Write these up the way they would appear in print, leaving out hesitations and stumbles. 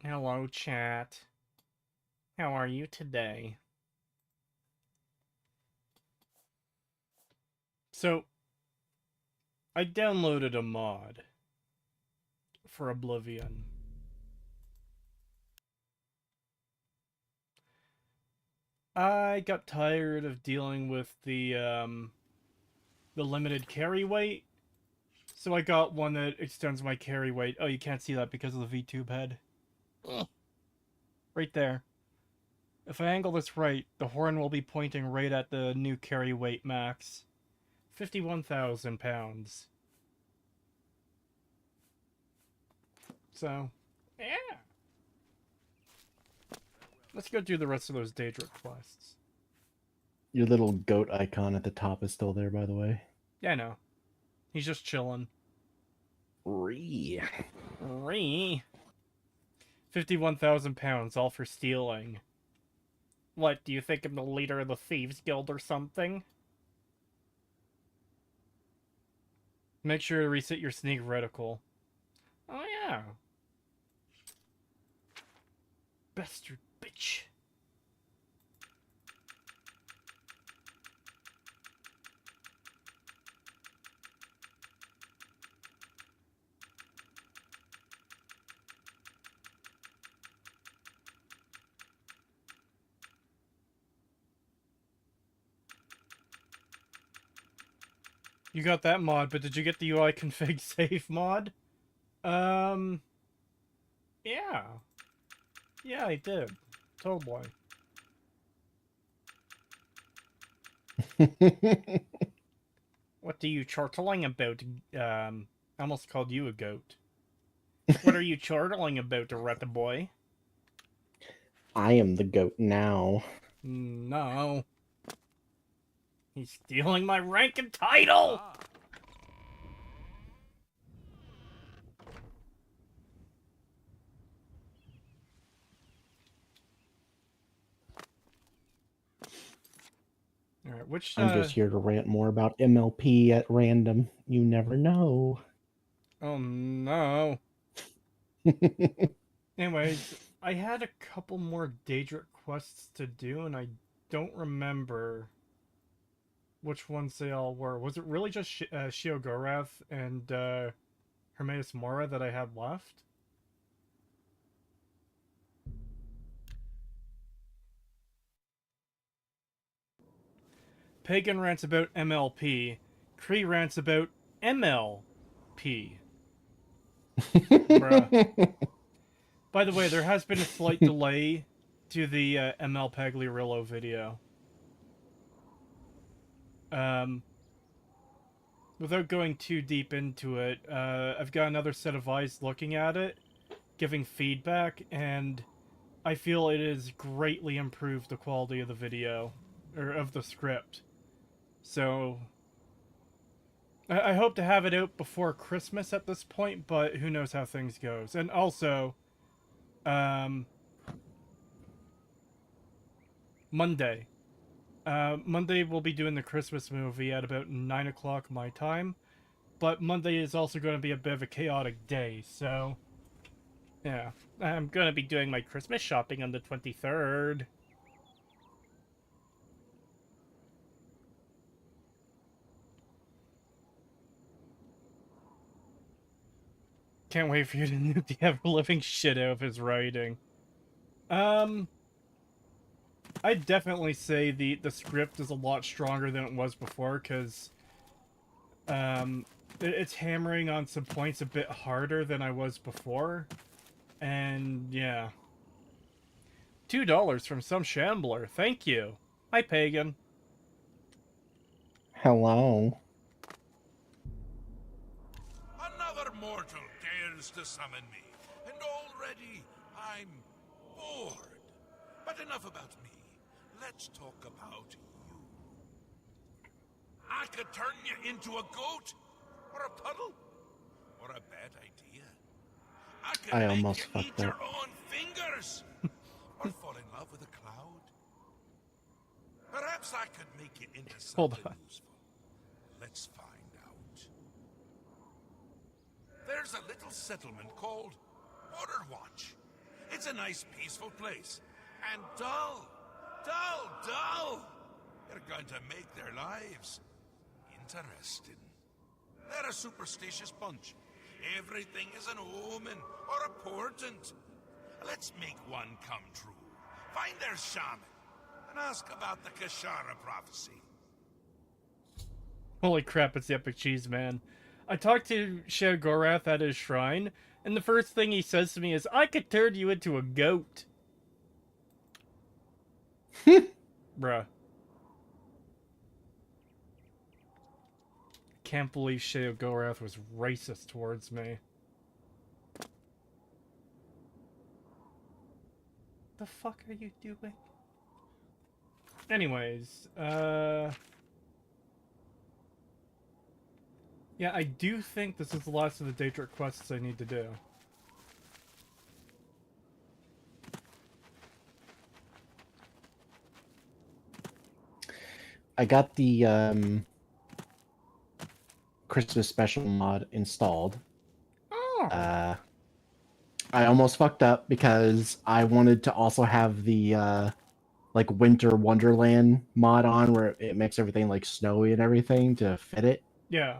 Hello, chat. How are you today? So, I downloaded a mod for Oblivion. I got tired of dealing with the limited carry weight, so I got one that extends my carry weight. Oh, you can't see that because of the VTube head. Right there. If I angle this right, the horn will be pointing right at the new carry weight max. 51,000 pounds. So, yeah. Let's go do the rest of those Daedric quests. Your little goat icon at the top is still there, by the way. Yeah, I know. He's just chilling. Ree. 51,000 pounds, all for stealing. What, do you think I'm the leader of the Thieves Guild or something? Make sure to reset your sneak reticle. Oh yeah. Bastard bitch. You got that mod, but did you get the UI config save mod? Yeah. Yeah, I did. Totally. What are you chortling about? I almost called you a goat. What are you chortling about, Retta boy? I am the goat now. No. He's stealing my rank and title! Alright, which, I'm just here to rant more about MLP at random. You never know. Oh no. Anyways, I had a couple more Daedric quests to do, and I don't remember which ones they all were. Was it really just Sheogorath and Hermaeus Mora that I had left? Pagan rants about MLP. Kree rants about MLP. Bruh. By the way, there has been a slight delay to the ML Pagliarillo video. Without going too deep into it, I've got another set of eyes looking at it, giving feedback, and I feel it has greatly improved the quality of the video, or of the script. So, I hope to have it out before Christmas at this point, but who knows how things goes. And also, Monday. Monday we'll be doing the Christmas movie at about 9 o'clock my time, but Monday is also going to be a bit of a chaotic day, so yeah. I'm going to be doing my Christmas shopping on the 23rd. Can't wait for you to nuke the ever-living shit out of his writing. I'd definitely say the script is a lot stronger than it was before, because it's hammering on some points a bit harder than I was before. And yeah. $2 from some shambler. Thank you. Hi, Pagan. Hello. Another mortal dares to summon me, and already I'm bored. But enough about me. Let's talk about you. I could turn you into a goat, or a puddle, or a bad idea. I could I make almost you fucked eat your up. own fingers, or fall in love with a cloud. Perhaps I could make you into Hold something on. useful. Let's find out. There's a little settlement called Border Watch. It's a nice, peaceful place. And dull. Dull, dull. You're going to make their lives interesting. They're a superstitious bunch. Everything is an omen or a portent. Let's make one come true. Find their shaman and ask about the Kashara prophecy. Holy crap, it's the Epic Cheese Man. I talked to Sheogorath at his shrine, and the first thing he says to me is, I could turn you into a goat. Bruh. Can't believe Sheogorath was racist towards me. The fuck are you doing? Anyways, yeah, I do think this is the last of the Daedric quests I need to do. I got the Christmas special mod installed. Oh. I almost fucked up because I wanted to also have the like Winter Wonderland mod on where it makes everything like snowy and everything to fit it. Yeah.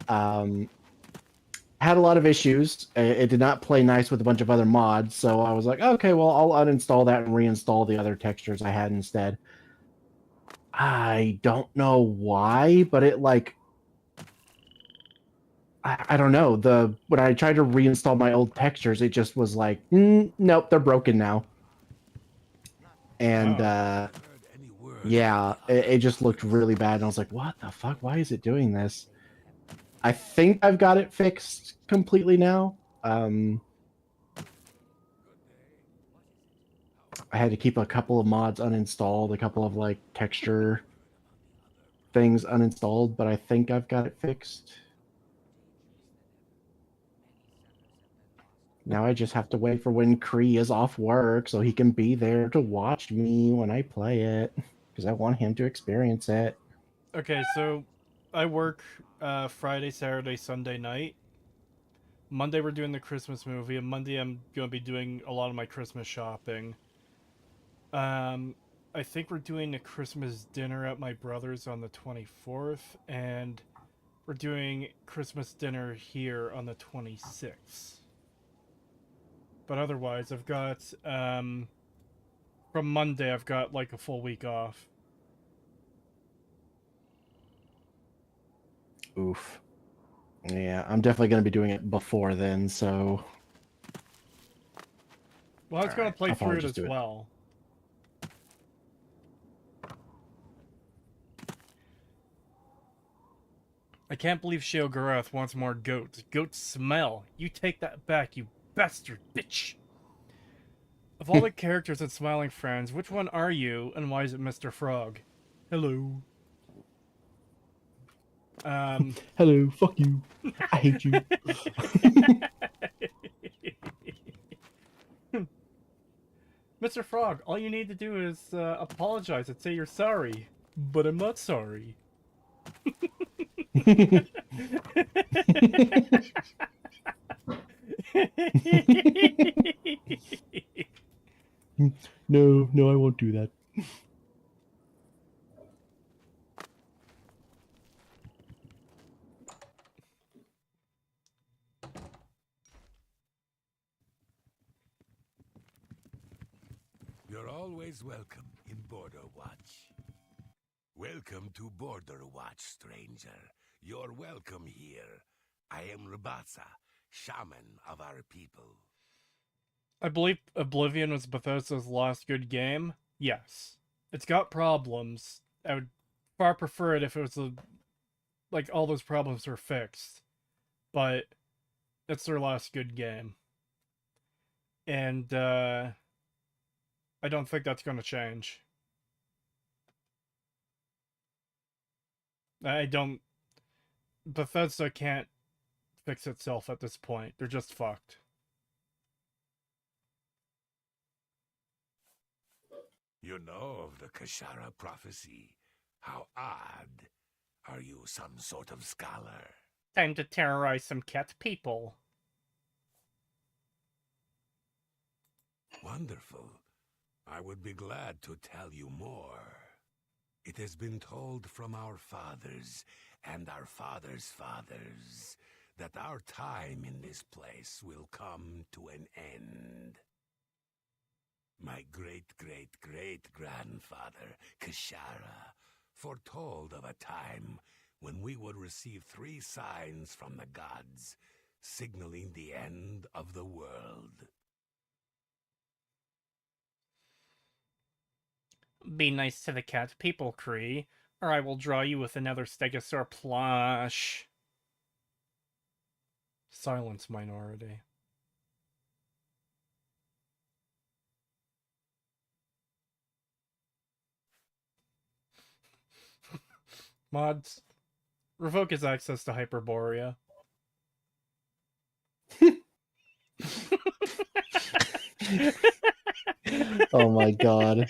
Had a lot of issues. It did not play nice with a bunch of other mods, so I was like, okay, well, I'll uninstall that and reinstall the other textures I had instead. I don't know why, but it like I don't know. When I tried to reinstall my old textures, it just was like, nope, they're broken now. And yeah, it just looked really bad. And I was like, what the fuck? Why is it doing this? I think I've got it fixed completely now. I had to keep a couple of mods uninstalled, a couple of like texture things uninstalled, but I think I've got it fixed. Now I just have to wait for when Kree is off work so he can be there to watch me when I play it, because I want him to experience it. Okay, so I work Friday, Saturday, Sunday night. Monday we're doing the Christmas movie, and Monday I'm going to be doing a lot of my Christmas shopping. I think we're doing a Christmas dinner at my brother's on the 24th, and we're doing Christmas dinner here on the 26th. But otherwise, I've got, from Monday, I've got like a full week off. Oof. Yeah, I'm definitely going to be doing it before then, so... Well, I was going to play I'll through probably it just as do it. well. I can't believe Sheogorath wants more goats. Goats smell. You take that back, you bastard bitch. Of all the characters in Smiling Friends, which one are you, and why is it Mr. Frog? Hello. Hello, fuck you. I hate you. Mr. Frog, all you need to do is apologize and say you're sorry. But I'm not sorry. No, I won't do that. You're always welcome in Border Watch. Welcome to Border Watch, stranger. You're welcome here. I am Rabasa, shaman of our people. I believe Oblivion was Bethesda's last good game. Yes. It's got problems. I would far prefer it if it was like all those problems were fixed. But it's their last good game. And I don't think that's going to change. Bethesda can't fix itself at this point. They're just fucked. You know of the Kashara prophecy. How odd. Are you some sort of scholar? Time to terrorize some cat people. Wonderful. I would be glad to tell you more. It has been told from our fathers and our fathers' fathers that our time in this place will come to an end. My great-great-great-grandfather, Kishara, foretold of a time when we would receive 3 signs from the gods, signaling the end of the world. Be nice to the cat people, Cree, or I will draw you with another stegosaur plush. Silence, minority. Mods, revoke his access to Hyperborea. Oh my god.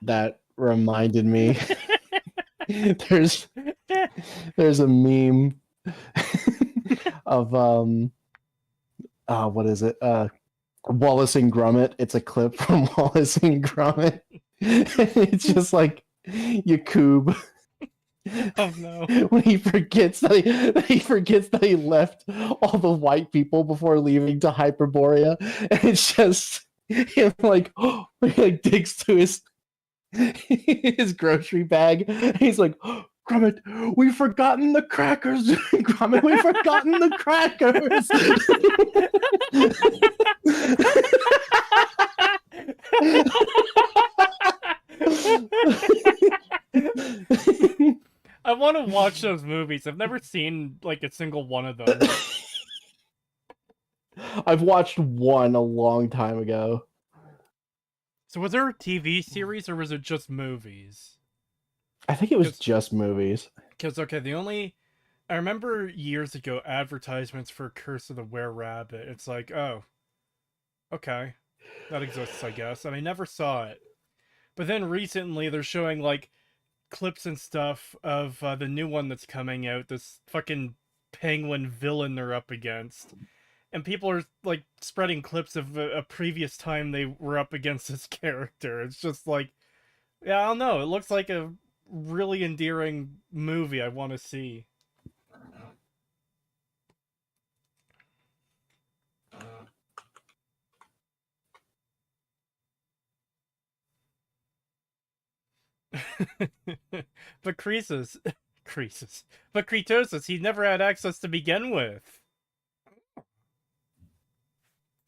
That reminded me. There's a meme of what is it? Wallace and Gromit. It's a clip from Wallace and Gromit. It's just like Yakub. Oh no. When he forgets that he left all the white people before leaving to Hyperborea, and it's just him like, oh, he like digs to his grocery bag, and he's like, oh, Gromit, we've forgotten the crackers. Gromit, we've forgotten the crackers. I want to watch those movies. I've never seen like a single one of them. I've watched one a long time ago. So was there a TV series or was it just movies? I think it was just movies. Because, okay, I remember years ago advertisements for Curse of the Were-Rabbit. It's like, oh, okay, that exists, I guess. And I never saw it. But then recently they're showing, like, clips and stuff of the new one that's coming out, this fucking penguin villain they're up against. And people are, like, spreading clips of a previous time they were up against this character. It's just like, yeah, I don't know. It looks like a really endearing movie I want to see. But but Kretosis, he never had access to begin with.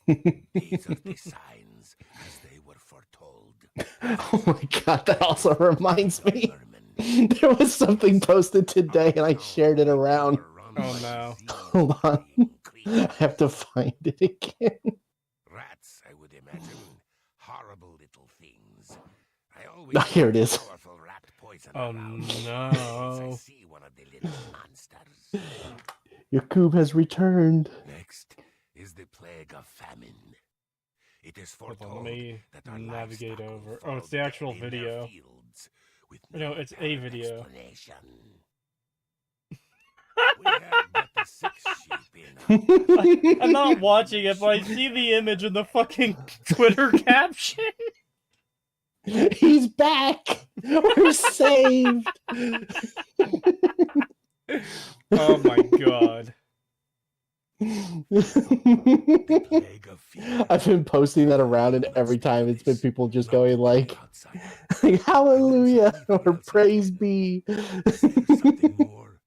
These are the signs as they were foretold. Oh my god, that also reminds me. There was something posted today and I shared it around. Oh no. Hold on. I have to find it again. Rats, I would imagine. Horrible little things. I always Here it is. powerful rat poison Oh around. no. I see one of the little monsters. Yakub has returned. Next is the plague of famine. It is Hold foretold on, let me that our navigate livestock will over. fall Oh, it's the actual dead in their video. fields with No, it's a apparent video. explanation. We have but the 6 sheep in I'm not watching it, but I see the image in the fucking Twitter caption. He's back! We're saved! Oh my god. the plague of fear. I've been posting that around, and every time it's been people just going like hallelujah or praise be. Is there something more?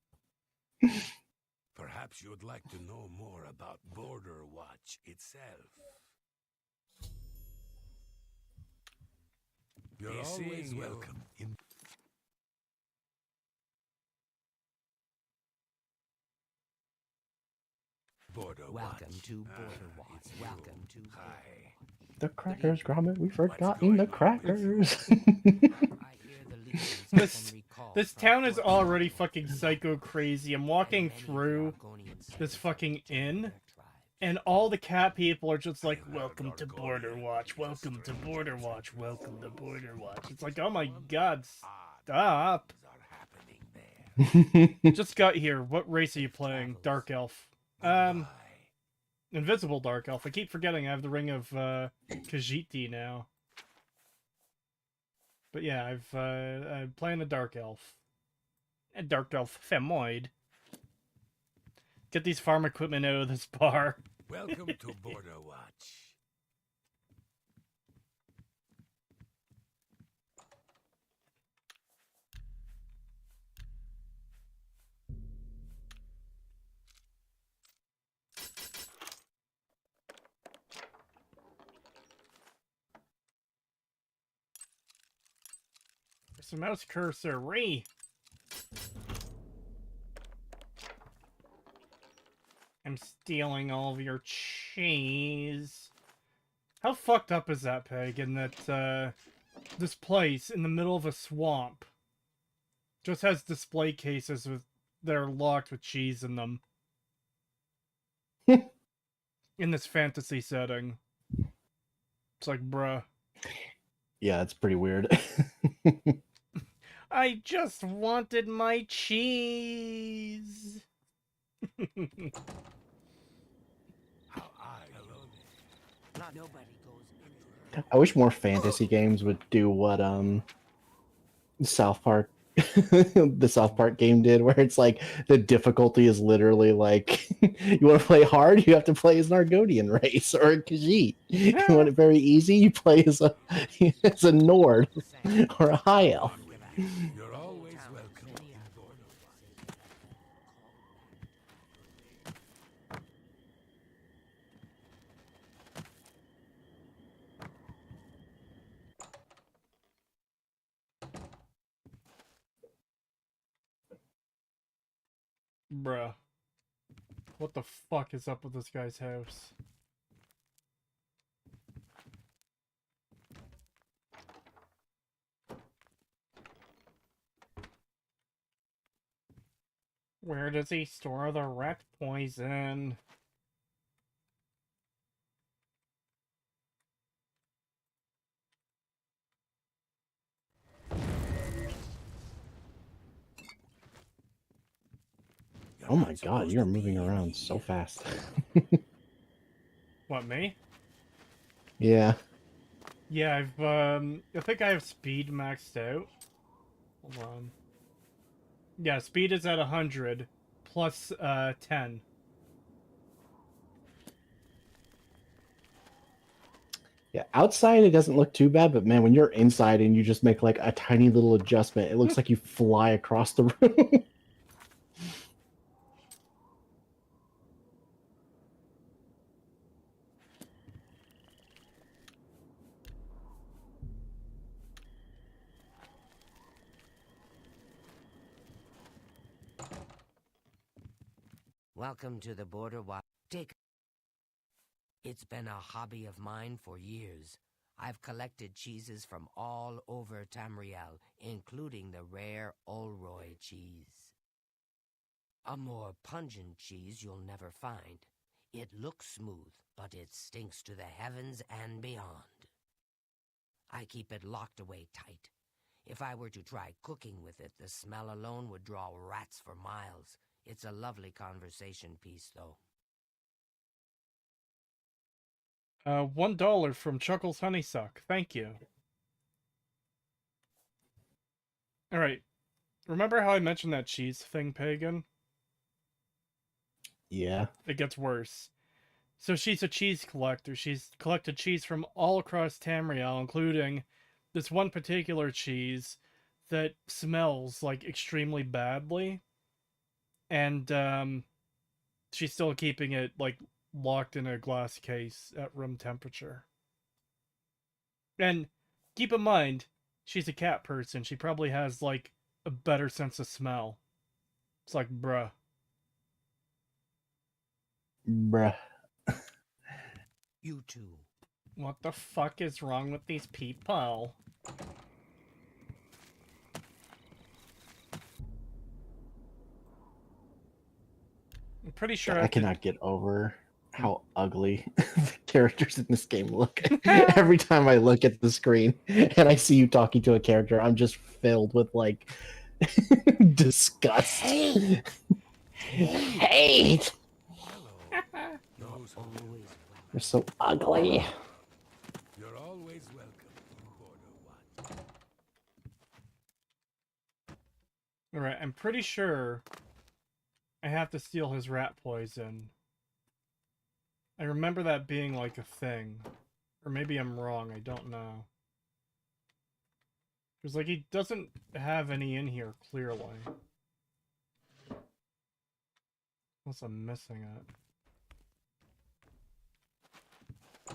Perhaps you would like to know more about Border Watch itself. You're always welcome in Border Welcome Watch. to Border Watch. It's Welcome you. to Hi. The crackers, Gromit, we've forgotten the crackers. I hear the leaders This- often recall This from town is fortune already fucking psycho crazy. I'm walking and many through Argonian this settlers fucking returned inn, to their tribes. and all the cat people are just like, I heard welcome to Border Argonian Watch, is a welcome to strange Border place. Watch, welcome to Border Watch. It's like, oh my god, Odd stop. things are happening there. Just got here. What race are you playing? Dark Elf. Goodbye. Invisible Dark Elf. I keep forgetting I have the Ring of Khajiit now. But yeah, I'm playing a Dark Elf. A Dark Elf Femoid. Get these farm equipment out of this bar. Welcome to Border Watch. There's a mouse cursor. Ree! I'm stealing all of your cheese. How fucked up is that, Pagan, that this place in the middle of a swamp just has display cases that are locked with cheese in them? In this fantasy setting. It's like, bruh. Yeah, it's pretty weird. I just wanted my cheese. Not nobody goes into I wish more fantasy games would do what South Park the South Park game did, where it's like the difficulty is literally like you want to play hard, you have to play as an Argonian race or a Khajiit. You want it very easy, you play as a Nord or a High Elf. You're always welcome in Border Watch. Bruh. What the fuck is up with this guy's house? Where does he store the rat poison? Oh my god, you're moving around so fast. What, me? Yeah. Yeah, I think I have speed maxed out. Hold on. Yeah, speed is at 100 plus 10. Yeah, outside it doesn't look too bad, but man, when you're inside and you just make like a tiny little adjustment, it looks like you fly across the room. Welcome to the Border Watch. It's been a hobby of mine for years. I've collected cheeses from all over Tamriel, including the rare Olroy cheese. A more pungent cheese you'll never find. It looks smooth, but it stinks to the heavens and beyond. I keep it locked away tight. If I were to try cooking with it, the smell alone would draw rats for miles. It's a lovely conversation piece, though. $1 from Chuckles Honeysuck. Thank you. Alright. Remember how I mentioned that cheese thing, Pagan? Yeah. It gets worse. So she's a cheese collector. She's collected cheese from all across Tamriel, including this one particular cheese that smells, like, extremely badly. And, she's still keeping it, like, locked in a glass case at room temperature. And keep in mind, she's a cat person. She probably has, like, a better sense of smell. It's like, bruh. Bruh. You too. What the fuck is wrong with these people? I'm pretty sure I cannot get over how ugly the characters in this game look. Every time I look at the screen and I see you talking to a character, I'm just filled with like disgust. Hate. Hello. Knows always welcome. They're so ugly. You're always welcome to order one. Alright, I'm pretty sure I have to steal his rat poison. I remember that being like a thing. Or maybe I'm wrong, I don't know. Because, like, he doesn't have any in here, clearly. Unless I'm missing it.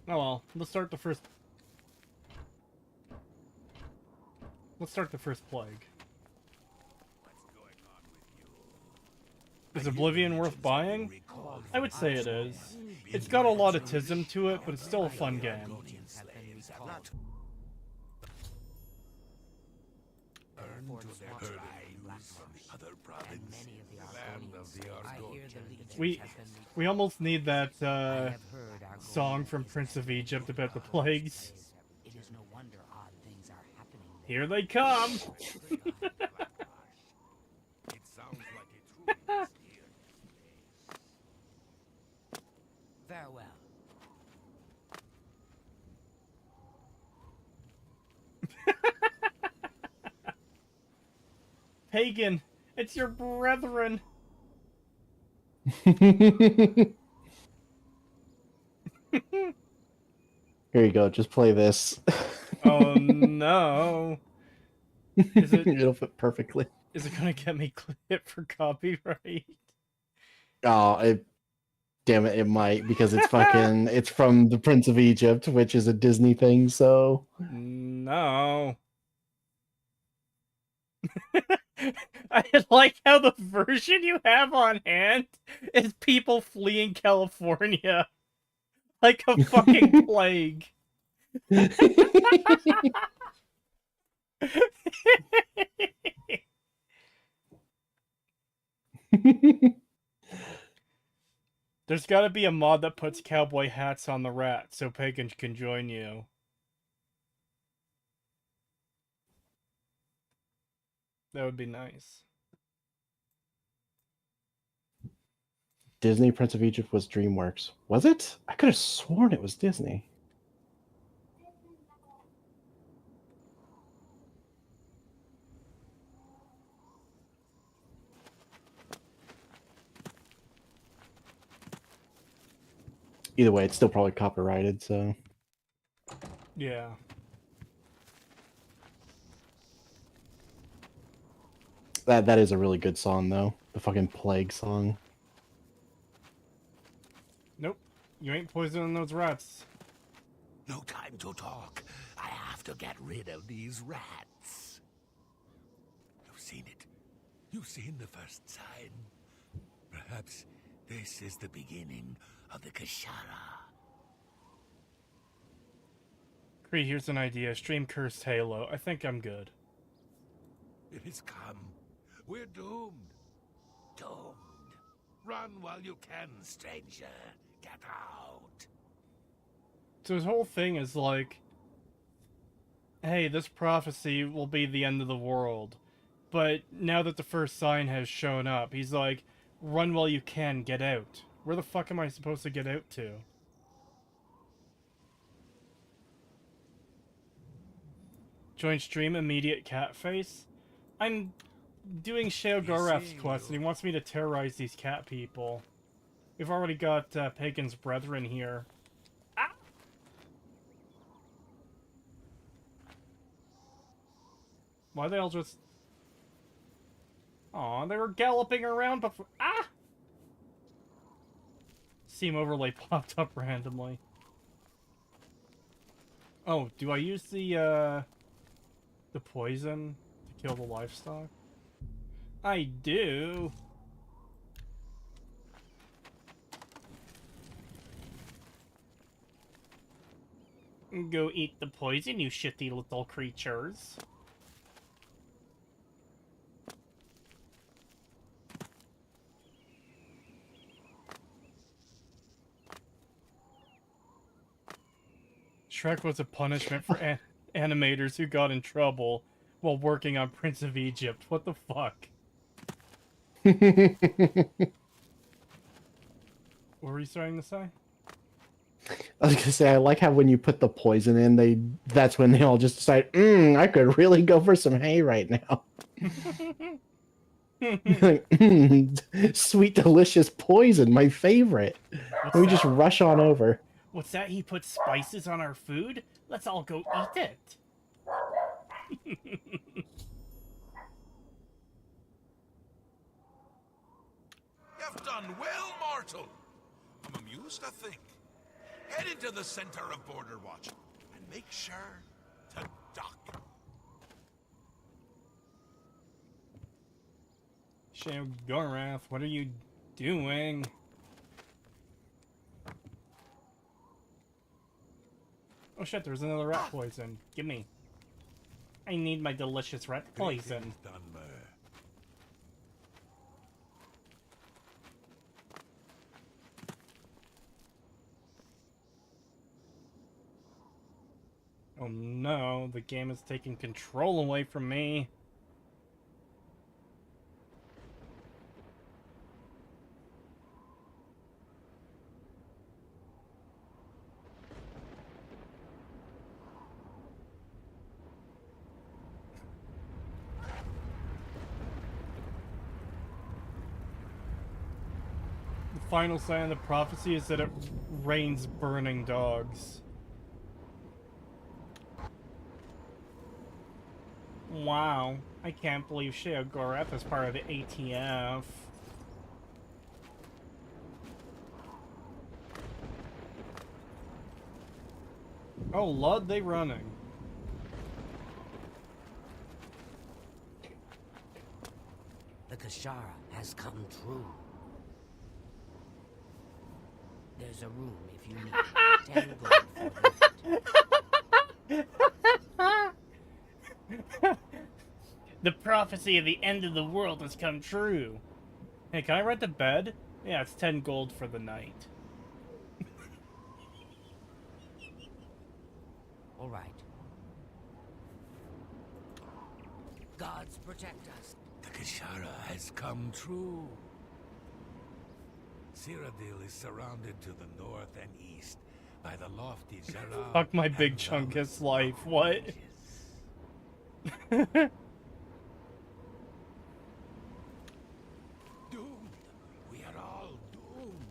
Oh well, let's start the first... Let's start the first plague. Is Oblivion worth buying? I would say it is. It's got a lot of tism to it, but it's still a fun game. We almost need that song from Prince of Egypt about the plagues. Here they come! Farewell. Pagan, it's your brethren! Here you go, just play this. Oh no! Is it, It'll fit perfectly. is it gonna get me hit for copyright? Oh, damn it, it might, because it's fucking, it's from the Prince of Egypt, which is a Disney thing, so... No. I like how the version you have on hand is people fleeing California. Like a fucking plague. There's gotta be a mod that puts cowboy hats on the rat so Pagan can join you. That would be nice. Disney Prince of Egypt was DreamWorks. Was it? I could have sworn it was Disney. Either way, it's still probably copyrighted, so... Yeah. That is a really good song, though. The fucking Plague song. Nope. You ain't poisoning those rats. No time to talk. I have to get rid of these rats. You've seen it. You've seen the first sign. Perhaps this is the beginning of the Kashara. Cree, here's an idea. Stream Cursed Halo. I think I'm good. It has come. We're doomed. Doomed. Run while you can, stranger. Get out. So his whole thing is like, hey, this prophecy will be the end of the world. But now that the first sign has shown up, he's like, run while you can, get out. Where the fuck am I supposed to get out to? Join stream, immediate cat face? I'm doing Shao Gorath's quest, and he wants me to terrorize these cat people. We've already got Pagan's brethren here. Ah! Why they all just... Aw, they were galloping around before... Ah! Steam overlay popped up randomly. Oh, do I use the poison to kill the livestock? I do. Go eat the poison, you shitty little creatures. Shrek was a punishment for animators who got in trouble while working on Prince of Egypt. What the fuck? What were you starting to say? I was gonna say, I like how when you put the poison in, that's when they all just decide, I could really go for some hay right now. Like, sweet, delicious poison, my favorite. What's We that? just rush on over. What's that? He put spices on our food? Let's all go eat it. You've done well, mortal. I'm amused to think. Head into the center of Border Watch and make sure to duck. Skingrad, what are you doing? Oh shit, there's another rat poison. Gimme. I need my delicious rat poison. Oh no, the game is taking control away from me. The final sign of the prophecy is that it rains burning dogs. Wow, I can't believe Skingrad is part of the ATF. Oh, Lud, they running. The Kashara has come true. There's a room if you need 10 gold for it. The prophecy of the end of the world has come true. Hey, can I rent a bed? Yeah, it's 10 gold for the night. All right. Gods protect us. The Kashara has come true. Cyrodiil is surrounded to the north and east by the lofty Jarrah. Fuck my big and chunkus Valor life, what? ranges. Doomed. We are all doomed.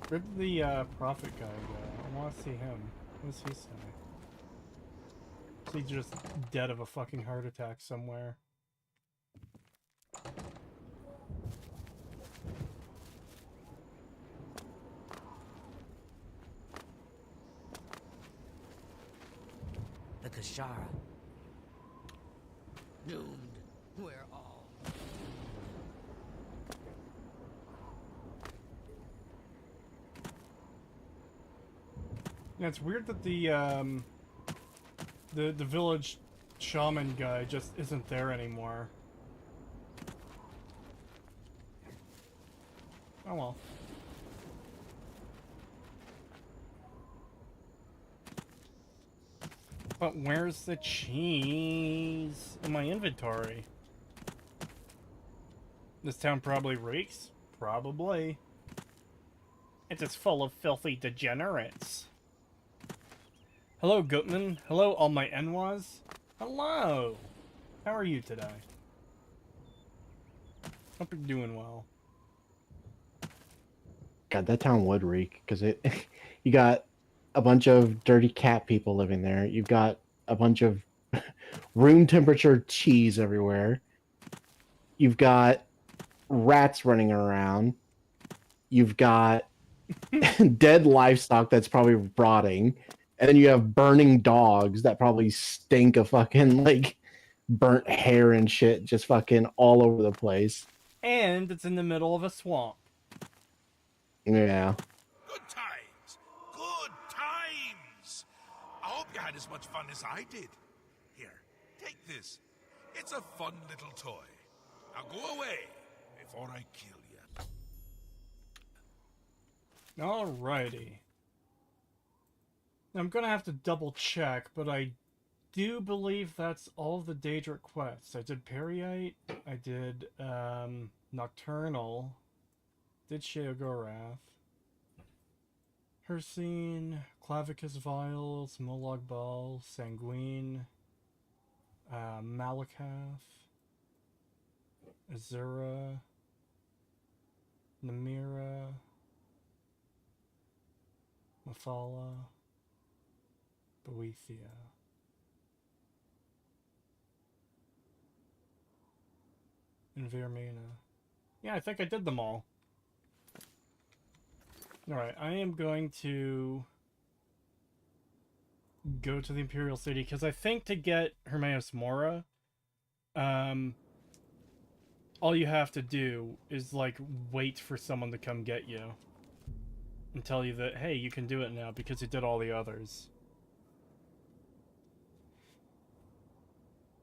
Where'd the prophet guy go? I want to see him. What does he say? Is he just dead of a fucking heart attack somewhere? The Kashara. Doomed. We're all. Yeah, it's weird that the village shaman guy just isn't there anymore. Oh well. But where's the cheese in my inventory? This town probably reeks. Probably. It's just full of filthy degenerates. Hello, Goatman. Hello, all my Enwas. Hello! How are you today? Hope you're doing well. God, that town would reek, because it you got a bunch of dirty cat people living there. You've got a bunch of room temperature cheese everywhere. You've got rats running around. You've got dead livestock that's probably rotting. And then you have burning dogs that probably stink of fucking, like, burnt hair and shit just fucking all over the place. And it's in the middle of a swamp. Yeah. Good times. Good times. I hope you had as much fun as I did. Here, take this. It's a fun little toy. Now go away before I kill you. Alrighty. I'm gonna have to double check, but I do believe that's all of the Daedric quests. I did Periite, I did Nocturnal, Did Sheogorath. Hercene, Clavicus Vials, Molag Bal, Sanguine, Malakath, Azura, Namira, Mafala, Boethia. And Vermina. Yeah, I think I did them all. Alright, I am going to go to the Imperial City, because I think to get Hermaeus Mora, all you have to do is, like, wait for someone to come get you. And tell you that, hey, you can do it now because you did all the others.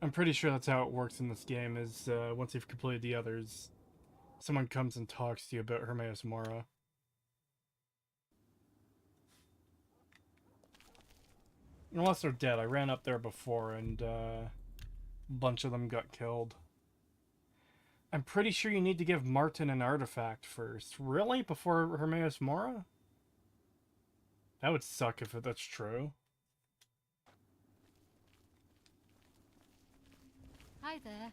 I'm pretty sure that's how it works in this game, is once you've completed the others, someone comes and talks to you about Hermaeus Mora. Unless they're dead. I ran up there before and a bunch of them got killed. I'm pretty sure you need to give Martin an artifact first. Really? Before Hermaeus Mora? That would suck if that's true. Hi there.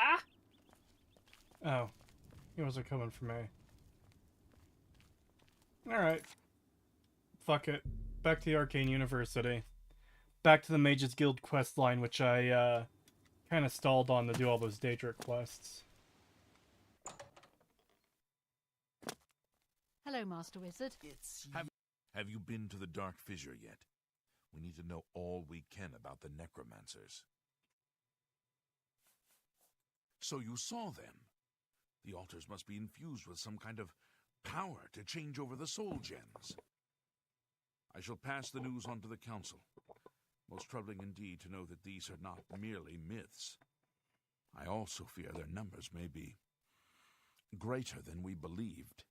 Ah! Oh. He wasn't coming for me. Alright. Fuck it. Back to the Arcane University. Back to the Mages Guild quest line, which I, kind of stalled on to do all those Daedric quests. Hello, Master Wizard. Have you been to the Dark Fissure yet? We need to know all we can about the Necromancers. So you saw them. The altars must be infused with some kind of power to change over the soul gems. I shall pass the news on to the council. Most troubling indeed to know that these are not merely myths. I also fear their numbers may be greater than we believed.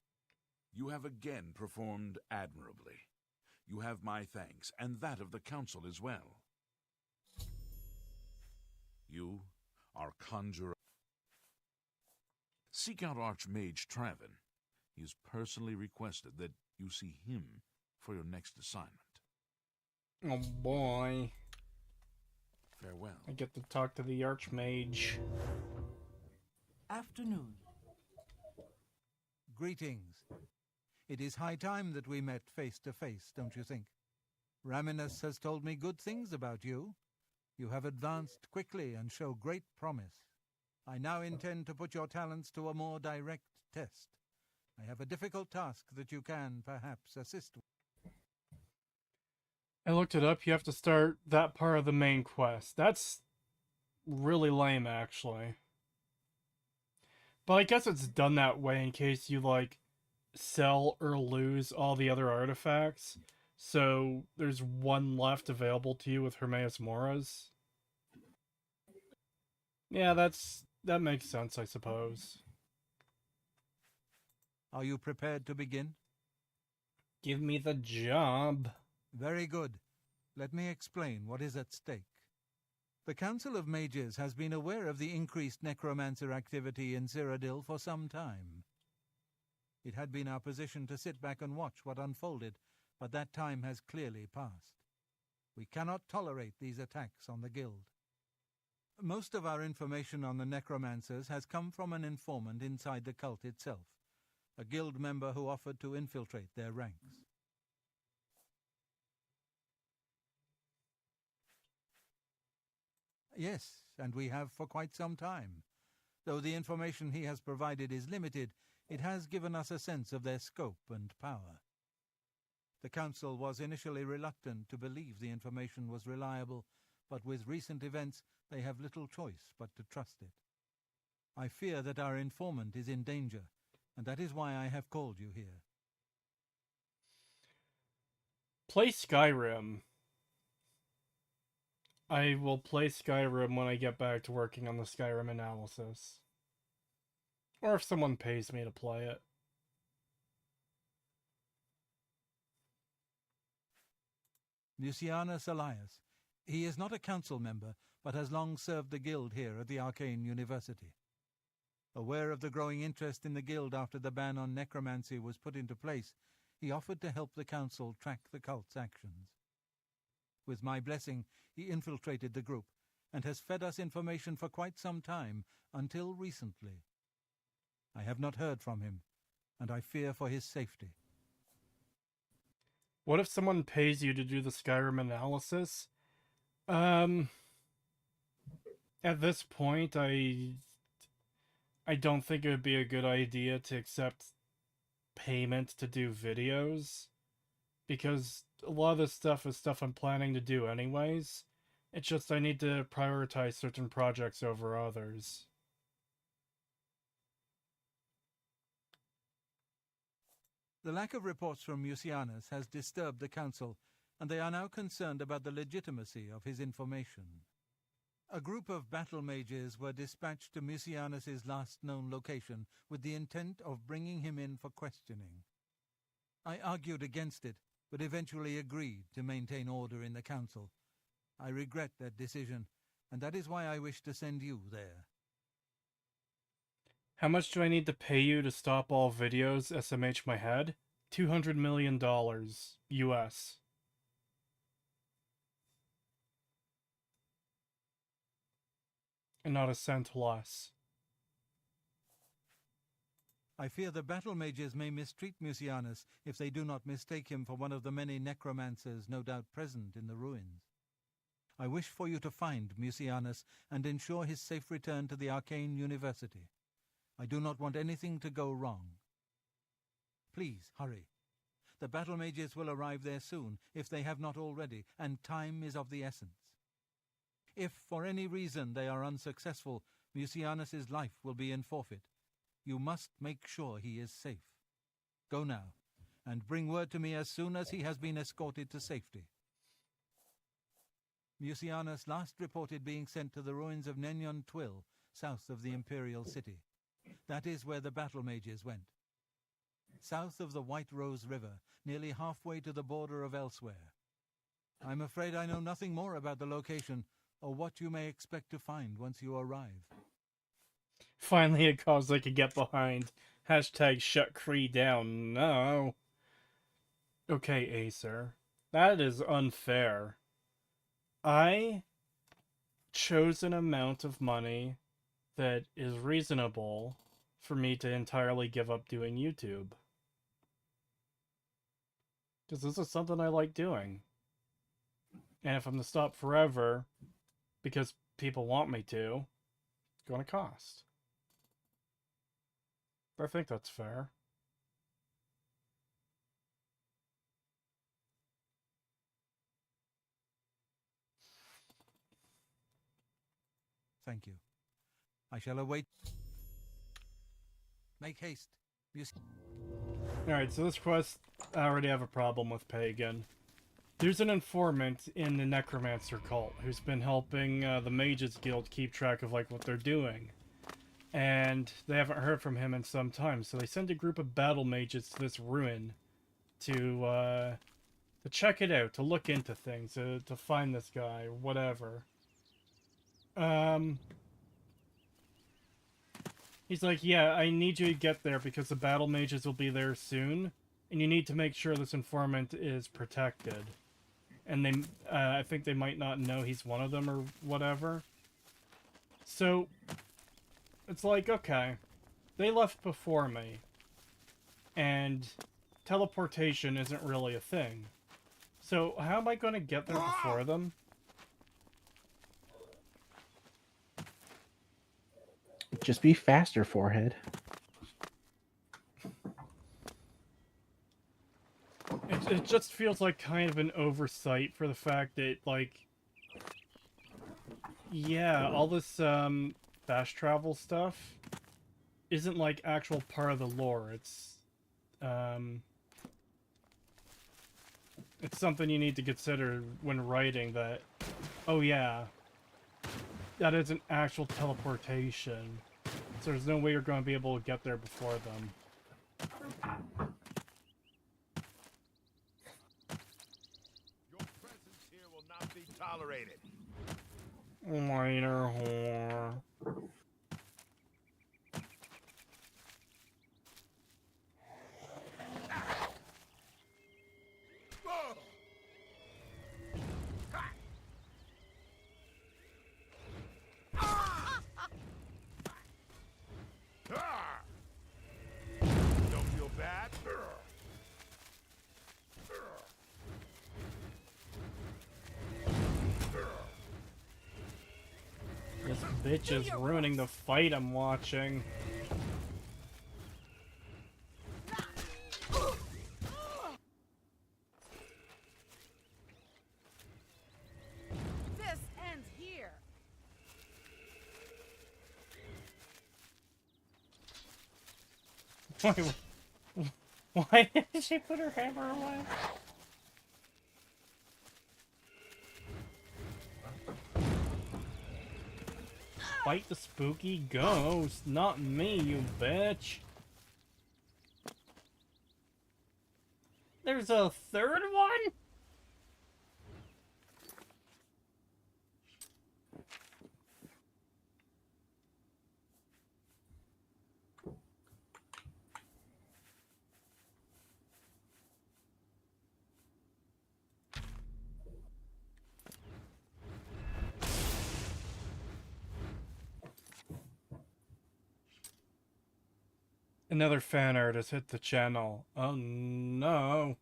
You have again performed admirably. You have my thanks, and that of the council as well. You are conjurer. Seek out Archmage Traven. He has personally requested that you see him for your next assignment. Oh boy. Farewell. I get to talk to the Archmage. Afternoon. Greetings. It is high time that we met face to face, don't you think? Raminus has told me good things about you. You have advanced quickly and show great promise. I now intend to put your talents to a more direct test. I have a difficult task that you can, perhaps, assist with. I looked it up. You have to start that part of the main quest. That's really lame, actually. But I guess it's done that way in case you, like, sell or lose all the other artifacts. So there's one left available to you with Hermaeus Mora's. Yeah, that makes sense, I suppose. Are you prepared to begin? Give me the job. Very good. Let me explain what is at stake. The Council of Mages has been aware of the increased necromancer activity in Cyrodiil for some time. It had been our position to sit back and watch what unfolded, but that time has clearly passed. We cannot tolerate these attacks on the Guild. Most of our information on the necromancers has come from an informant inside the cult itself, a Guild member who offered to infiltrate their ranks. Yes, and we have for quite some time. Though the information he has provided is limited, it has given us a sense of their scope and power. The Council was initially reluctant to believe the information was reliable, but with recent events they have little choice but to trust it. I fear that our informant is in danger, and that is why I have called you here. Play Skyrim. I will play Skyrim when I get back to working on the Skyrim analysis. Or if someone pays me to play it. Lucianus Elias. He is not a council member, but has long served the guild here at the Arcane University. Aware of the growing interest in the guild after the ban on necromancy was put into place, he offered to help the council track the cult's actions. With my blessing, he infiltrated the group and has fed us information for quite some time, until recently. I have not heard from him, and I fear for his safety. What if someone pays you to do the Skyrim analysis? At this point, I don't think it would be a good idea to accept payment to do videos, because a lot of this stuff is stuff I'm planning to do anyways. It's just I need to prioritize certain projects over others. The lack of reports from Mucianus has disturbed the council, and they are now concerned about the legitimacy of his information. A group of battle mages were dispatched to Mucianus's last known location with the intent of bringing him in for questioning. I argued against it, but eventually agreed to maintain order in the council. I regret that decision, and that is why I wish to send you there. How much do I need to pay you to stop all videos, SMH my head? $200 million, US. And not a cent less. I fear the battle mages may mistreat Mucianus if they do not mistake him for one of the many necromancers no doubt present in the ruins. I wish for you to find Mucianus and ensure his safe return to the Arcane University. I do not want anything to go wrong. Please, hurry. The battle mages will arrive there soon, if they have not already, and time is of the essence. If, for any reason, they are unsuccessful, Mucianus's life will be in forfeit. You must make sure he is safe. Go now, and bring word to me as soon as he has been escorted to safety. Mucianus last reported being sent to the ruins of Nenyon Twill, south of the Imperial City. That is where the battle mages went. South of the White Rose River, nearly halfway to the border of elsewhere. I'm afraid I know nothing more about the location, or what you may expect to find once you arrive. Finally a cause I could get behind. Hashtag shut Cree down. No. Okay, Acer. That is unfair. I chose an amount of money that is reasonable for me to entirely give up doing YouTube. Because this is something I like doing. And if I'm to stop forever, because people want me to, it's going to cost. I think that's fair. Thank you. I shall await. Make haste. Alright, so this quest, I already have a problem with Pagan. There's an informant in the Necromancer cult who's been helping the Mages Guild keep track of like what they're doing. And they haven't heard from him in some time, so they send a group of battle mages to this ruin to check it out, to look into things, to find this guy, whatever. He's like, yeah, I need you to get there because the battle mages will be there soon, and you need to make sure this informant is protected. And they, I think they might not know he's one of them or whatever. So, it's like, okay, they left before me, and teleportation isn't really a thing. So, how am I going to get there before them? Just be faster, forehead. It just feels like kind of an oversight for the fact that, like, yeah, all this fast travel stuff isn't like actual part of the lore. It's something you need to consider when writing that, oh yeah, that isn't actual teleportation. So there's no way you're going to be able to get there before them. Your presence here will not be tolerated. Minor whore. Don't feel bad? This bitch is ruining the fight I'm watching. This ends here. Why did she put her hammer away? Fight the spooky ghost, not me, you bitch. There's a third one? Another fan art has hit the channel. Oh no.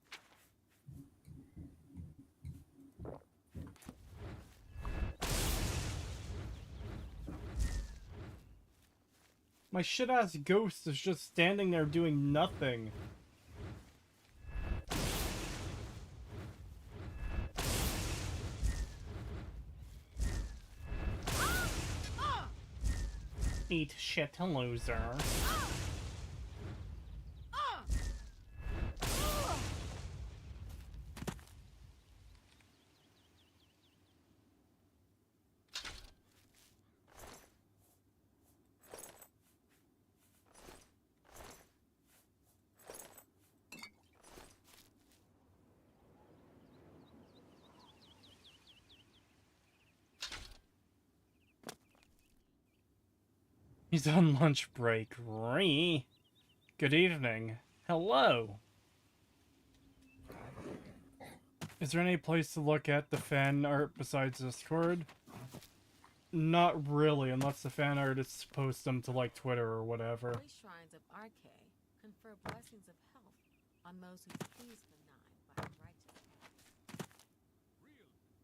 My shit-ass ghost is just standing there doing nothing. Eat shit, loser. He's on lunch break. Ree. Good evening. Hello. Is there any place to look at the fan art besides Discord? Not really, unless the fan artists post them to like Twitter or whatever. Holy shrines of Arche confer blessings of health on those who please benign by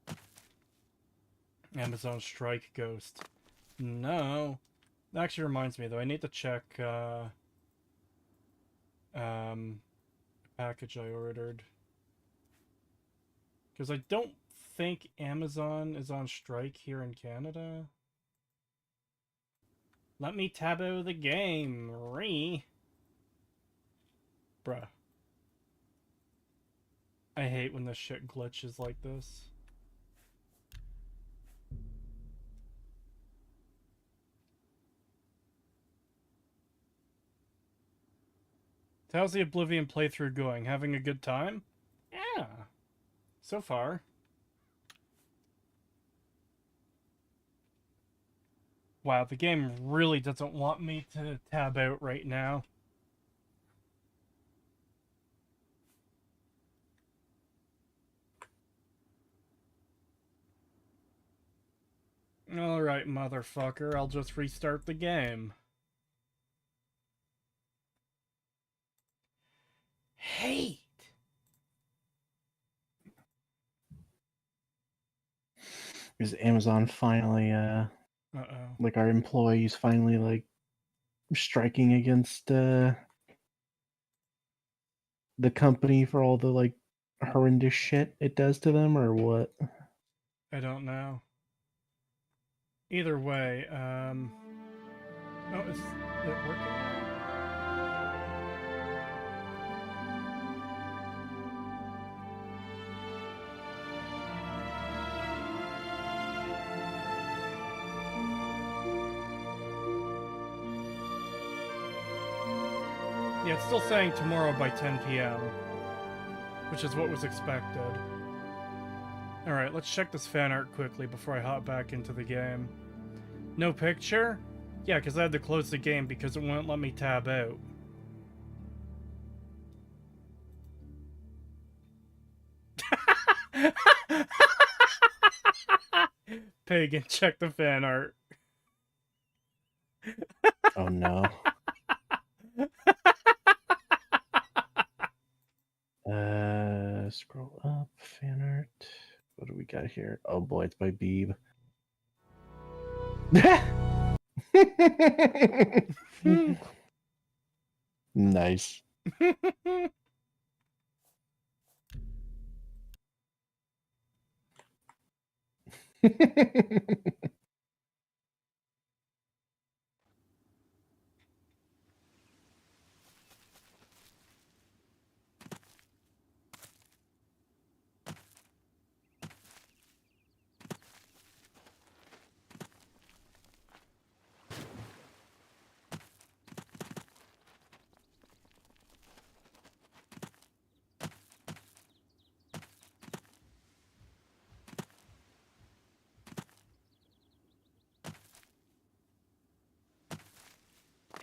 righteousness. Amazon Strike Ghost. No. That actually reminds me though, I need to check package I ordered. Because I don't think Amazon is on strike here in Canada. Let me tab out of the game. Bruh. I hate when this shit glitches like this. How's the Oblivion playthrough going? Having a good time? Yeah. So far. Wow, the game really doesn't want me to tab out right now. Alright, motherfucker, I'll just restart the game. Hate! Is Amazon finally like our employees finally like striking against the company for all the like horrendous shit it does to them, or what? I don't know. Either way, oh, is it working now? Yeah, it's still saying tomorrow by 10 p.m., which is what was expected. Alright, let's check this fan art quickly before I hop back into the game. No picture? Yeah, because I had to close the game because it wouldn't let me tab out. Pagan, check the fan art. Oh no. Scroll up, fan art. What do we got here? Oh boy, it's by Beeb. Nice.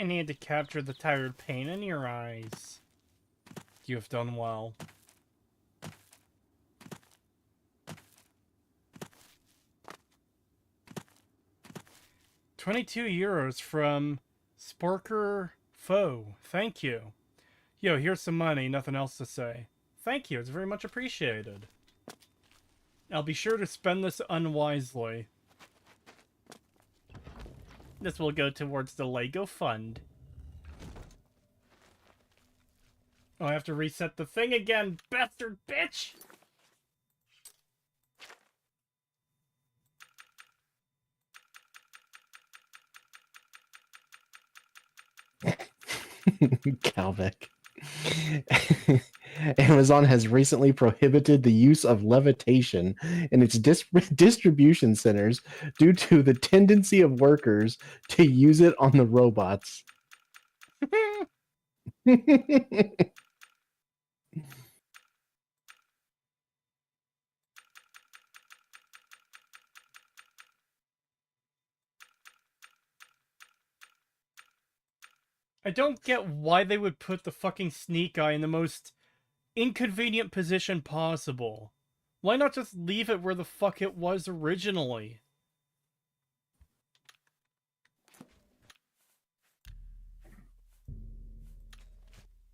I need to capture the tired pain in your eyes. You have done well. €22 from Sporker Foe. Thank you. Yo, here's some money, nothing else to say. Thank you, it's very much appreciated. I'll be sure to spend this unwisely. This will go towards the Lego fund. Oh, I have to reset the thing again, bastard bitch! Calvik. Amazon has recently prohibited the use of levitation in its distribution centers due to the tendency of workers to use it on the robots. I don't get why they would put the fucking sneak eye in the most inconvenient position possible. Why not just leave it where the fuck it was originally?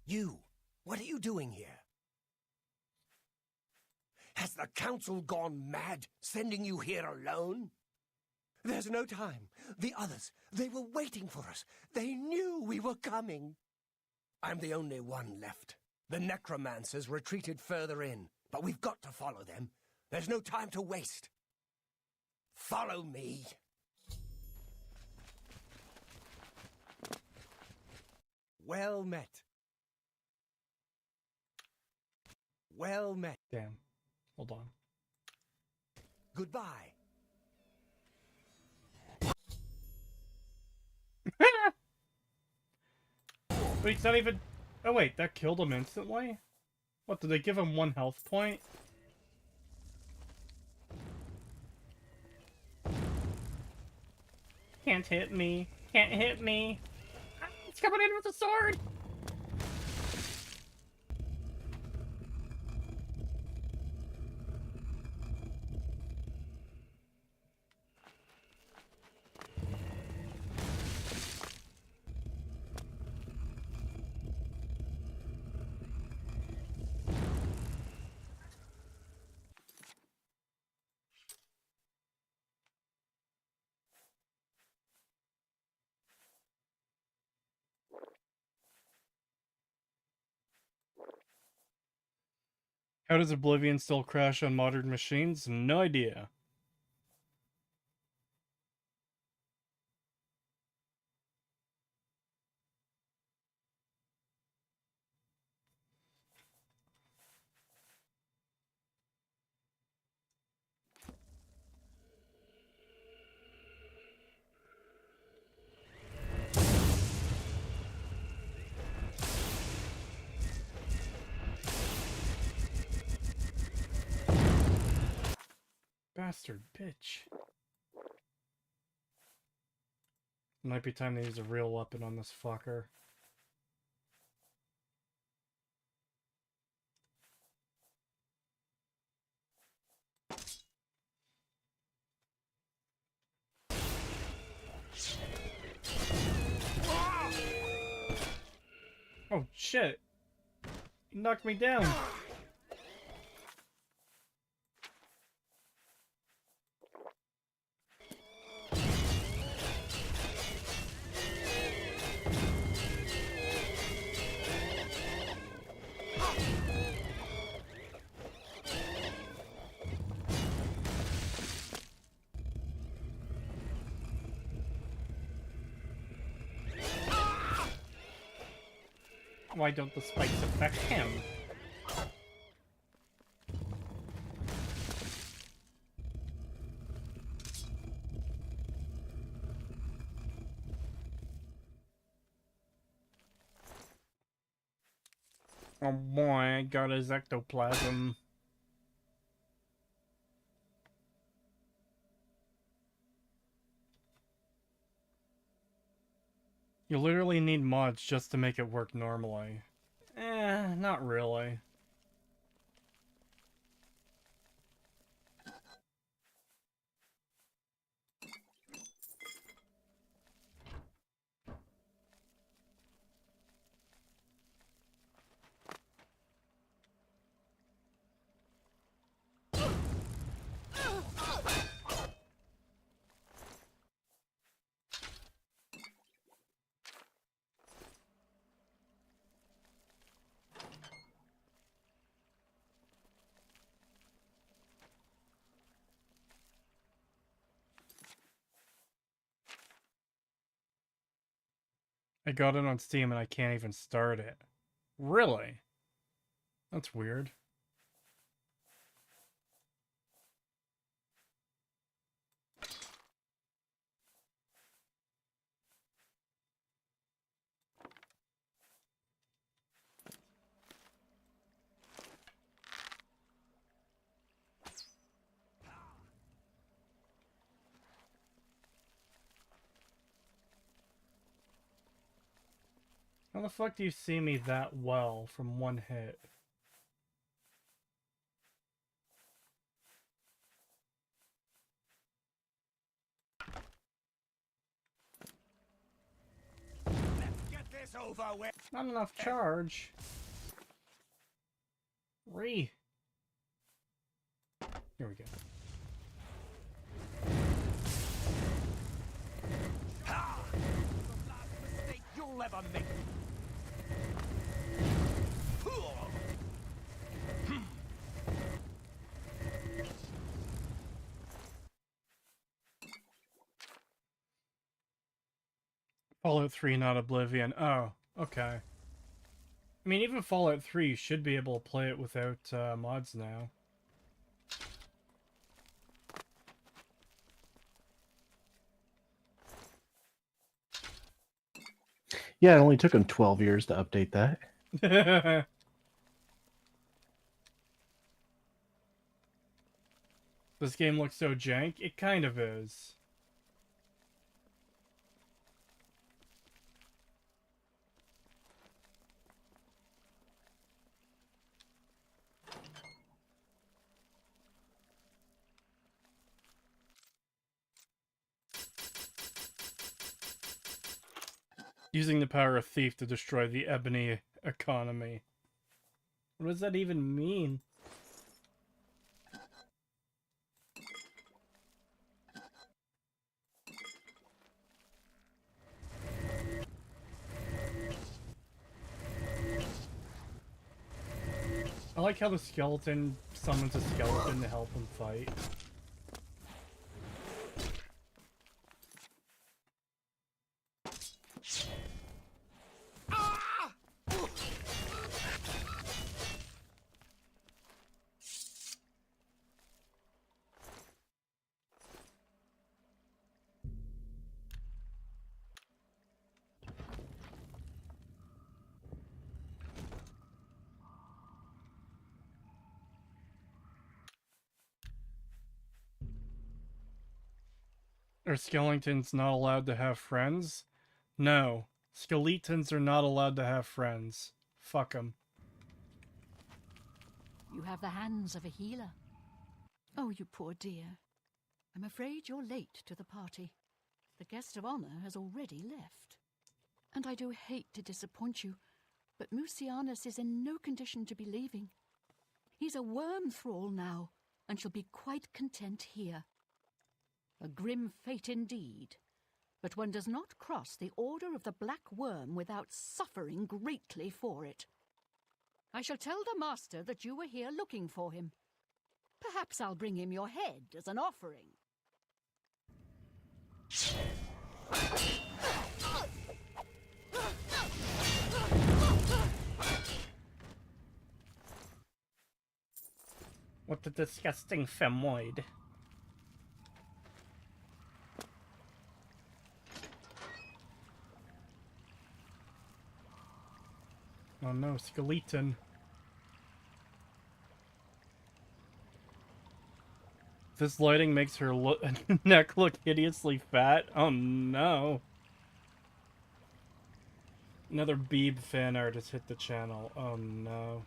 You, what are you doing here? Has the council gone mad, sending you here alone? There's no time. The others, they were waiting for us. They knew we were coming. I'm the only one left. The Necromancers retreated further in, but we've got to follow them. There's no time to waste. Follow me. Well met. Well met. Damn. Hold on. Goodbye. Wait, it's not even... Oh wait, that killed him instantly? What, did they give him 1 health point? Can't hit me. Can't hit me. Ah, it's coming in with a sword! How does Oblivion still crash on modern machines? No idea. Bastard bitch. Might be time to use a real weapon on this fucker. Oh shit! He knocked me down! Why don't the spikes affect him? Oh boy, I got his ectoplasm. You literally need mods just to make it work normally. Not really. I got it on Steam and I can't even start it. Really? That's weird. How the fuck do you see me that well from one hit? Get this over with. Not enough charge. Here we go. Ha! The last mistake you'll ever make. Fallout 3, not Oblivion. Oh, okay. I mean, even Fallout 3, you should be able to play it without mods now. Yeah, it only took them 12 years to update that. This game looks so jank. It kind of is. Using the power of thief to destroy the ebony economy. What does that even mean? I like how the skeleton summons a skeleton to help him fight. Are skeletons not allowed to have friends? No. Skeletons are not allowed to have friends. Fuck 'em. You have the hands of a healer. Oh, you poor dear. I'm afraid you're late to the party. The guest of honor has already left. And I do hate to disappoint you, but Mucianus is in no condition to be leaving. He's a worm thrall now, and shall be quite content here. A grim fate indeed, but one does not cross the order of the Black Worm without suffering greatly for it. I shall tell the master that you were here looking for him. Perhaps I'll bring him your head as an offering. What a disgusting femoid. Oh no, skeleton. This lighting makes her neck look hideously fat. Oh no. Another Beeb fan artist hit the channel. Oh no.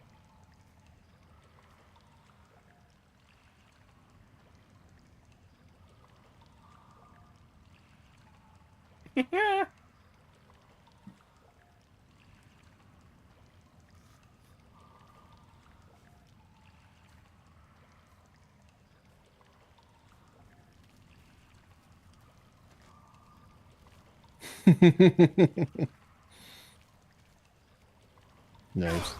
Nice.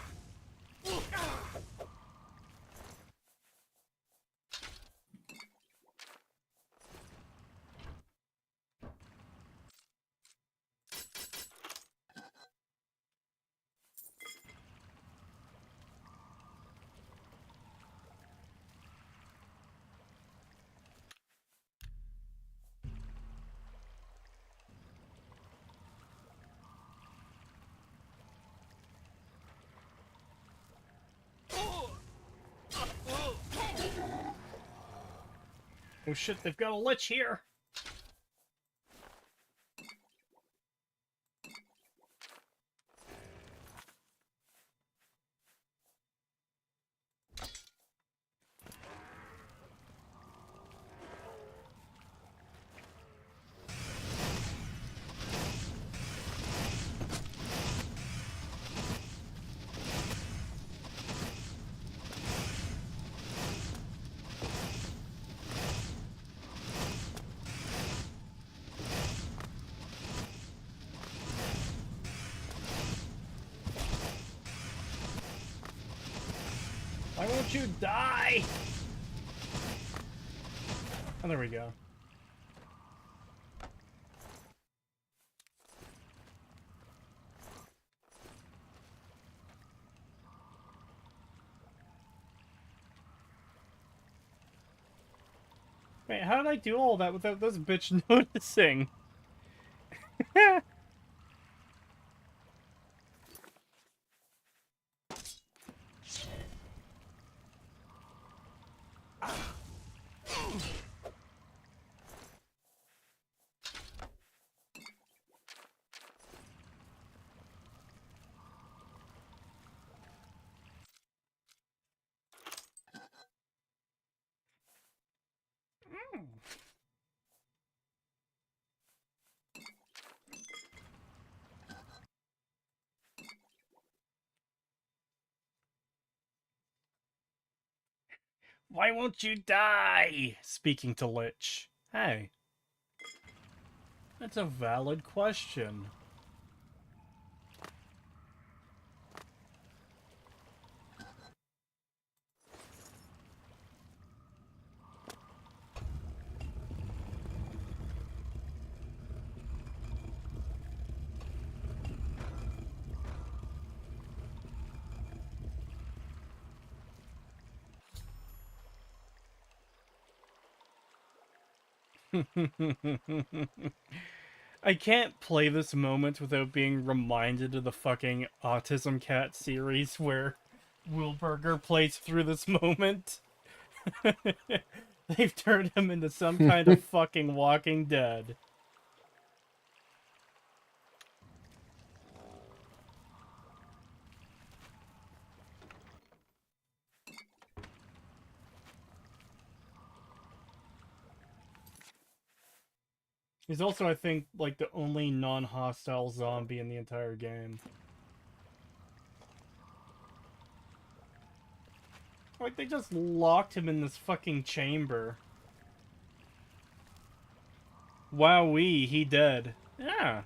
Oh shit, they've got a lich here! Why won't you die? Oh, there we go. Wait, how did I do all that without this bitch noticing? Why won't you die? Speaking to Lich. Hey. That's a valid question. I can't play this moment without being reminded of the fucking Autism Cat series where Wilberger plays through this moment. They've turned him into some kind of fucking Walking Dead. He's also, I think, like the only non-hostile zombie in the entire game. Like, they just locked him in this fucking chamber. Wowee, he dead. Yeah.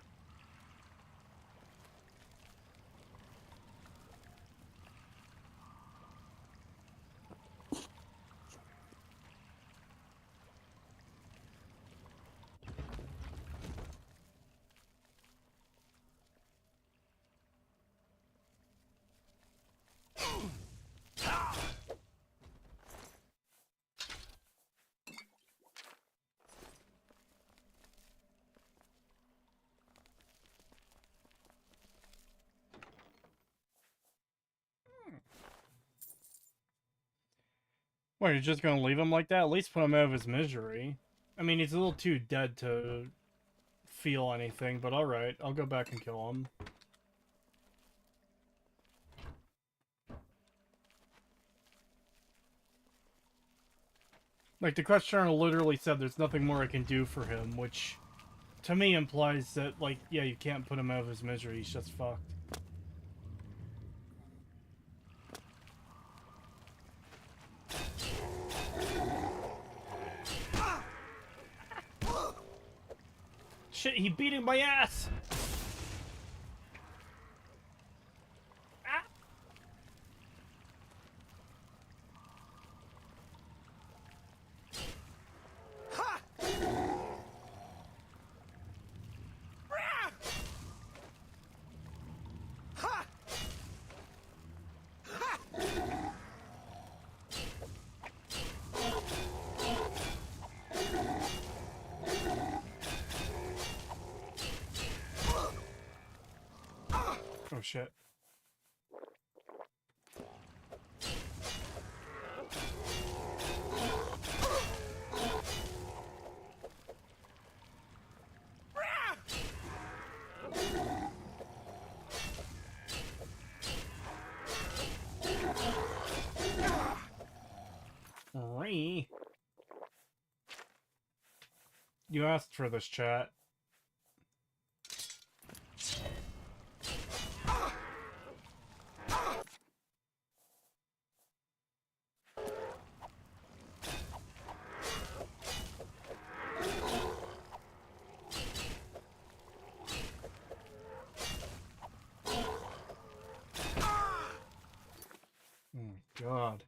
What, you're just gonna leave him like that? At least put him out of his misery. I mean, he's a little too dead to feel anything, but alright, I'll go back and kill him. Like, the quest journal literally said there's nothing more I can do for him, which to me implies that, like, yeah, you can't put him out of his misery, he's just fucked. Shit, he beating my ass! Ah. Oh shit. Ree. You asked for this, chat. Oh, God.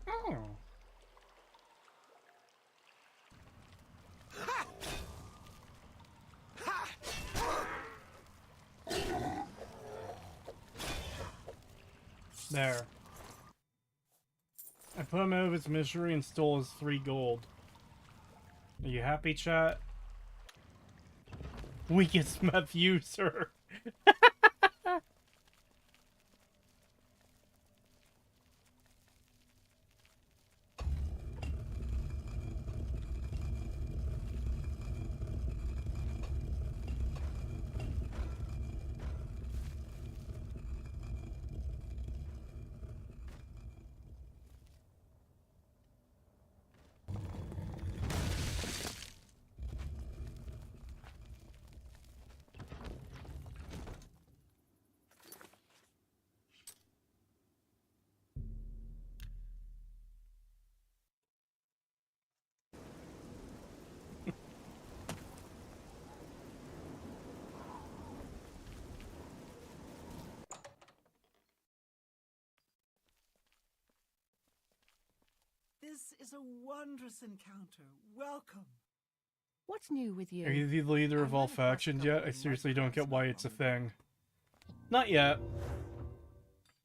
Oh. There. I put him out of his misery and stole his 3 gold. Are you happy, chat? Weakest meth user. This is a wondrous encounter. Welcome. What's new with you? Are you the leader of all factions yet? I seriously don't get why it's a thing. Not yet.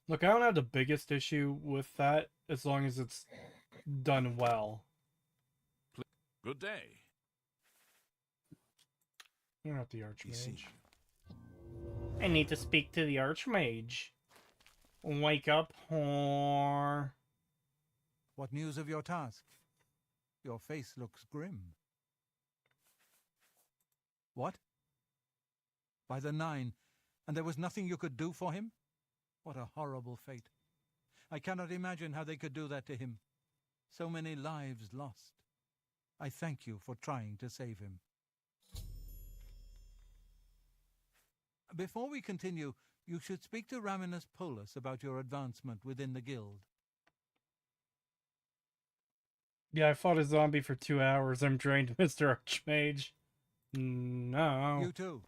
Look, I don't have the biggest issue with that, as long as it's done well. Good day. You're not the You see, Archmage. I need to speak to the Archmage. Wake up, whore. What news of your task? Your face looks grim. What? By the 9, and there was nothing you could do for him? What a horrible fate. I cannot imagine how they could do that to him. So many lives lost. I thank you for trying to save him. Before we continue, you should speak to Raminus Polus about your advancement within the guild. Yeah, I fought a zombie for 2 hours. I'm drained, Mr. Archmage. No. You too.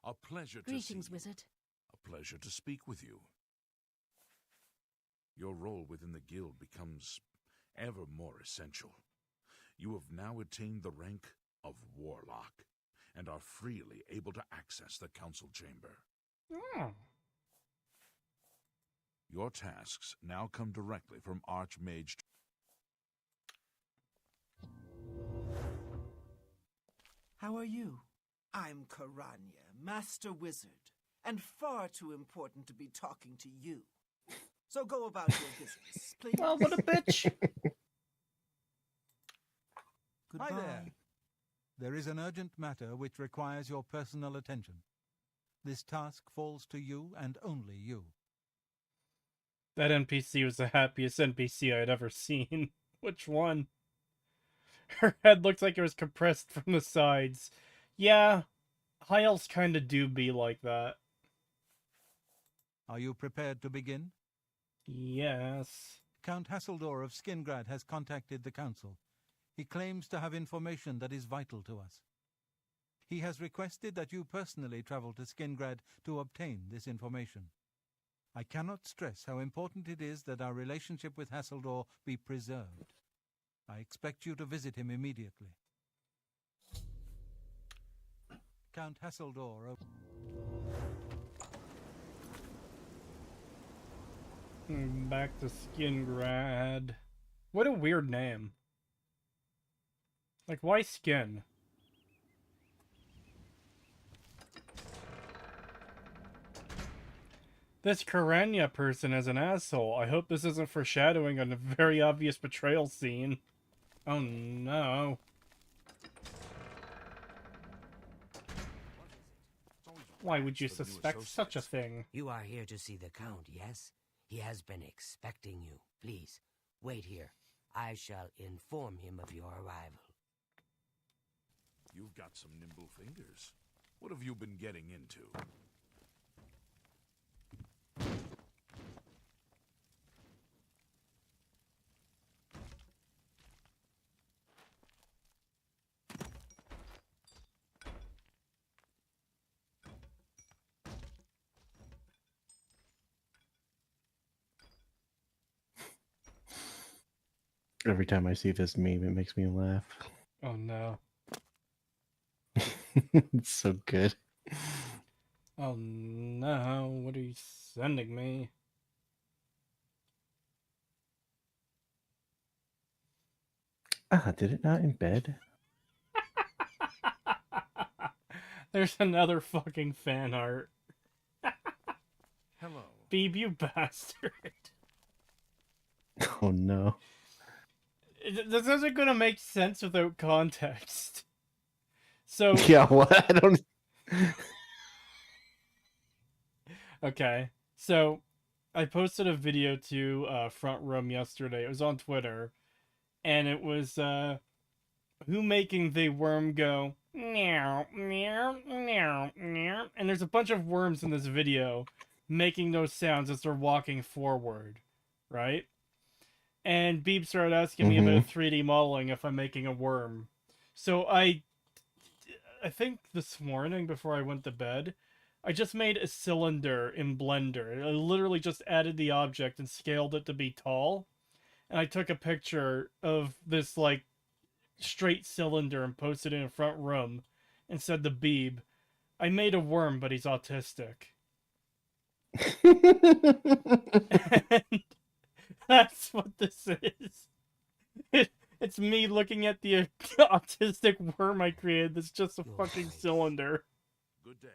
a pleasure to Greetings, see you. wizard. A pleasure to speak with you. Your role within the guild becomes ever more essential. You have now attained the rank of Warlock, and are freely able to access the council chamber. Oh. Your tasks now come directly from Archmage. How are you? I'm Karanya, Master Wizard, and far too important to be talking to you. So go about your business, please. Oh, what a bitch. Goodbye. Hi there. There is an urgent matter which requires your personal attention. This task falls to you and only you. That NPC was the happiest NPC I'd ever seen. Which one? Her head looked like it was compressed from the sides. Yeah, high elves kinda do be like that. Are you prepared to begin? Yes. Count Hassildor of Skingrad has contacted the council. He claims to have information that is vital to us. He has requested that you personally travel to Skingrad to obtain this information. I cannot stress how important it is that our relationship with Hassildor be preserved. I expect you to visit him immediately. Count Hassildor of... Back to Skingrad. What a weird name. Like, why Skin? This Karanya person is an asshole. I hope this isn't foreshadowing on a very obvious betrayal scene. Oh no. Why would you suspect such a thing? You are here to see the Count, yes? He has been expecting you. Please, wait here. I shall inform him of your arrival. You've got some nimble fingers. What have you been getting into? Every time I see this meme, it makes me laugh. Oh no. It's so good. Oh no, what are you sending me? Did it not embed? There's another fucking fan art. Hello. Beeb, you bastard. Oh no. This isn't gonna make sense without context. So Yeah, what? I don't... Okay, so I posted a video to Front Room yesterday. It was on Twitter, and it was who making the worm go meow meow meow meow, and there's a bunch of worms in this video making those sounds as they're walking forward, right? And Beeb started asking me about 3D modeling if I'm making a worm. So I think this morning before I went to bed, I just made a cylinder in Blender. I literally just added the object and scaled it to be tall. And I took a picture of this, like, straight cylinder and posted it in Front Room and said to Beeb, I made a worm, but he's autistic. And that's what this is. It's me looking at the autistic worm I created that's just a fucking cylinder. Good day.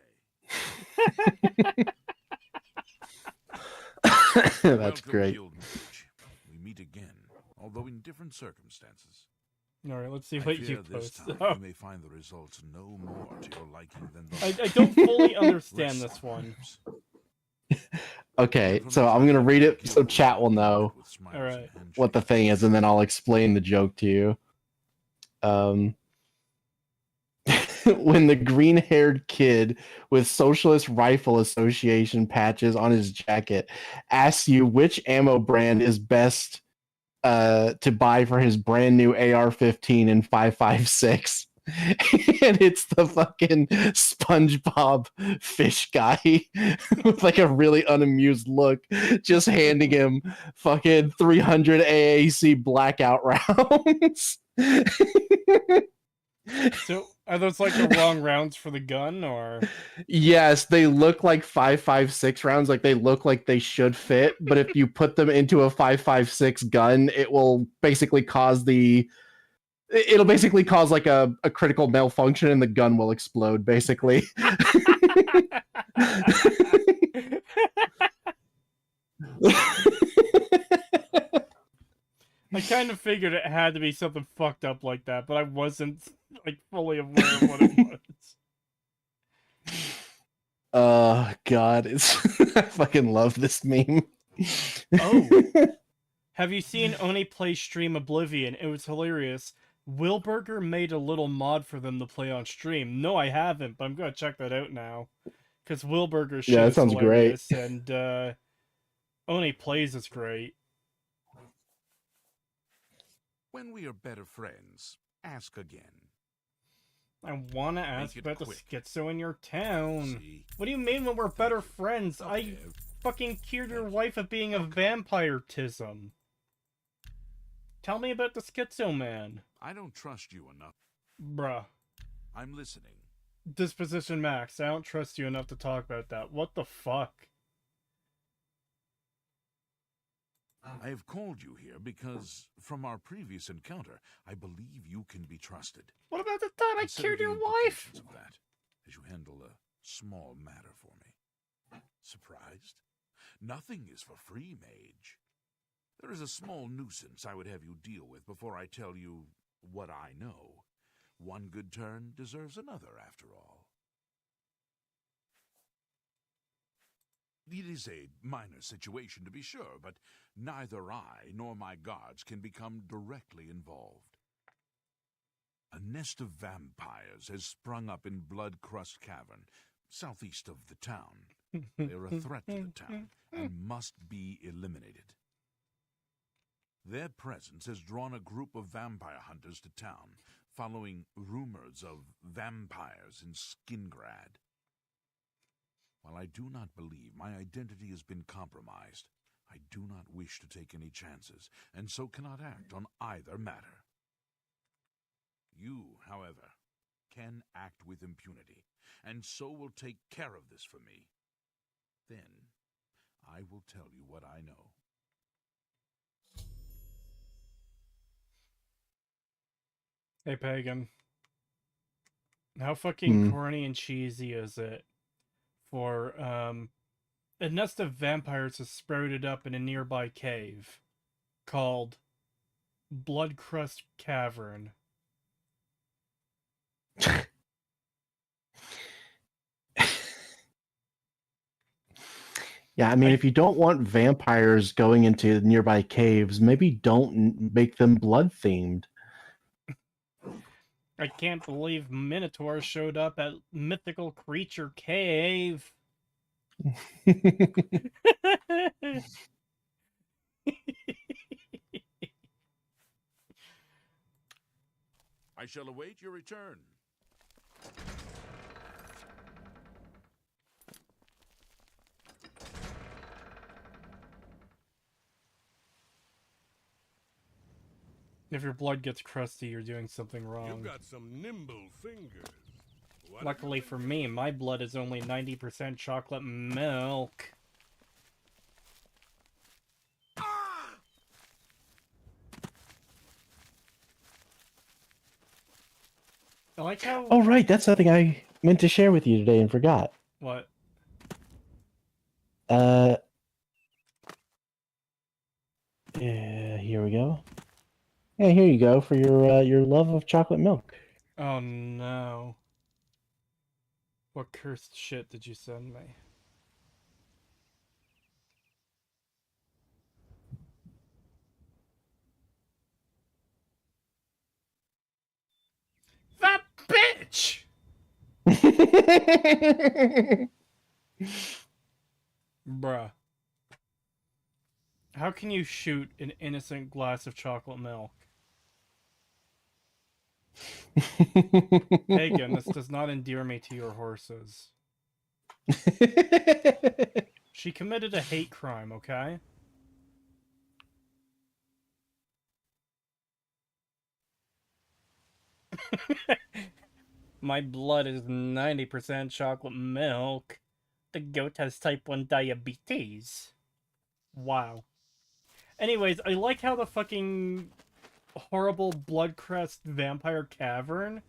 That's Welcome, great. Guild Mage. We meet again, although in different circumstances. Alright, let's see I what fear you this post. time Oh, you may find the results no more to your liking than I those. don't fully understand Rest this one. perhaps. Okay, so I'm gonna read it so chat will know Alright. what the thing is, and then I'll explain the joke to you. When the green-haired kid with Socialist Rifle Association patches on his jacket asks you which ammo brand is best to buy for his brand new AR-15 and 5.56. And it's the fucking SpongeBob fish guy with like a really unamused look, just handing him fucking 300 AAC blackout rounds. So, are those like the wrong rounds for the gun, or? Yes, they look like 5.56 rounds, like they look like they should fit, but if you put them into a 5.56 gun, it will basically cause it'll basically cause like a critical malfunction and the gun will explode, basically. I kind of figured it had to be something fucked up like that, but I wasn't like fully aware of what it was. Oh god, it's I fucking love this meme. Oh, have you seen Oni play stream Oblivion? It was hilarious. Wilburger made a little mod for them to play on stream. No, I haven't, but I'm gonna check that out now. Because Wilburger's shit that is sounds great. hilarious, and Oni plays is great. When we are better friends, ask again. I wanna ask it about the quick. schizo in your town. See? What do you mean when we're better friends? I Okay. fucking cured your wife of being a vampiretism. Tell me about the schizo man. I don't trust you enough. Bruh. I'm listening. Disposition max. I don't trust you enough to talk about that. What the fuck? I have called you here because, from our previous encounter, I believe you can be trusted. What about the time I Consider cured the your wife? implications of that, as you handle a small matter for me. Surprised? Nothing is for free, mage. There is a small nuisance I would have you deal with before I tell you what I know. One good turn deserves another, after all. It is a minor situation, to be sure, but neither I nor my guards can become directly involved. A nest of vampires has sprung up in Bloodcrust Cavern, southeast of the town. They are a threat to the town and must be eliminated. Their presence has drawn a group of vampire hunters to town, following rumors of vampires in Skingrad. While I do not believe my identity has been compromised, I do not wish to take any chances, and so cannot act on either matter. You, however, can act with impunity, and so will take care of this for me. Then, I will tell you what I know. Hey, Pagan. How fucking corny and cheesy is it for, a nest of vampires has sprouted up in a nearby cave called Bloodcrust Cavern. Yeah, I mean, if you don't want vampires going into nearby caves, maybe don't make them blood-themed. I can't believe Minotaur showed up at Mythical Creature Cave. I shall await your return. If your blood gets crusty, you're doing something wrong. You've got some nimble fingers. What Luckily for me, my blood is only 90% chocolate milk. I like how... Oh, right. That's something I meant to share with you today and forgot. What? Here we go. Yeah, here you go for your love of chocolate milk. Oh no. What cursed shit did you send me? That bitch! Bruh. How can you shoot an innocent glass of chocolate milk? Pagan, this does not endear me to your horses. She committed a hate crime, okay? My blood is 90% chocolate milk. The goat has type 1 diabetes. Wow. Anyways, I like how the fucking horrible blood-crest vampire cavern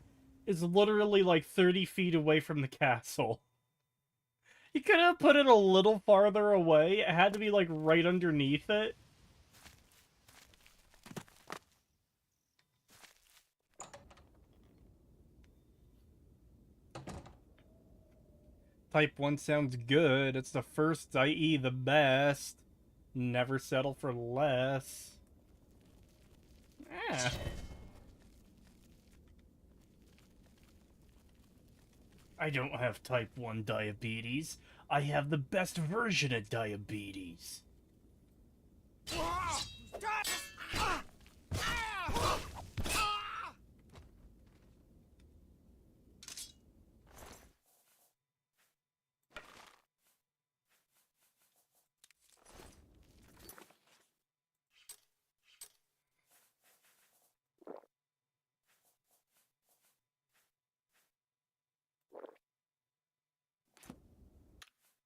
is literally like 30 feet away from the castle. You could have put it a little farther away. It had to be like right underneath it. Type 1 sounds good. It's the first, i.e. the best. Never settle for less. Ah. I don't have type 1 diabetes. I have the best version of diabetes.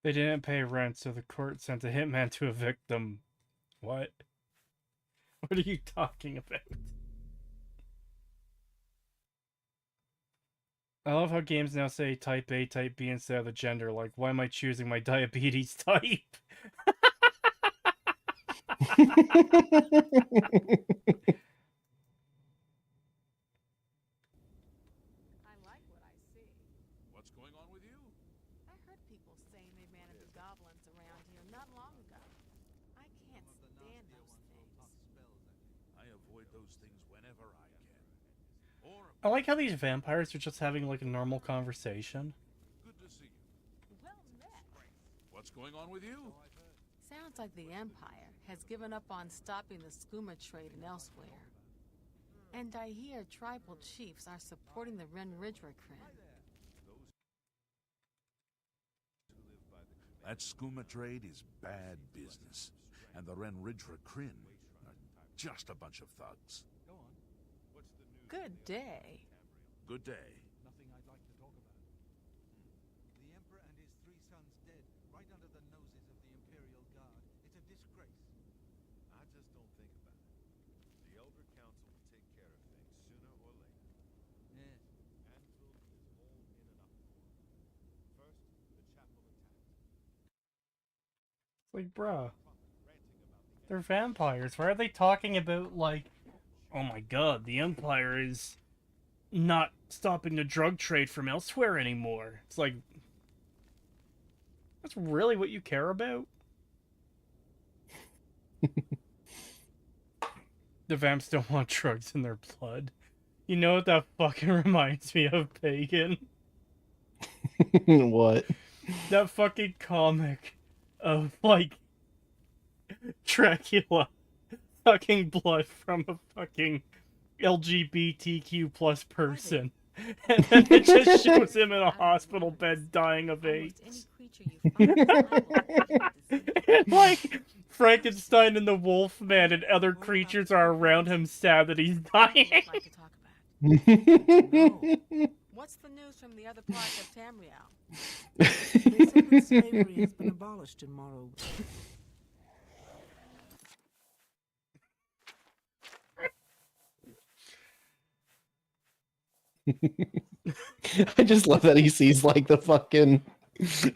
They didn't pay rent, so the court sent a hitman to evict them. What? What are you talking about? I love how games now say type A, type B instead of the gender. Like, why am I choosing my diabetes type? I like what I see. What's going on with you? I heard people saying they ran into goblins around here not long ago. I can't stand those things. I avoid those things whenever I can. Or I like how these vampires are just having like a normal conversation. good to see you. Well met. What's going on with you? Sounds like the Empire has given up on stopping the skooma trade and elsewhere. And I hear tribal chiefs are supporting the Renridrakrin. That skooma trade is bad business, and the Renridrakrin are just a bunch of thugs. Good day. Good day. Nothing I'd like to talk about. The Emperor and his 3 sons dead, right under the noses of the Imperial Guard. It's a disgrace. I just don't think about it. The Elder Council will take care of things sooner or later. Yes. Anvil is all in and up for it. First, the chapel attacked. It's like, bruh. They're vampires. Why are they talking about, like, oh my god, the Empire is not stopping the drug trade from elsewhere anymore? It's like, that's really what you care about? The vamps don't want drugs in their blood. You know what that fucking reminds me of, Pagan? What? That fucking comic of, like, Dracula sucking blood from a fucking LGBTQ plus person. And then it just shows him in a hospital bed dying of AIDS. Almost any creature you find is liable to get disease. And like Frankenstein and the Wolfman and other creatures are around him sad that he's dying. I'd like to talk about. No. What's the news from the other parts of Tamriel? They say that slavery has been abolished in Morrowind. I just love that he sees like the fucking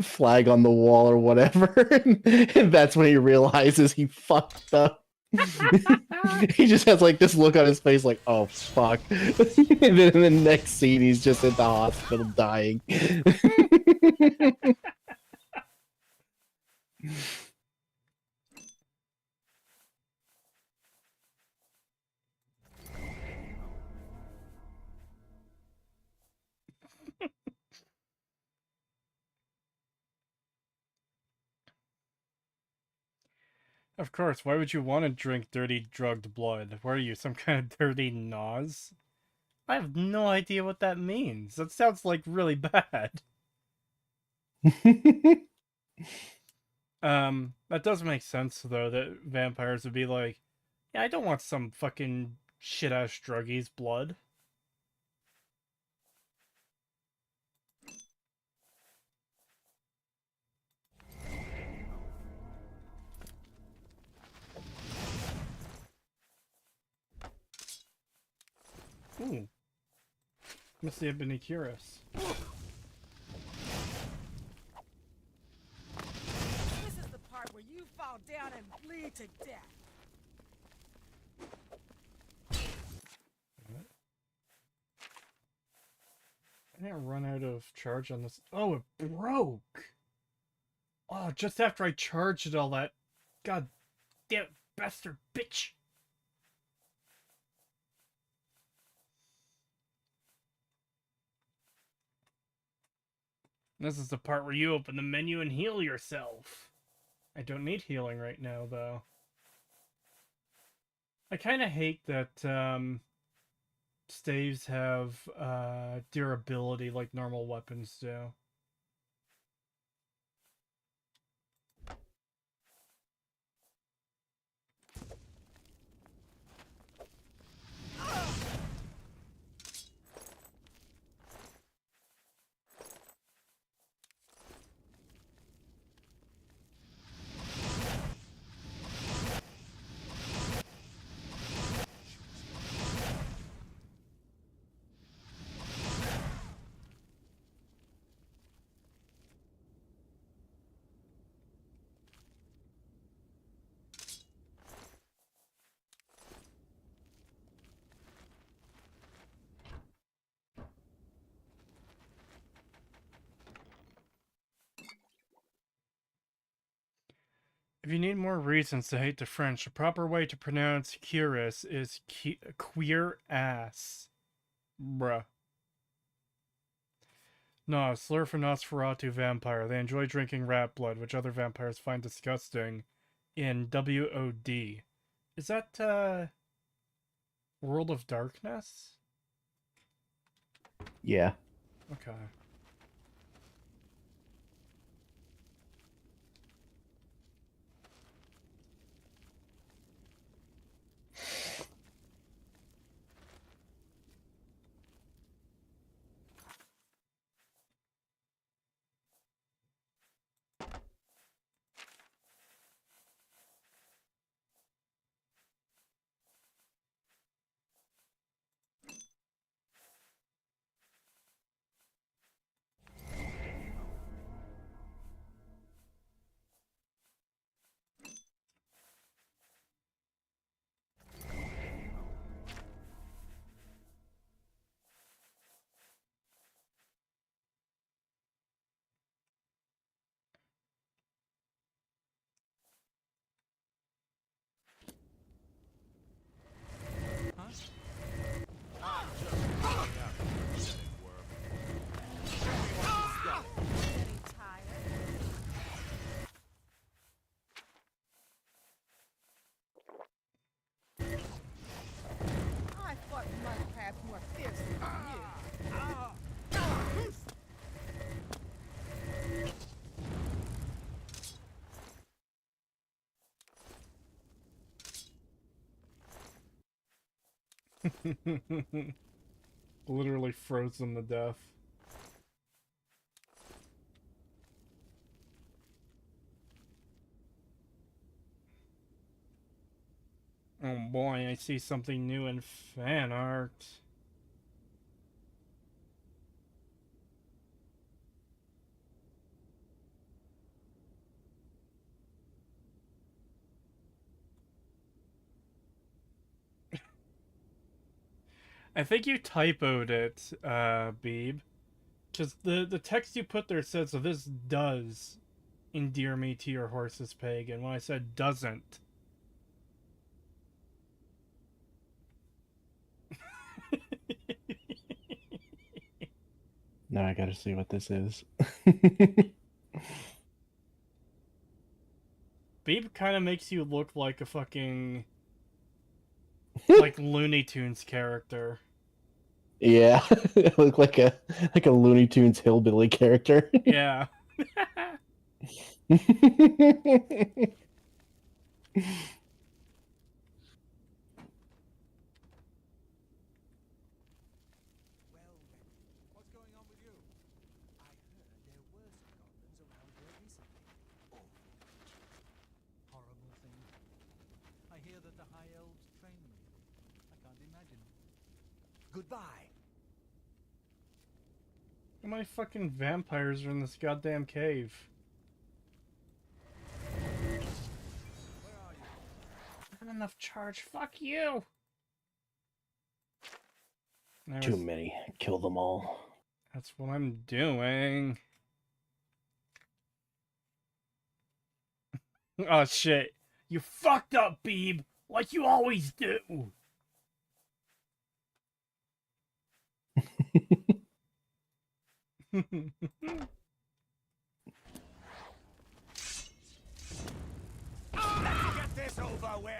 flag on the wall or whatever, and that's when he realizes he fucked up. He just has like this look on his face like, oh fuck. And then in the next scene he's just at the hospital dying. Of course, why would you want to drink dirty, drugged blood? What are you, some kind of dirty Nas? I have no idea what that means. That sounds like really bad. That does make sense, though, that vampires would be like, yeah, I don't want some fucking shit-ass druggies blood. Ooh. Must have been curious. This is the part where you fall down and bleed to death. I didn't run out of charge on this. Oh, it broke! Oh, just after I charged all that. God damn it, bastard bitch! This is the part where you open the menu and heal yourself. I don't need healing right now, though. I kind of hate that, staves have, durability like normal weapons do. If you need more reasons to hate the French, the proper way to pronounce cuirass is queer ass. Bruh. No, slur for Nosferatu vampire. They enjoy drinking rat blood, which other vampires find disgusting. In WOD. Is that, World of Darkness? Yeah. Okay. I fought life path more fiercely than you. Literally frozen to death. Oh boy, I see something new in fan art. I think you typoed it, Beeb. Because the text you put there says, so this does endear me to your horse's pagan, when I said doesn't. Now I gotta see what this is. Beeb kind of makes you look like a fucking... like Looney Tunes character. Yeah, it looked like a Looney Tunes hillbilly character. Yeah. What's going on with you? I heard there were some goblins around here recently. Awful creatures. Horrible thing. I hear that the High Elves train them. I can't imagine. Goodbye. How many fucking vampires are in this goddamn cave? Where are you? Not enough charge. Fuck you! Too many. Kill them all. That's what I'm doing. Oh shit. You fucked up, Beeb! Like you always do! Get this over with.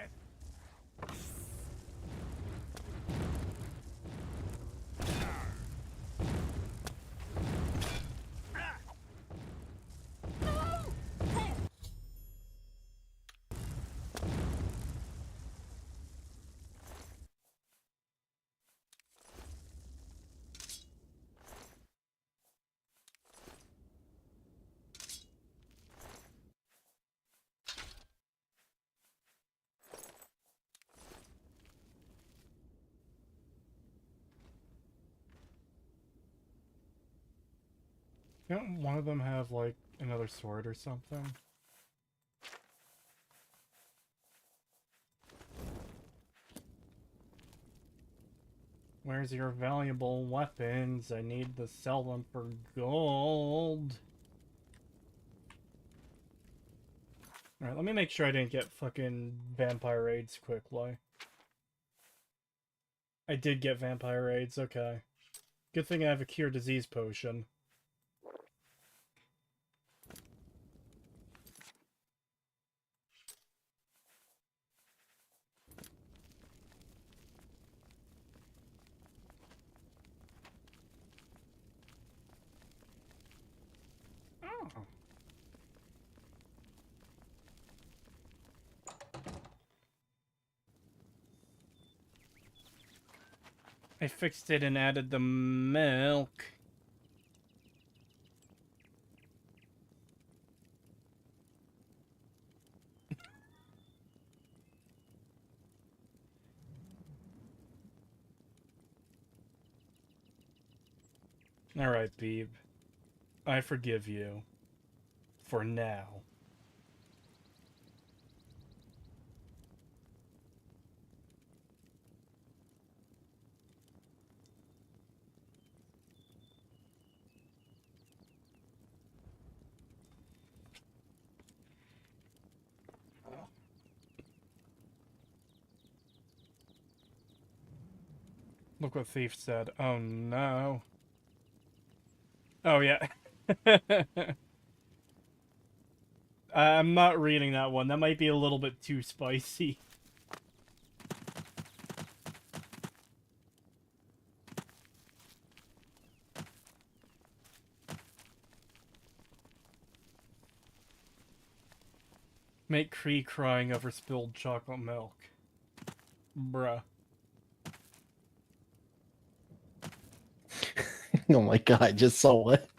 Don't one of them have, like, another sword or something? Where's your valuable weapons? I need to sell them for gold. Alright, let me make sure I didn't get fucking vampire AIDS quickly. I did get vampire AIDS, okay. Good thing I have a cure disease potion. Oh. I fixed it and added the milk. Alright, Beeb. I forgive you. For now. Look what Thief said. Oh no. Oh yeah. I'm not reading that one. That might be a little bit too spicy. Make Cree crying over spilled chocolate milk. Bruh. Oh my god, I just saw what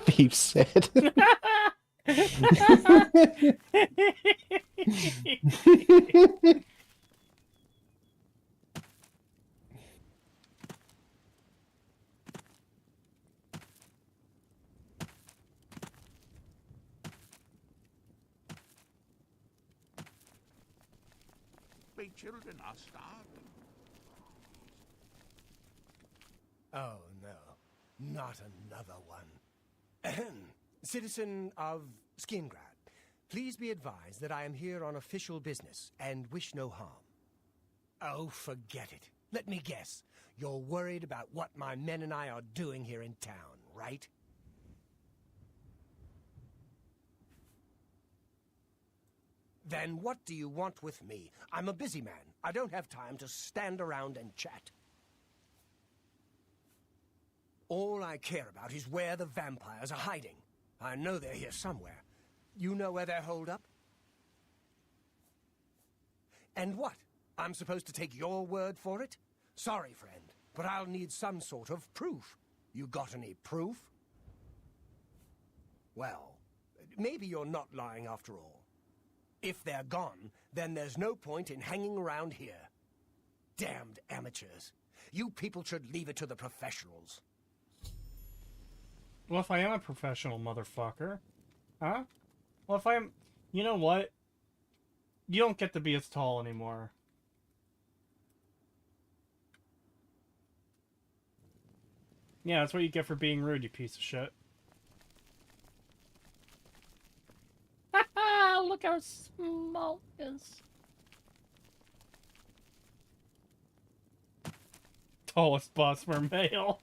Thief said. My children are starving. Oh, no. Not another one. Ahem. Citizen of Skingrad, please be advised that I am here on official business and wish no harm. Oh, forget it. Let me guess. You're worried about what my men and I are doing here in town, right? Then what do you want with me? I'm a busy man. I don't have time to stand around and chat. All I care about is where the vampires are hiding. I know they're here somewhere. You know where they're holed up? And what? I'm supposed to take your word for it? Sorry, friend, but I'll need some sort of proof. You got any proof? Well, maybe you're not lying after all. If they're gone, then there's no point in hanging around here. Damned amateurs. You people should leave it to the professionals. Well, if I am a professional motherfucker, huh? Well, if I'm... You know what? You don't get to be as tall anymore. Yeah, that's what you get for being rude, you piece of shit. Haha, look how small it is. Tallest Bosmer male.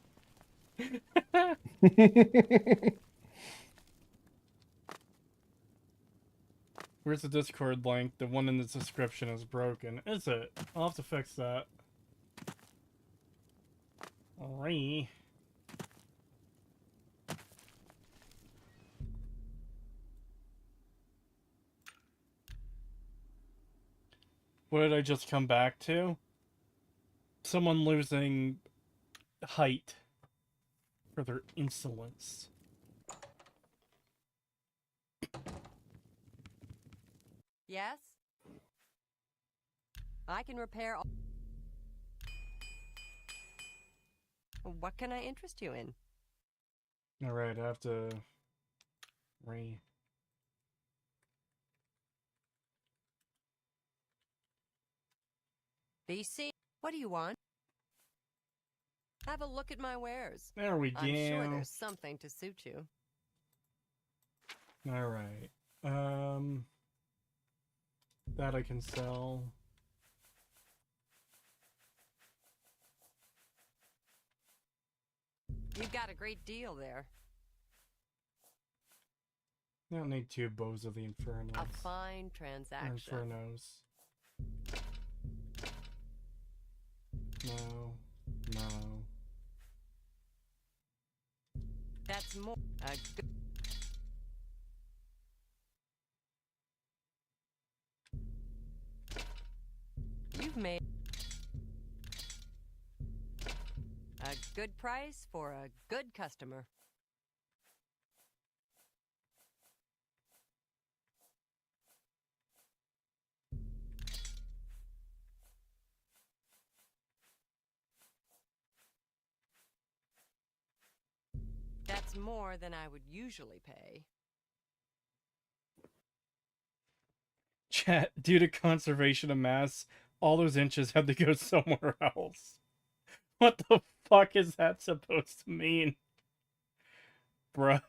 Where's the Discord link? The one in the description is broken. Is it? I'll have to fix that. Alright. What did I just come back to? Someone losing height for their insolence. Yes? I can repair all... What can I interest you in? Alright, I have to... BC, what do you want? Have a look at my wares. There we go. I'm sure there's something to suit you. Alright. That I can sell. You've got a great deal there. I don't need 2 bows of the Infernos. A fine transaction. Infernos. No. No. That's more a good... You've made a good price for a good customer. That's more than I would usually pay. Chat, due to conservation of mass, all those inches had to go somewhere else. What the fuck is that supposed to mean? Bruh.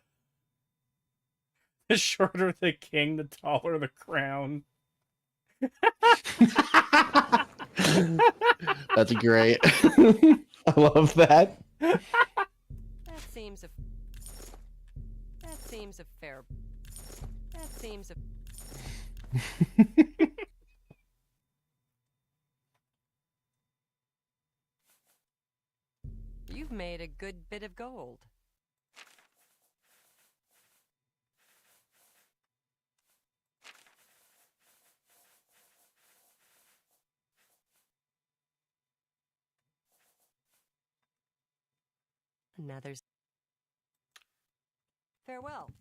The shorter the king, the taller the crown. That's great. I love that. That seems a fair... That seems a... You've made a good bit of gold. Another's... Farewell.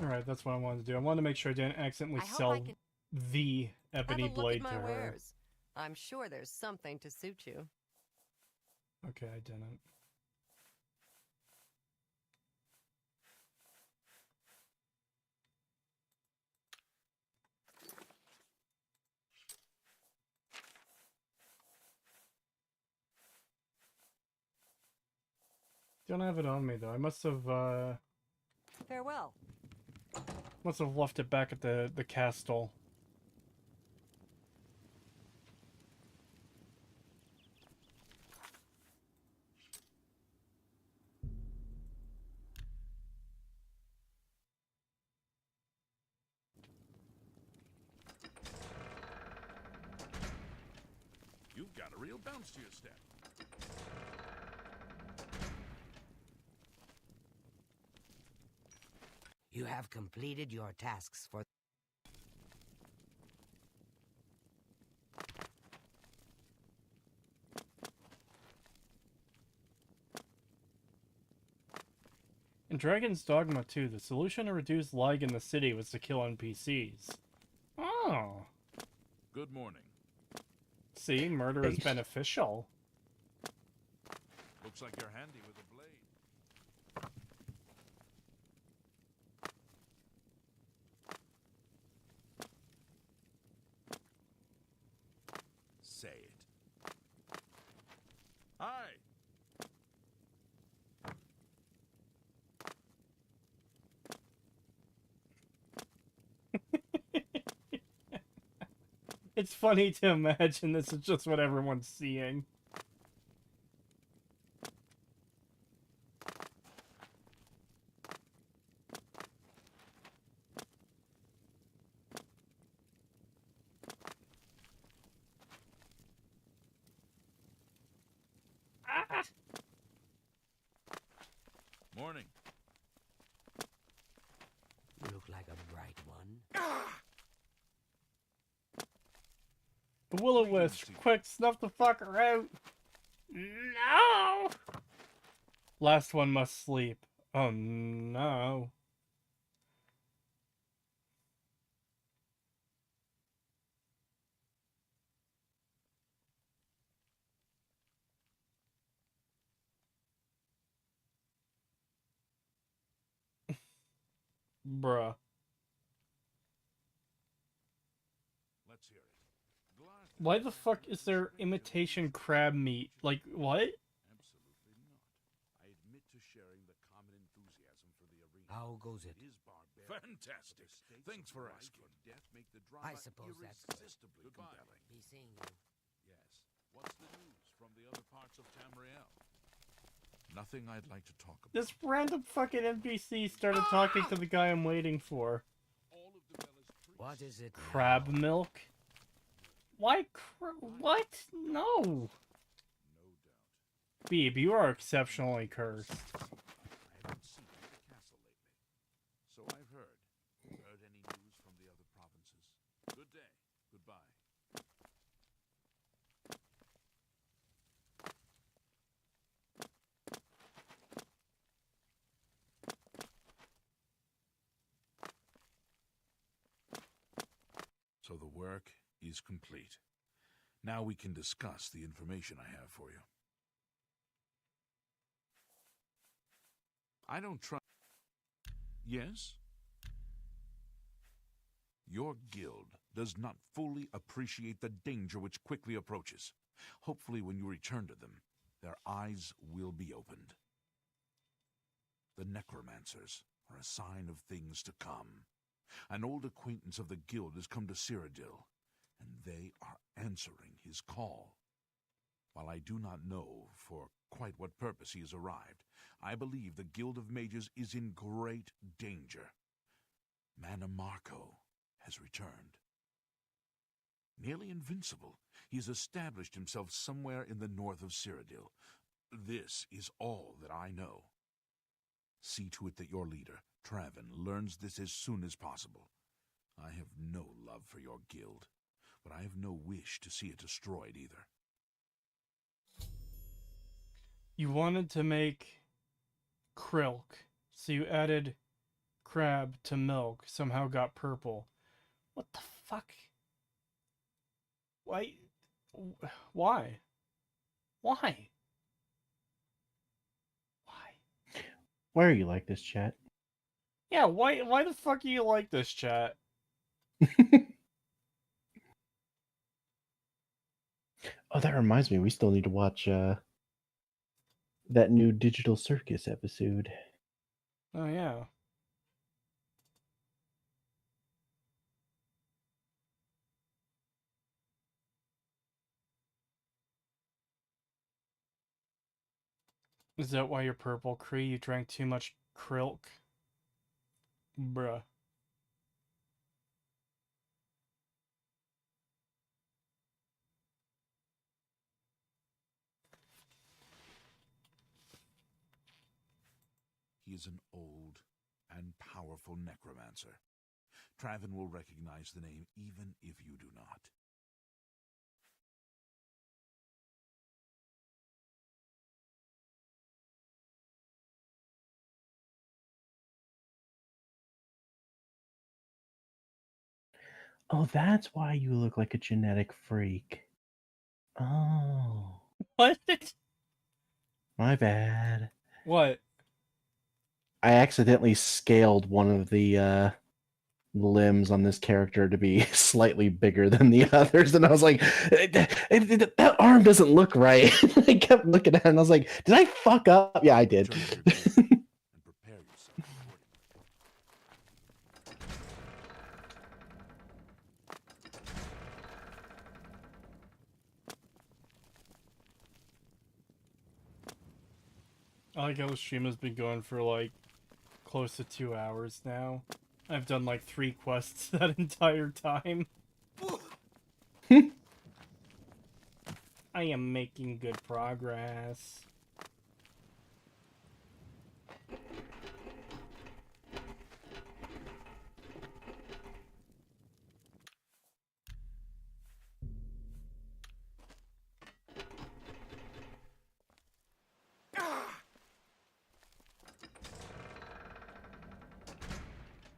Alright, that's what I wanted to do. I wanted to make sure I didn't accidentally I hope sell I can the ebony have a look blade at my to her. wares. I'm sure there's something to suit you. Okay, I didn't. Don't have it on me though. I must have Farewell. left it back at the castle. You've got a real bounce to your step. You have completed your tasks for... In Dragon's Dogma 2, the solution to reduce lag in the city was to kill NPCs. Oh. Good morning. See, murder is beneficial. Looks like you're handy with a blade. Say it. Hi. It's funny to imagine this is just what everyone's seeing. Morning. You look like a bright one. The Will-O-Wisp, quick, snuff the fucker out! No! Last one must sleep. Oh no. Bruh. Let's hear it. Why the fuck is there imitation crab meat? Like, what? Absolutely not. I admit to sharing the common enthusiasm for the arena. How goes it? It is barbaric. Fantastic. Thanks for asking. Death make the drama I suppose that's good. irresistibly compelling. Be seeing you. Yes. What's the news from the other parts of Tamriel? Nothing I'd like to talk about. This random fucking NPC started talking to the guy I'm waiting for. All of the Bella's priests. What is it? Crab now? milk? Why what? No! No doubt. Beeb, you are exceptionally cursed. I haven't seen you at the castle lately. So I've heard. Heard any news from the other provinces? Good day. Goodbye. So the work is complete. Now we can discuss the information I have for you. I don't trust... Yes? Your guild does not fully appreciate the danger which quickly approaches. Hopefully when you return to them, their eyes will be opened. The Necromancers are a sign of things to come. An old acquaintance of the guild has come to Cyrodiil, and they are answering his call. While I do not know for quite what purpose he has arrived, I believe the Guild of Mages is in great danger. Mannimarco has returned. Nearly invincible, he has established himself somewhere in the north of Cyrodiil. This is all that I know. See to it that your leader, Traven, learns this as soon as possible. I have no love for your guild, but I have no wish to see it destroyed either. You wanted to make Krilk, so you added crab to milk, somehow got purple. What the fuck? Why? Why? Why? Why are you like this, chat? Yeah, why the fuck do you like this, chat? Oh, that reminds me, we still need to watch that new Digital Circus episode. Oh, yeah. Is that why you're purple, Kree? You drank too much Krilk? Bruh. He is an old and powerful necromancer. Traven will recognize the name even if you do not. Oh, that's why you look like a genetic freak. Oh. What? My bad. What? I accidentally scaled one of the limbs on this character to be slightly bigger than the others, and I was like, that arm doesn't look right. I kept looking at it, and I was like, did I fuck up? Yeah, I did. I like how the stream has been going for like close to 2 hours now. I've done like 3 quests that entire time. I am making good progress.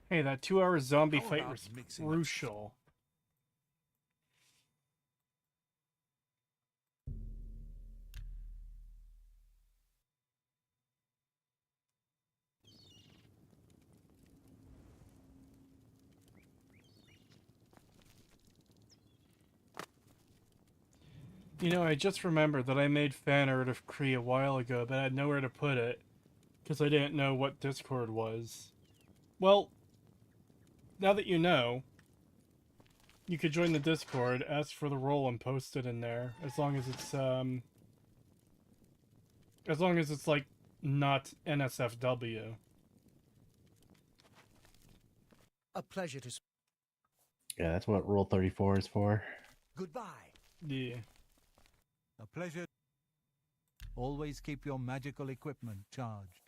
Hey, that 2-hour zombie How fight about was mixing up crucial. You know, I just remembered that I made fan art of Kree a while ago, but I had nowhere to put it, because I didn't know what Discord was. Well, now that you know, you could join the Discord, ask for the role, and post it in there, as long as it's, like, not NSFW. A pleasure to... Yeah, that's what Rule 34 is for. Goodbye. Yeah. A pleasure. Always keep your magical equipment charged.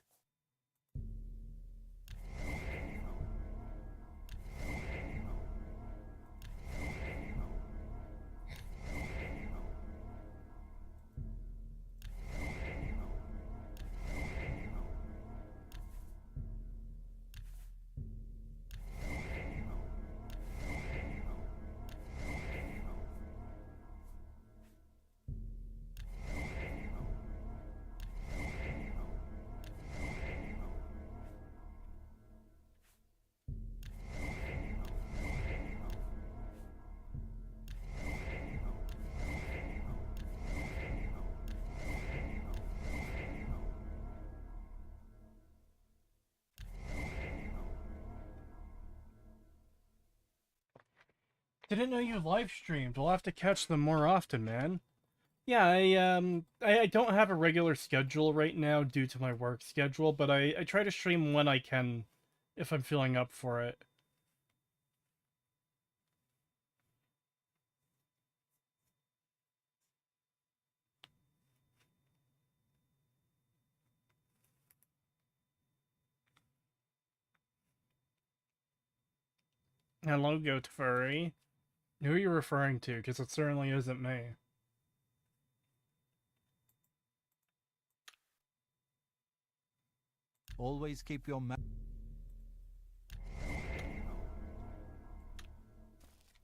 Didn't know you live streamed. We'll have to catch them more often, man. Yeah, I don't have a regular schedule right now due to my work schedule, but I try to stream when I can, if I'm feeling up for it. Hello, Goat Furry. Who are you referring to? Because it certainly isn't me. Always keep your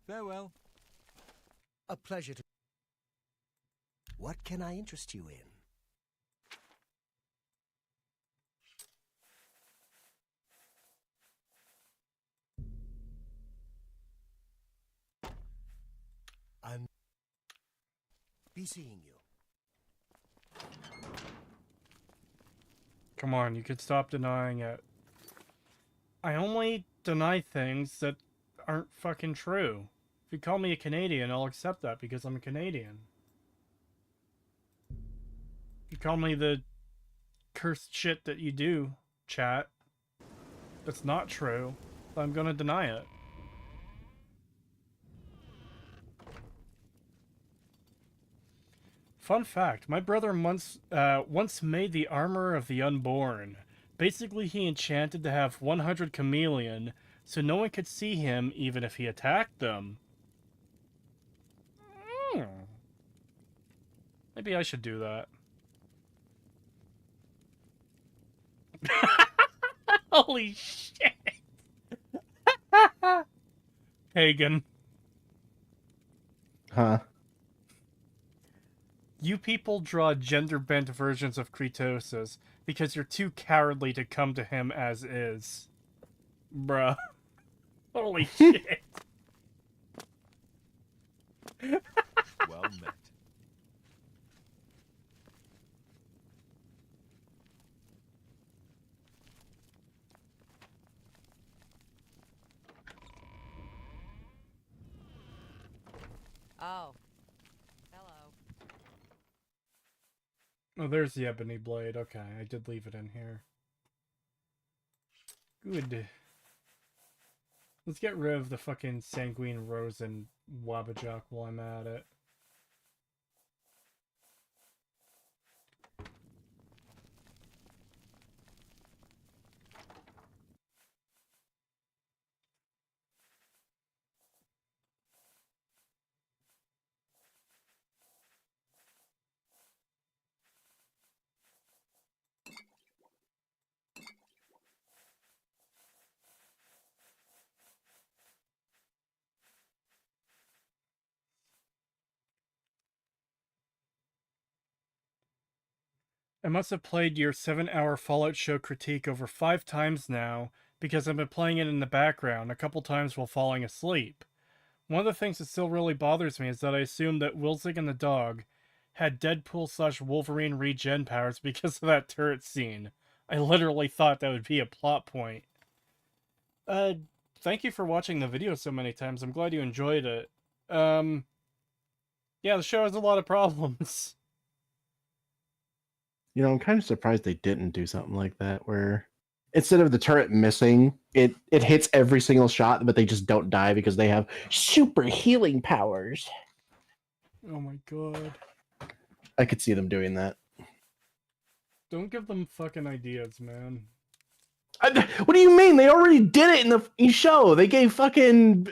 Farewell. A pleasure to... What can I interest you in? I'm... Be seeing you. come on, you could stop denying it. I only deny things that aren't fucking true. If you call me a Canadian, I'll accept that because I'm a Canadian. If you call me the cursed shit that you do, chat, that's not true, I'm gonna deny it. Fun fact, my brother once made the armor of the unborn. Basically, he enchanted to have 100 chameleon, so no one could see him even if he attacked them. Maybe I should do that. Holy shit! Pagan. Huh? You people draw gender-bent versions of Kretosis because you're too cowardly to come to him as is. Bruh. Holy shit. Well met. Oh. Hello. Oh, there's the ebony blade. Okay, I did leave it in here. Good. Let's get rid of the fucking Sanguine Rose and Wabbajock while I'm at it. I must have played your 7-hour Fallout show critique over 5 times now, because I've been playing it in the background, a couple times while falling asleep. One of the things that still really bothers me is that I assumed that Wilzig and the dog had Deadpool/Wolverine regen powers because of that turret scene. I literally thought that would be a plot point. Thank you for watching the video so many times. I'm glad you enjoyed it. Yeah, the show has a lot of problems. You know, I'm kind of surprised they didn't do something like that, where instead of the turret missing, it hits every single shot, but they just don't die because they have super healing powers. Oh my god. I could see them doing that. Don't give them fucking ideas, man. What do you mean? They already did it in the show. They gave fucking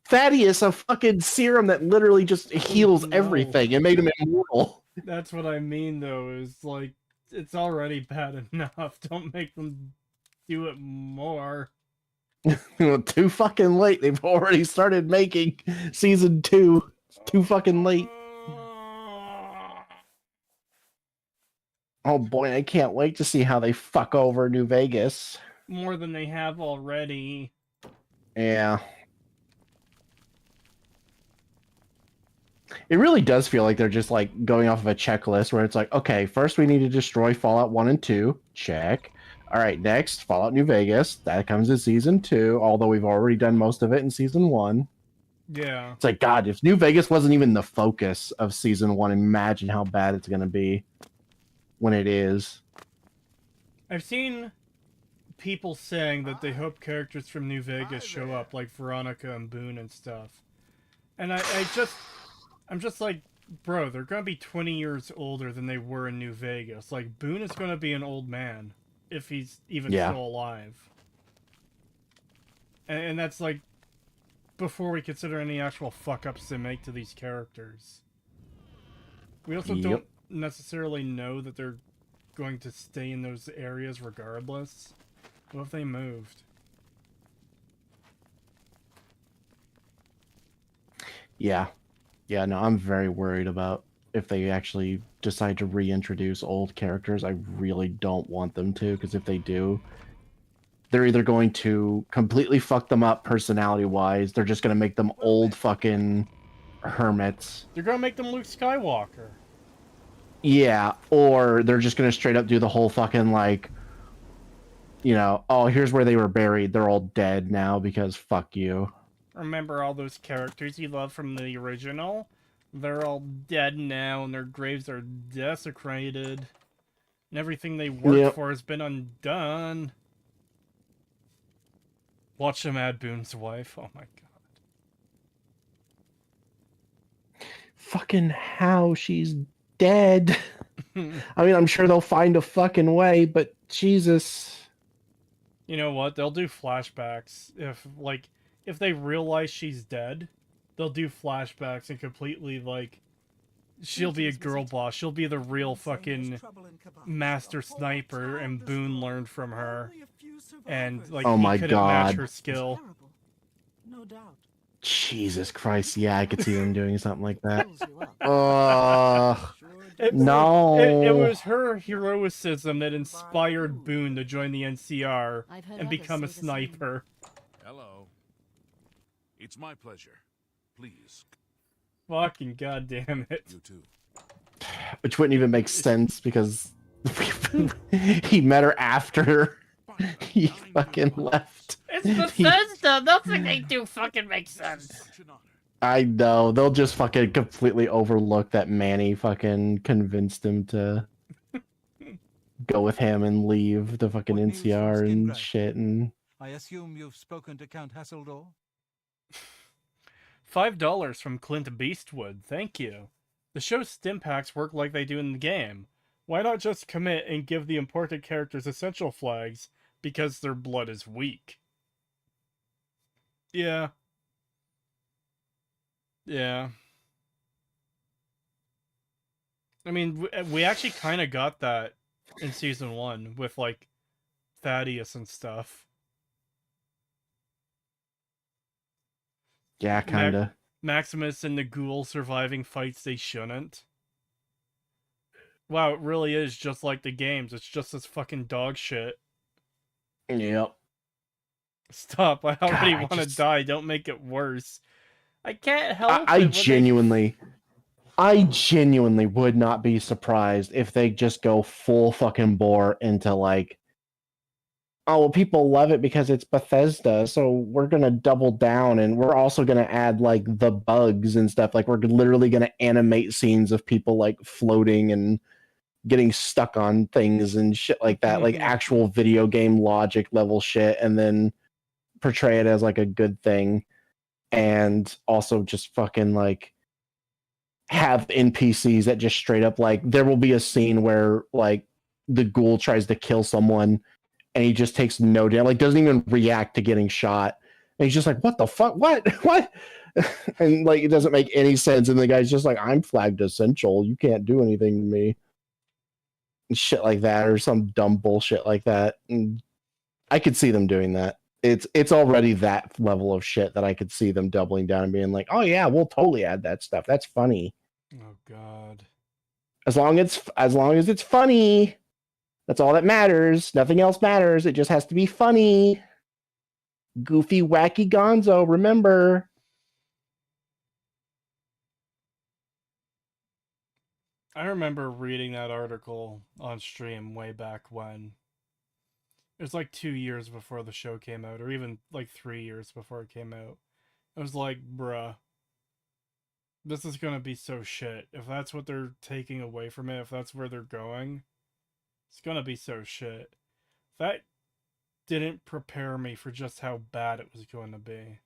Thaddeus a fucking serum that literally just heals everything and made him immortal. That's what I mean, though, is like, it's already bad enough. Don't make them do it more. Too fucking late. They've already started making season 2. Too fucking late. Oh boy, I can't wait to see how they fuck over New Vegas. More than they have already. Yeah. It really does feel like they're just like going off of a checklist where it's like, okay, first we need to destroy Fallout 1 and 2. Check. All right, next, Fallout New Vegas. That comes in season 2, although we've already done most of it in season 1. Yeah. It's like, God, if New Vegas wasn't even the focus of season 1, imagine how bad it's going to be when it is. I've seen people saying that they hope characters from New Vegas show up, like Veronica and Boone and stuff. And I'm just like, bro, they're gonna be 20 years older than they were in New Vegas. Like, Boone is gonna be an old man, if he's even still alive. And that's like, before we consider any actual fuck-ups they make to these characters. We also don't necessarily know that they're going to stay in those areas regardless. What if they moved? Yeah. Yeah, no, I'm very worried about if they actually decide to reintroduce old characters. I really don't want them to, because if they do, they're either going to completely fuck them up personality-wise, they're just going to make them old fucking hermits. They're gonna make them Luke Skywalker. Yeah, or they're just gonna straight up do the whole fucking like, you know, oh, here's where they were buried. They're all dead now because fuck you. Remember all those characters you loved from the original? They're all dead now, and their graves are desecrated. And everything they worked Yep. for has been undone. Watch them add Boone's wife. Oh my god. Fucking how she's dead. I mean, I'm sure they'll find a fucking way, but Jesus. You know what? They'll do flashbacks. If they realize she's dead, they'll do flashbacks and completely, like, she'll be a girl boss. She'll be the real fucking master sniper, and Boone learned from her. And, like, Oh he my couldn't God. match her skill. No doubt. Jesus Christ, yeah, I could see them doing something like that. No. It was her heroicism that inspired Boone to join the NCR and become a sniper. Hello. It's my pleasure. Please. Fucking goddamn it. You too. Which wouldn't even make sense because he met her after he fucking left. It's Bethesda! Nothing they do fucking makes sense. I know. They'll just fucking completely overlook that Manny fucking convinced him to go with him and leave the fucking NCR and shit. And I assume you've spoken to Count Hassildor? $5 from Clint Beastwood. Thank you. The show's stim packs work like they do in the game. Why not just commit and give the important characters essential flags because their blood is weak? Yeah. Yeah. I mean, we actually kind of got that in Season 1 with, like, Thaddeus and stuff. yeah, kinda. Maximus and the ghoul surviving fights they shouldn't. Wow, it really is just like the games. It's just this fucking dog shit. Yep. Stop, I already God, want to die. Don't make it worse. I can't help I it. I genuinely would not be surprised if they just go full fucking bore into like, oh, well, people love it because it's Bethesda, so we're gonna double down and we're also gonna add like the bugs and stuff. Like we're literally gonna animate scenes of people like floating and getting stuck on things and shit like that, like actual video game logic level shit, and then portray it as like a good thing. And also just fucking like have NPCs that just straight up like there will be a scene where like the ghoul tries to kill someone and he just takes no damage, like doesn't even react to getting shot. And he's just like, what the fuck? What? What? And like it doesn't make any sense. And the guy's just like, I'm flagged essential. You can't do anything to me. And shit like that, or some dumb bullshit like that. And I could see them doing that. It's already that level of shit that I could see them doubling down and being like, oh yeah, we'll totally add that stuff. That's funny. Oh god. As long as it's funny, that's all that matters. Nothing else matters. It just has to be funny. Goofy, wacky gonzo, remember. I remember reading that article on stream way back when. It was like 2 years before the show came out, or even like 3 years before it came out. I was like, bruh, this is gonna be so shit. If that's what they're taking away from it, if that's where they're going, it's gonna be so shit. That didn't prepare me for just how bad it was going to be.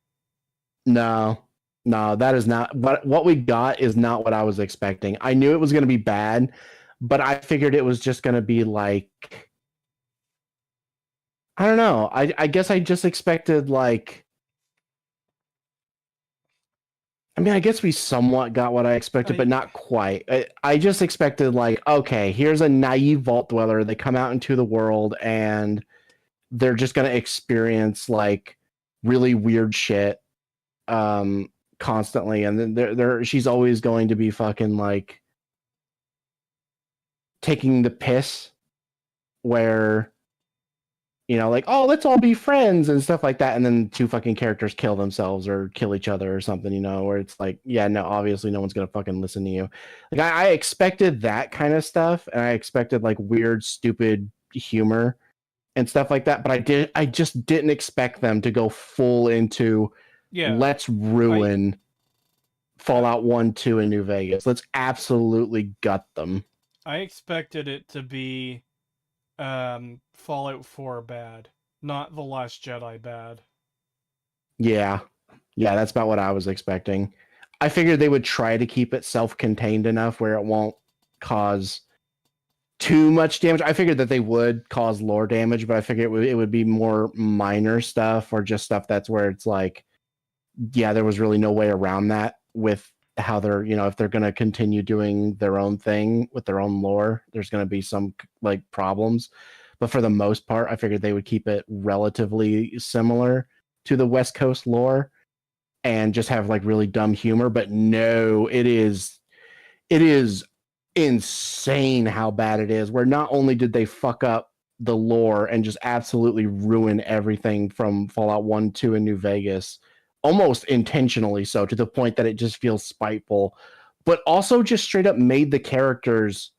No, that is not what we got. Is not what I was expecting. I knew it was going to be bad, but I figured it was just going to be like, I don't know. I guess I just expected like, I mean, I guess we somewhat got what I expected, but not quite. I just expected like, okay, here's a naive vault dweller. They come out into the world and they're just going to experience like really weird shit constantly, and then she's always going to be fucking like taking the piss, where You know, like, oh, let's all be friends and stuff like that. And then two fucking characters kill themselves or kill each other or something, you know, where it's like, yeah, no, obviously no one's going to fucking listen to you. Like, I expected that kind of stuff. And I expected like weird, stupid humor and stuff like that. But I just didn't expect them to go full into Yeah, let's ruin Fallout 1, 2, and New Vegas. Let's absolutely gut them. I expected it to be Fallout 4 bad, not The Last Jedi bad. Yeah. Yeah, that's about what I was expecting. I figured they would try to keep it self-contained enough where it won't cause too much damage. I figured that they would cause lore damage, but I figured it would be more minor stuff or just stuff that's where it's like, yeah, there was really no way around that with how they're, you know, if they're going to continue doing their own thing with their own lore, there's going to be some like problems. But for the most part, I figured they would keep it relatively similar to the West Coast lore and just have like really dumb humor. But no, it is insane how bad it is. Where not only did they fuck up the lore and just absolutely ruin everything from Fallout 1, 2, and New Vegas, almost intentionally so, to the point that it just feels spiteful, but also just straight up made the characters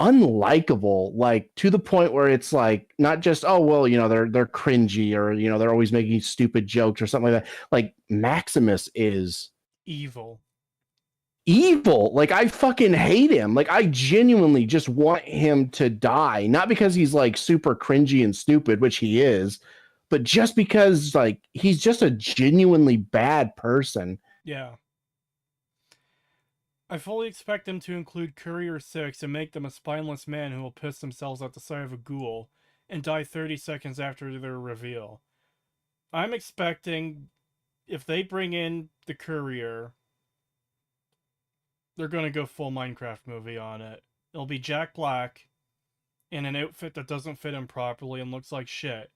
unlikable, like to the point where it's like not just, oh well, you know, they're cringy or, you know, they're always making stupid jokes or something like that. Like Maximus is Evil. Like I fucking hate him. Like I genuinely just want him to die, not because he's like super cringy and stupid, which he is, but just because like he's just a genuinely bad person. Yeah. I fully expect them to include Courier 6 and make them a spineless man who will piss themselves at the sight of a ghoul and die 30 seconds after their reveal. I'm expecting, if they bring in the Courier, they're gonna go full Minecraft movie on it. It'll be Jack Black in an outfit that doesn't fit him properly and looks like shit.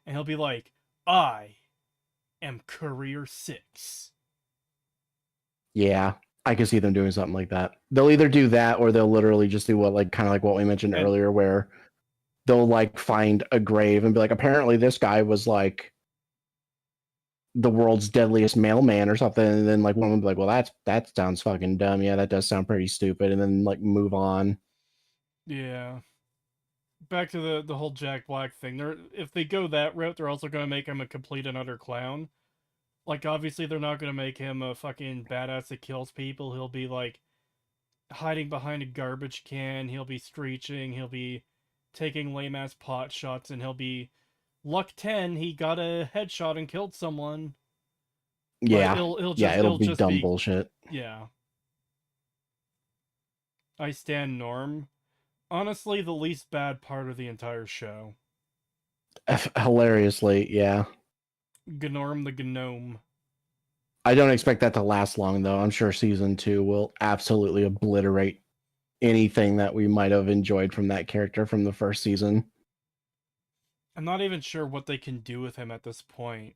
And he'll be like, I am Courier 6. Yeah, I can see them doing something like that. They'll either do that or they'll literally just do what, like, kind of like what we mentioned earlier, where they'll like find a grave and be like, apparently this guy was like the world's deadliest mailman or something, and then like one will be like, well, that sounds fucking dumb. Yeah, that does sound pretty stupid, and then like move on. Yeah. Back to the whole Jack Black thing. If they go that route, they're also going to make him a complete and utter clown. Like, obviously, they're not going to make him a fucking badass that kills people. He'll be, like, hiding behind a garbage can. He'll be screeching. He'll be taking lame-ass pot shots. And he'll be, luck 10, he got a headshot and killed someone. Yeah. It'll be just dumb bullshit. Yeah. I stand Norm. Honestly, the least bad part of the entire show. Hilariously, yeah. Gnorm the Gnome. I don't expect that to last long, though. I'm sure season 2 will absolutely obliterate anything that we might have enjoyed from that character from the first season. I'm not even sure what they can do with him at this point,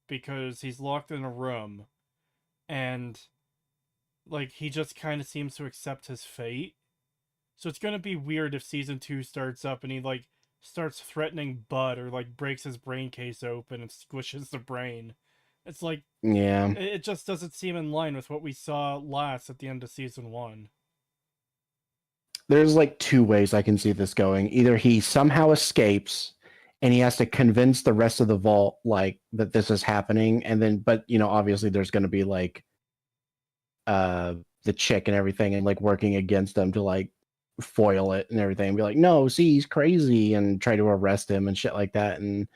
because he's locked in a room, and, like, he just kind of seems to accept his fate. So it's gonna be weird if season 2 starts up and he, like, starts threatening Bud, or, like, breaks his brain case open and squishes the brain. It's like, yeah, it just doesn't seem in line with what we saw last at the end of season 1. There's like two ways I can see this going. Either he somehow escapes and he has to convince the rest of the vault like that this is happening, and then, but you know, obviously there's going to be like the chick and everything, and like working against them to like foil it and everything, and be like, no, see, he's crazy, and try to arrest him and shit like that, and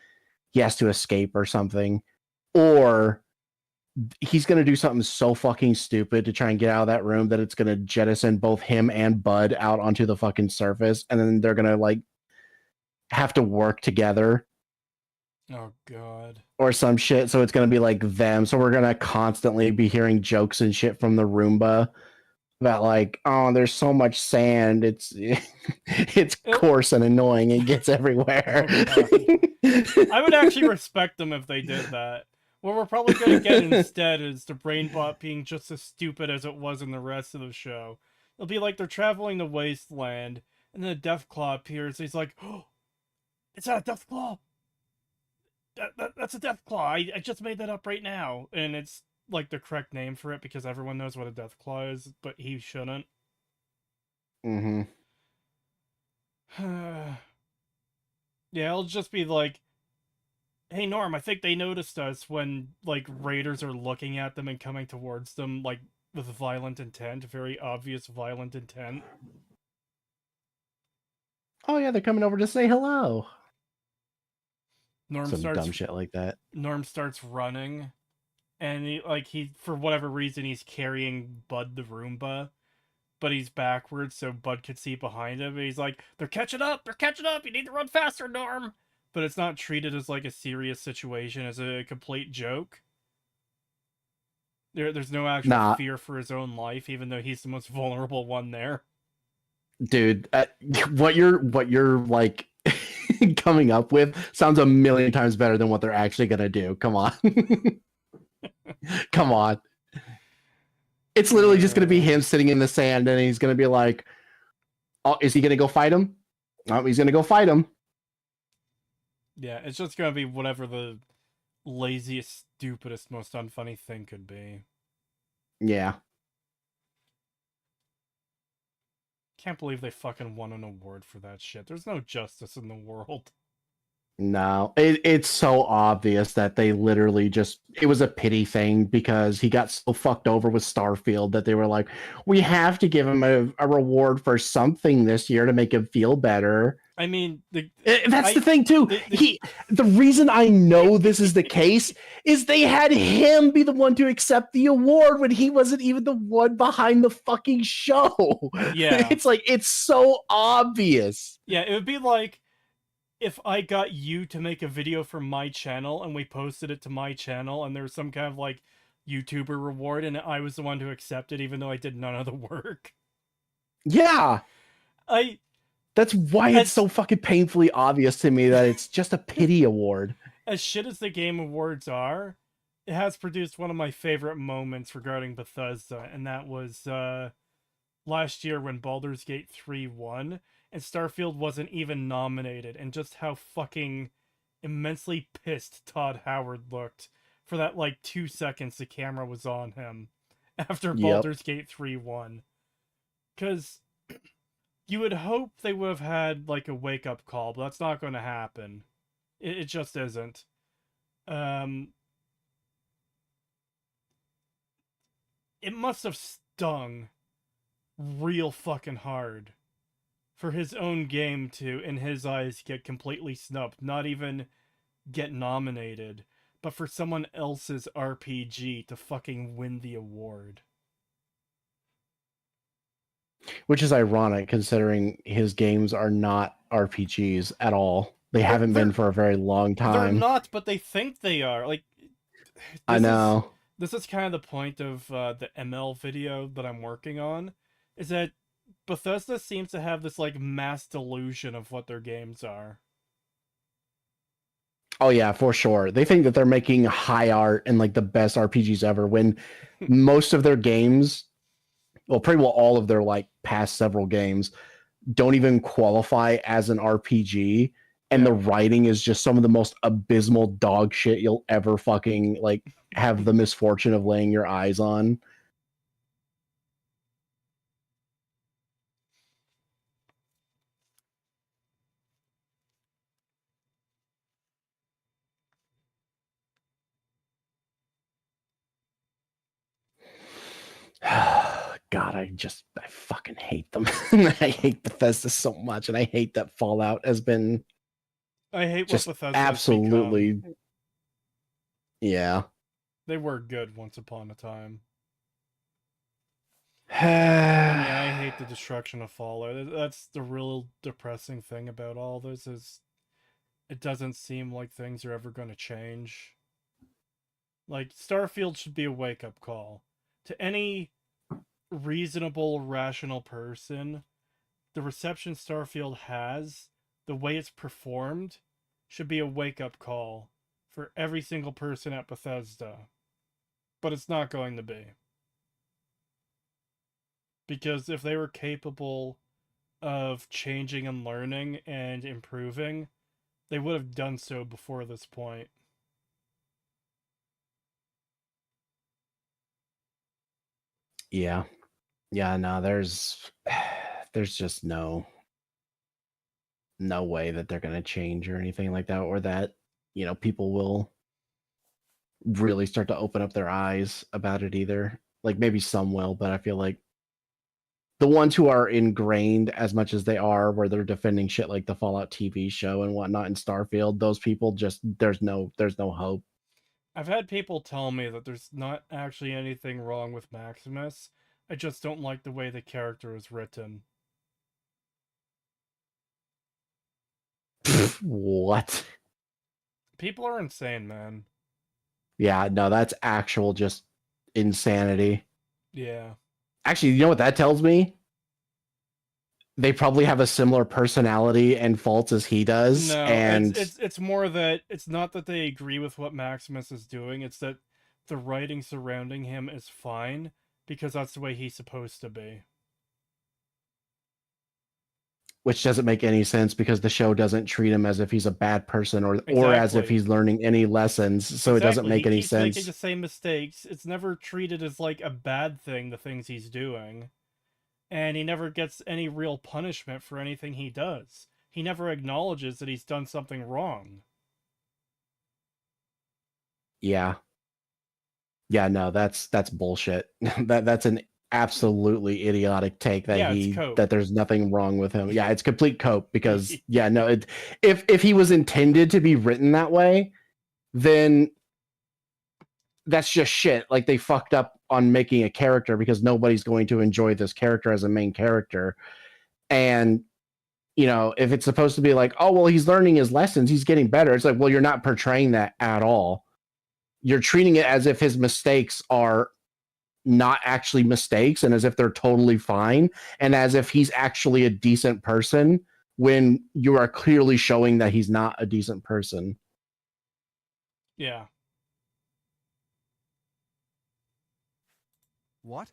he has to escape or something. Or he's going to do something so fucking stupid to try and get out of that room that it's going to jettison both him and Bud out onto the fucking surface, and then they're going to like have to work together. Oh god. Or some shit, so it's going to be like them. So we're going to constantly be hearing jokes and shit from the Roomba about like, oh, there's so much sand, it's coarse and annoying, it gets everywhere. Oh, I would actually respect them if they did that. What we're probably going to get instead is the Brainbot being just as stupid as it was in the rest of the show. It'll be like they're traveling the wasteland, and then a Deathclaw appears, and he's like, oh, It's not a Deathclaw. That's a Deathclaw. I just made that up right now. And it's like the correct name for it because everyone knows what a Deathclaw is, but he shouldn't. Mm-hmm. Yeah, it'll just be like, hey Norm, I think they noticed us when like raiders are looking at them and coming towards them like with violent intent, very obvious violent intent. Oh yeah, they're coming over to say hello. Norm Some starts dumb shit like that. Norm starts running, and he for whatever reason he's carrying Bud the Roomba, but he's backwards so Bud could see behind him. And he's like, "They're catching up! They're catching up! You need to run faster, Norm!" But it's not treated as like a serious situation, as a complete joke. There's no actual fear for his own life, even though he's the most vulnerable one there. Dude, what you're like coming up with sounds a million times better than what they're actually gonna do. Come on. Come on. It's literally just gonna be him sitting in the sand and he's gonna be like, oh, is he gonna go fight him? Oh, he's gonna go fight him. Yeah, it's just gonna be whatever the laziest, stupidest, most unfunny thing could be. Yeah. Can't believe they fucking won an award for that shit. There's no justice in the world. No, it's so obvious that they literally just, it was a pity thing because he got so fucked over with Starfield that they were like, we have to give him a reward for something this year to make him feel better. I mean, that's the thing too. The reason I know this is the case is they had him be the one to accept the award when he wasn't even the one behind the fucking show. Yeah. It's like, it's so obvious. Yeah, it would be like if I got you to make a video for my channel and we posted it to my channel and there was some kind of like YouTuber reward and I was the one to accept it even though I did none of the work. Yeah. That's why it's so fucking painfully obvious to me that it's just a pity award. As shit as the Game Awards are, it has produced one of my favorite moments regarding Bethesda, and that was last year when Baldur's Gate 3 won, and Starfield wasn't even nominated, and just how fucking immensely pissed Todd Howard looked for that, like, 2 seconds the camera was on him after Baldur's Gate 3 won. Because you would hope they would have had, like, a wake-up call, but that's not going to happen. It just isn't. It must have stung real fucking hard for his own game to, in his eyes, get completely snubbed. Not even get nominated, but for someone else's RPG to fucking win the award. Which is ironic considering his games are not RPGs at all. They haven't been for a very long time. They're not, but they think they are. Like, I know. This is kind of the point of the ML video that I'm working on, is that Bethesda seems to have this, like, mass delusion of what their games are. Oh yeah, for sure. They think that they're making high art and, like, the best RPGs ever when most of their games, well, pretty well all of their, like, past several games don't even qualify as an RPG, and the writing is just some of the most abysmal dog shit you'll ever fucking, like, have the misfortune of laying your eyes on. God, I fucking hate them. I hate Bethesda so much, and I hate that Fallout has been. I hate just what Bethesda absolutely. has become. Yeah. They were good once upon a time. Yeah, I hate the destruction of Fallout. That's the real depressing thing about all this, is it doesn't seem like things are ever going to change. Like, Starfield should be a wake-up call. To any reasonable, rational person, the reception Starfield has, the way it's performed, should be a wake-up call for every single person at Bethesda. But it's not going to be. Because if they were capable of changing and learning and improving, they would have done so before this point. Yeah. Yeah, no, there's just no way that they're going to change or anything like that, or that, you know, people will really start to open up their eyes about it either. Like maybe some will, but I feel like the ones who are ingrained as much as they are, where they're defending shit like the Fallout TV show and whatnot in Starfield, those people just there's no hope. I've had people tell me that there's not actually anything wrong with Maximus. I just don't like the way the character is written. What? People are insane, man. Yeah, no, that's actual just insanity. Yeah. Actually, you know what that tells me? They probably have a similar personality and faults as he does. No, and it's more that it's not that they agree with what Maximus is doing, it's that the writing surrounding him is fine because that's the way he's supposed to be. which doesn't make any sense because the show doesn't treat him as if he's a bad person or as if Exactly. he's learning any lessons. So it doesn't make any He's sense. making the same mistakes. It's never treated as like a bad thing, the things he's doing. And he never gets any real punishment for anything he does. He never acknowledges that he's done something wrong. Yeah. Yeah, no, that's bullshit. That's an absolutely idiotic take that that there's nothing wrong with him. Yeah, it's complete cope because yeah, no, if he was intended to be written that way, then that's just shit. Like they fucked up on making a character because nobody's going to enjoy this character as a main character. And you know, if it's supposed to be like, oh well, he's learning his lessons, he's getting better. It's like, well, you're not portraying that at all. You're treating it as if his mistakes are not actually mistakes and as if they're totally fine and as if he's actually a decent person when you are clearly showing that he's not a decent person. Yeah. What?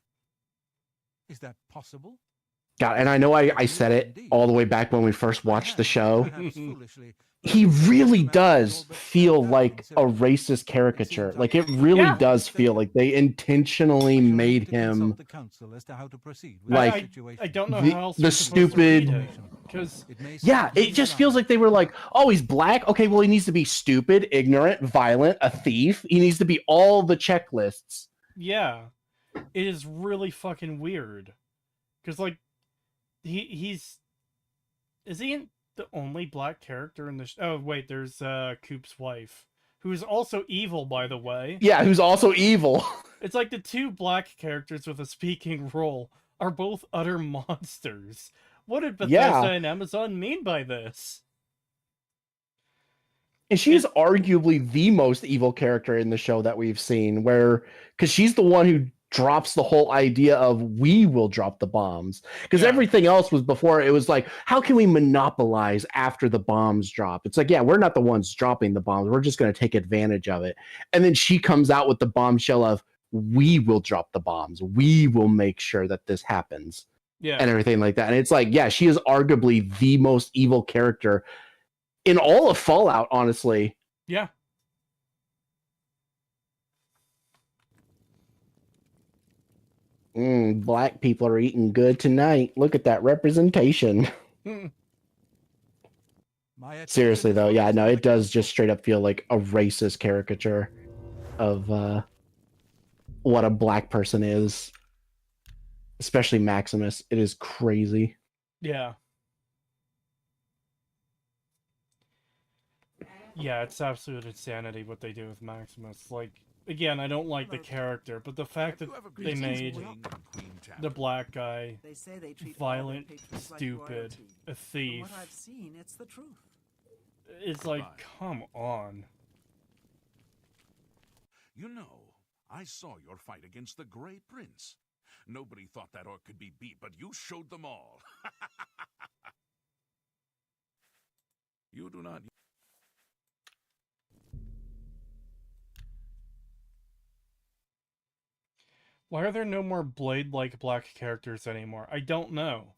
Is that possible? God, and I know I said it all the way back when we first watched the show. He really does feel like a racist caricature. Like it really does feel like they intentionally made him like I don't know how else the stupid. Because yeah, it just feels like they were like, oh, he's black. Okay, well, he needs to be stupid, ignorant, violent, a thief. He needs to be all the checklists. Yeah, it is really fucking weird. Because like, is he the only black character in the oh wait, there's Coop's wife, who's also evil, by the way. Yeah, who's also evil. It's like the two black characters with a speaking role are both utter monsters. What did Bethesda and Amazon mean by this? And she's arguably the most evil character in the show that we've seen, because she's the one who drops the whole idea of we will drop the bombs, because everything else was before. It was like, how can we monopolize after the bombs drop? It's like, yeah, we're not the ones dropping the bombs, we're just going to take advantage of it. And then she comes out with the bombshell of we will drop the bombs, we will make sure that this happens, and everything like that. And it's like, yeah, she is arguably the most evil character in all of Fallout, honestly. Yeah. Black people are eating good tonight. Look at that representation. Seriously, though, yeah, no, it does just straight up feel like a racist caricature of what a black person is. Especially Maximus. It is crazy. Yeah. Yeah, it's absolute insanity what they do with Maximus. Like, again, I don't like the character, but the fact that they made the black guy violent, stupid, a thief, From what I've seen, it's the truth. It's like, come on. You know, I saw your fight against the Grey Prince. Nobody thought that orc could be beat, but you showed them all. You do not... Why are there no more Blade-like black characters anymore? I don't know.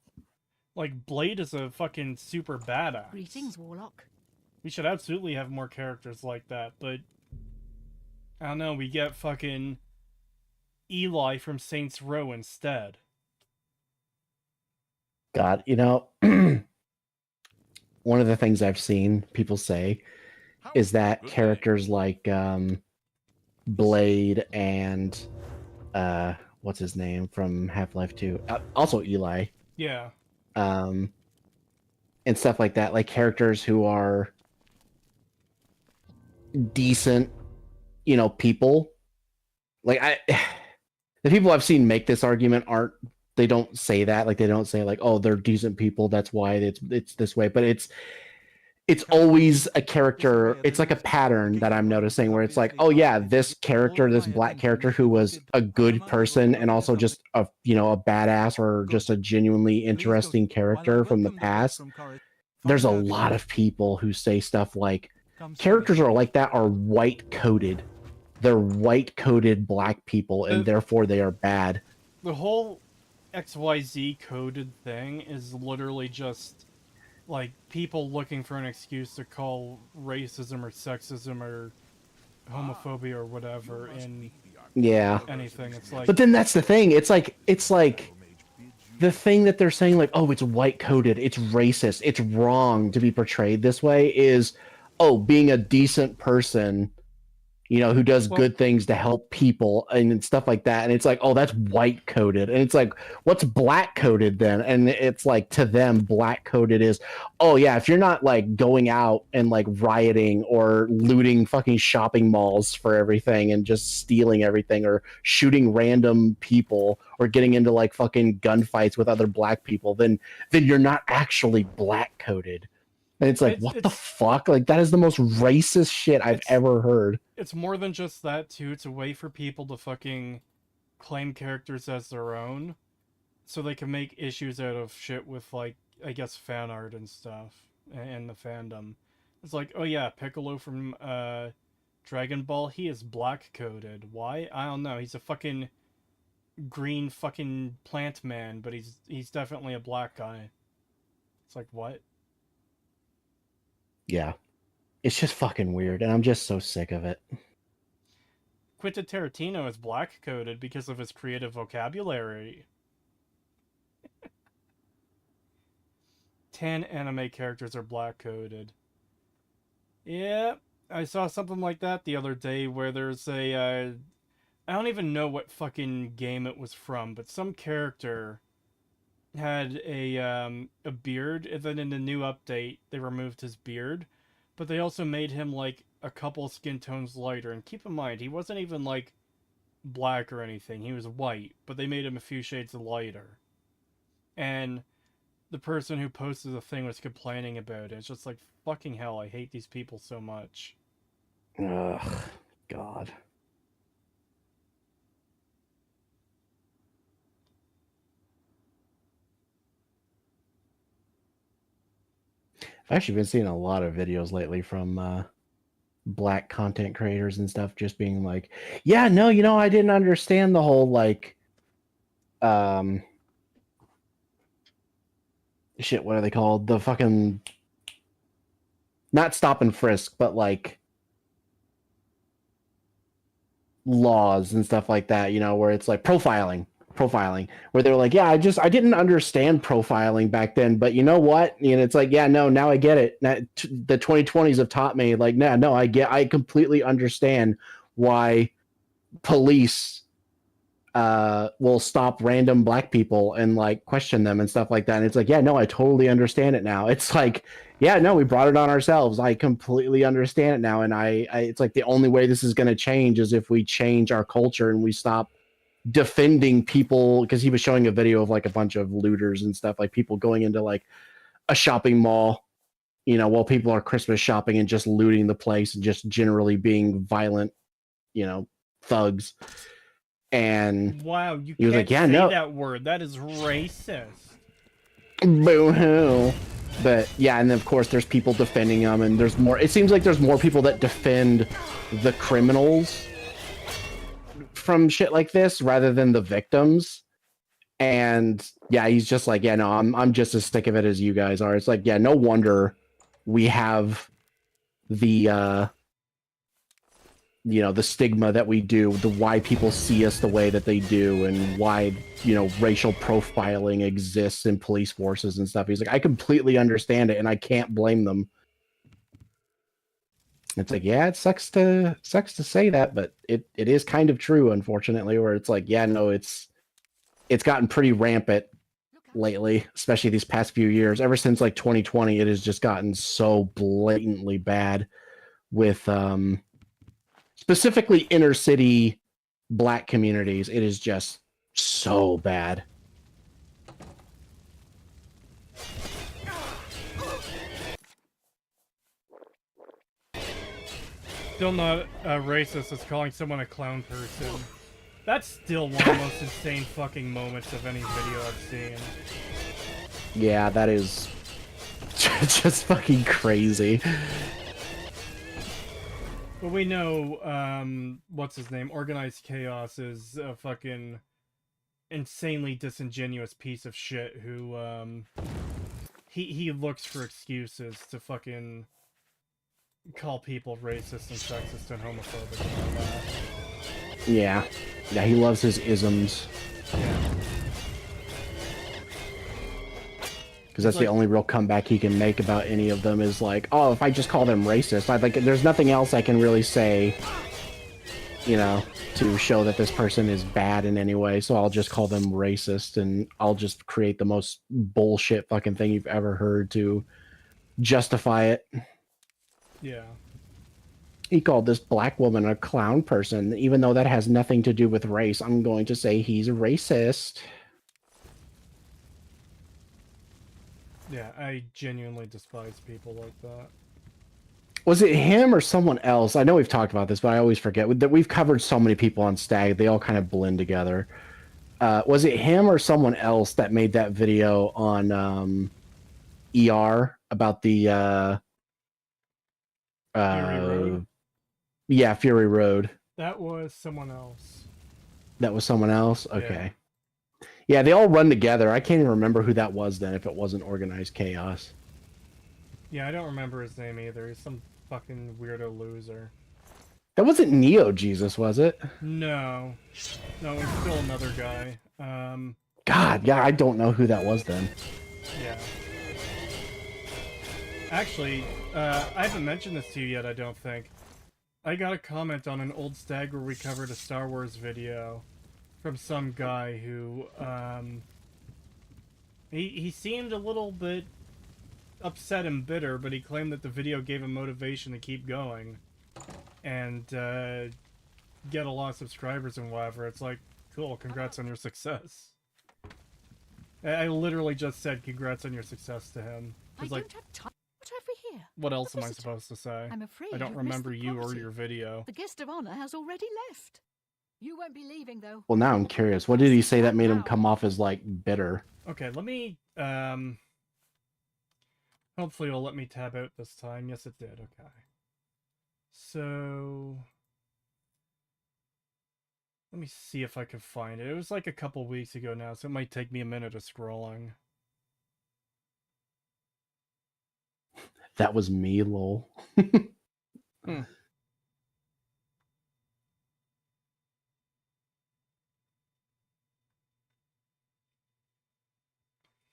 Like, Blade is a fucking super badass. Greetings, Warlock. We should absolutely have more characters like that, but I don't know, we get fucking Eli from Saints Row instead. God, you know, one of the things I've seen people say is that characters like Blade and what's his name from Half-Life 2, also Eli, Yeah. and stuff like that, like characters who are decent, you know, people. Like the people I've seen make this argument they don't say that, like they don't say like, oh, they're decent people, that's why it's this way, but it's always a character. It's like a pattern that I'm noticing where it's like, oh yeah, this character, this black character who was a good person and also just a, you know, a badass or just a genuinely interesting character from the past. There's a lot of people who say stuff like characters are like that are white coded. They're white coded black people and therefore they are bad. The whole XYZ coded thing is literally just like people looking for an excuse to call racism or sexism or homophobia or whatever in anything. It's like, but then that's the thing. It's like the thing that they're saying, like, oh, it's white coded, it's racist, it's wrong to be portrayed this way, is, oh, being a decent person, you know, who does good things to help people and stuff like that. And it's like, oh, that's white coded. And it's like, what's black coded then? And it's like, to them, black coded is, oh yeah, if you're not like going out and like rioting or looting fucking shopping malls for everything and just stealing everything or shooting random people or getting into like fucking gunfights with other black people, then you're not actually black coded. And it's like, what the fuck? Like, that is the most racist shit I've ever heard. It's more than just that, too. It's a way for people to fucking claim characters as their own, so they can make issues out of shit with, like, I guess, fan art and stuff, and the fandom. It's like, oh yeah, Piccolo from, Dragon Ball, he is black-coded. Why? I don't know. He's a fucking green fucking plant man, but he's definitely a black guy. It's like, what? Yeah. It's just fucking weird, and I'm just so sick of it. Quentin Tarantino is black-coded because of his creative vocabulary. 10 anime characters are black-coded. Yeah, I saw something like that the other day where there's a... I don't even know what fucking game it was from, but some character had a beard, and then in the new update, they removed his beard. But they also made him, like, a couple skin tones lighter. And keep in mind, he wasn't even, like, black or anything. He was white. But they made him a few shades lighter. And the person who posted the thing was complaining about it. It's just like, fucking hell, I hate these people so much. Ugh, God. I've actually been seeing a lot of videos lately from black content creators and stuff just being like, yeah, no, you know, I didn't understand the whole like shit, what are they called? The fucking not stop and frisk, but like laws and stuff like that, you know, where it's like profiling, where they're like, yeah, I didn't understand profiling back then, but you know what? And it's like, yeah, no, now I get it. The 2020s have taught me, like, no, I completely understand why police will stop random black people and like question them and stuff like that. And it's like, yeah, no, I totally understand it now. It's like, yeah, no, we brought it on ourselves. I completely understand it now. And I it's like the only way this is going to change is if we change our culture and we stop defending people, because he was showing a video of like a bunch of looters and stuff, like people going into like a shopping mall, you know, while people are Christmas shopping and just looting the place and just generally being violent, you know, thugs. And wow, you he was can't like, yeah, say no, that word. That is racist. Boo-hoo. But yeah, and then of course there's people defending them, and there's more. It seems like there's more people that defend the criminals from shit like this rather than the victims. And yeah, he's just like, yeah, no, I'm just as sick of it as you guys are. It's like, yeah, no wonder we have the the stigma that we do, the why people see us the way that they do, and why racial profiling exists in police forces and stuff. He's like, I completely understand it, and I can't blame them. It's like, yeah, it sucks to say that, but it is kind of true, unfortunately. Where it's like, yeah, no, it's gotten pretty rampant lately, especially these past few years. Ever since like 2020, it has just gotten so blatantly bad with specifically inner city black communities. It is just so bad. Still not racist as calling someone a clown person. That's still one of the most insane fucking moments of any video I've seen. Yeah, that is just fucking crazy. But we know, what's his name? Organized Chaos is a fucking insanely disingenuous piece of shit who, he looks for excuses to fucking call people racist and sexist and homophobic and all that. Yeah. Yeah, he loves his isms. Yeah. Because that's the only real comeback he can make about any of them is like, oh, if I just call them racist, there's nothing else I can really say, to show that this person is bad in any way, so I'll just call them racist, and I'll just create the most bullshit fucking thing you've ever heard to justify it. Yeah. He called this black woman a clown person, even though that has nothing to do with race. I'm going to say he's racist. Yeah, I genuinely despise people like that. Was it him or someone else? I know we've talked about this, but I always forget that we've covered so many people on Stag. They all kind of blend together. Was it him or someone else that made that video on ER about the Fury Road? Yeah, Fury Road. That was someone else. That was someone else? Okay. Yeah, they all run together. I can't even remember who that was then, if it wasn't Organized Chaos. Yeah, I don't remember his name either. He's some fucking weirdo loser. That wasn't Neo Jesus, was it? No. No, it was still another guy. God, yeah, I don't know who that was then. Yeah. Actually, I haven't mentioned this to you yet, I don't think. I got a comment on an old Stag where we covered a Star Wars video from some guy who, he seemed a little bit upset and bitter, but he claimed that the video gave him motivation to keep going and get a lot of subscribers and whatever. It's like, cool, congrats on your success. I literally just said congrats on your success to him. I don't have time. What over here? What else am I supposed to say? I'm afraid I don't you've missed remember the you or party. your video. The guest of honor has already left. You won't be leaving, though. Well, now I'm curious. What did he say that made him come off as, like, bitter? Okay, let me, hopefully it'll let me tab out this time. Yes, it did. Okay. So... let me see if I can find it. It was like a couple weeks ago now, so it might take me a minute of scrolling. That was me, lol. Hmm.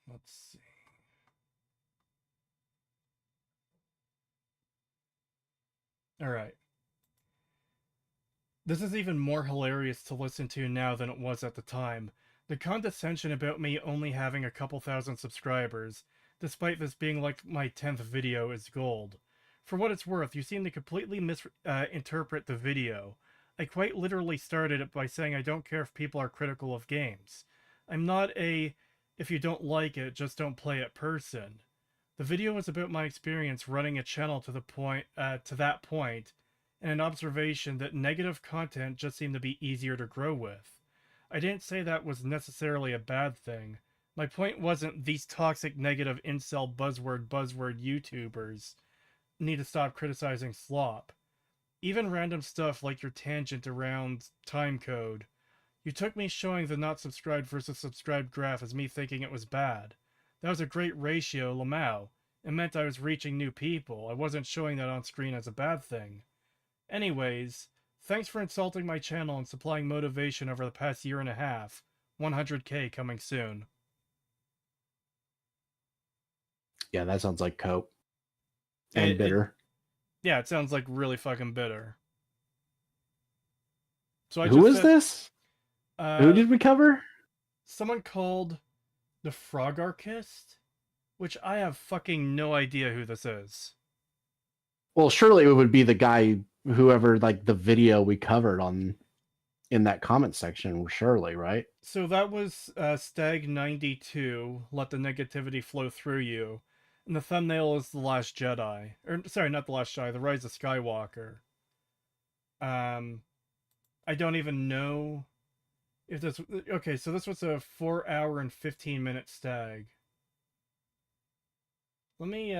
Let's see. Alright. This is even more hilarious to listen to now than it was at the time. The condescension about me only having a couple thousand subscribers, despite this being like my 10th video, is gold. For what it's worth, you seem to completely misinterpret the video. I quite literally started it by saying I don't care if people are critical of games. I'm not a, if you don't like it, just don't play it person. The video was about my experience running a channel to that point, and an observation that negative content just seemed to be easier to grow with. I didn't say that was necessarily a bad thing. My point wasn't these toxic negative incel buzzword YouTubers need to stop criticizing slop. Even random stuff like your tangent around timecode. You took me showing the not subscribed versus subscribed graph as me thinking it was bad. That was a great ratio, Lamau. It meant I was reaching new people. I wasn't showing that on screen as a bad thing. Anyways, thanks for insulting my channel and supplying motivation over the past year and a half. 100k coming soon. Yeah, that sounds like cope. And bitter. Yeah, it sounds like really fucking bitter. So I Who just is said, this? Who did we cover? Someone called the Frogarchist, which I have fucking no idea who this is. Well, surely it would be the guy, whoever, like, the video we covered on in that comment section, surely, right? So that was Stag92, Let the Negativity Flow Through You. And the thumbnail is The Last Jedi. Or, sorry, not The Last Jedi, The Rise of Skywalker. I don't even know if this... Okay, so this was a 4 hour and 15 minute stag. Let me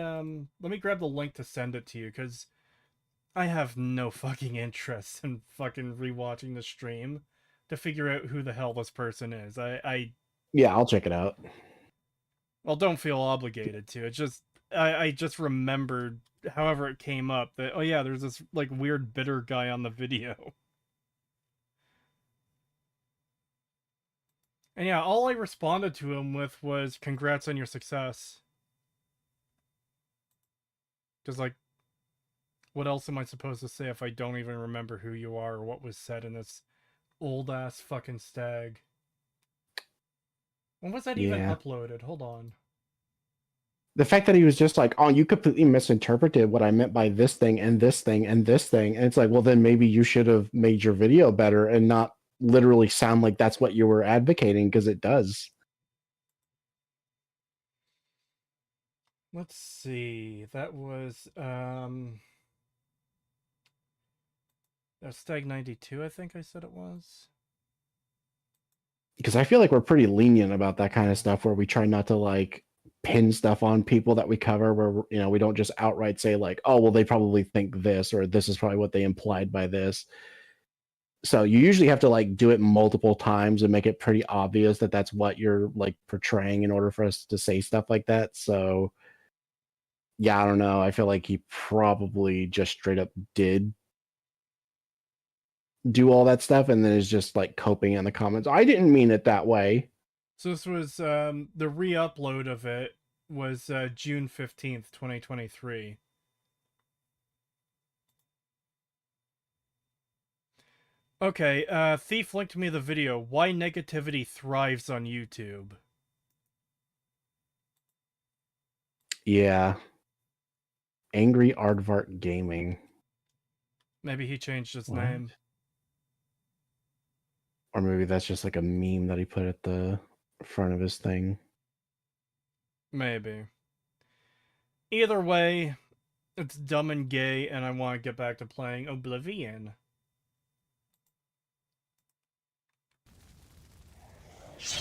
grab the link to send it to you, because I have no fucking interest in fucking rewatching the stream to figure out who the hell this person is. Yeah, I'll check it out. Well, don't feel obligated to. It's just I just remembered, however it came up, that oh yeah, there's this like weird bitter guy on the video. And yeah, all I responded to him with was congrats on your success. Because like, what else am I supposed to say if I don't even remember who you are or what was said in this old ass fucking stag? When was that even uploaded? Hold on. The fact that he was just like, oh, you completely misinterpreted what I meant by this thing and this thing and this thing. And it's like, well, then maybe you should have made your video better and not literally sound like that's what you were advocating, because it does. Let's see. That was Stag 92, I think I said it was. Because I feel like we're pretty lenient about that kind of stuff, where we try not to like pin stuff on people that we cover, where, you know, we don't just outright say like, oh, well, they probably think this, or this is probably what they implied by this. So you usually have to like do it multiple times and make it pretty obvious that that's what you're like portraying in order for us to say stuff like that. So yeah, I don't know. I feel like he probably just straight up did do all that stuff and then is just like coping in the comments. I didn't mean it that way. So this was the re-upload of it was June 15th, 2023. Okay, Thief linked me the video, Why Negativity Thrives on YouTube. Yeah. Angry Aardvark Gaming. Maybe he changed his name. Or maybe that's just like a meme that he put at the front of his thing. Maybe. Either way, it's dumb and gay, and I want to get back to playing Oblivion. Hey,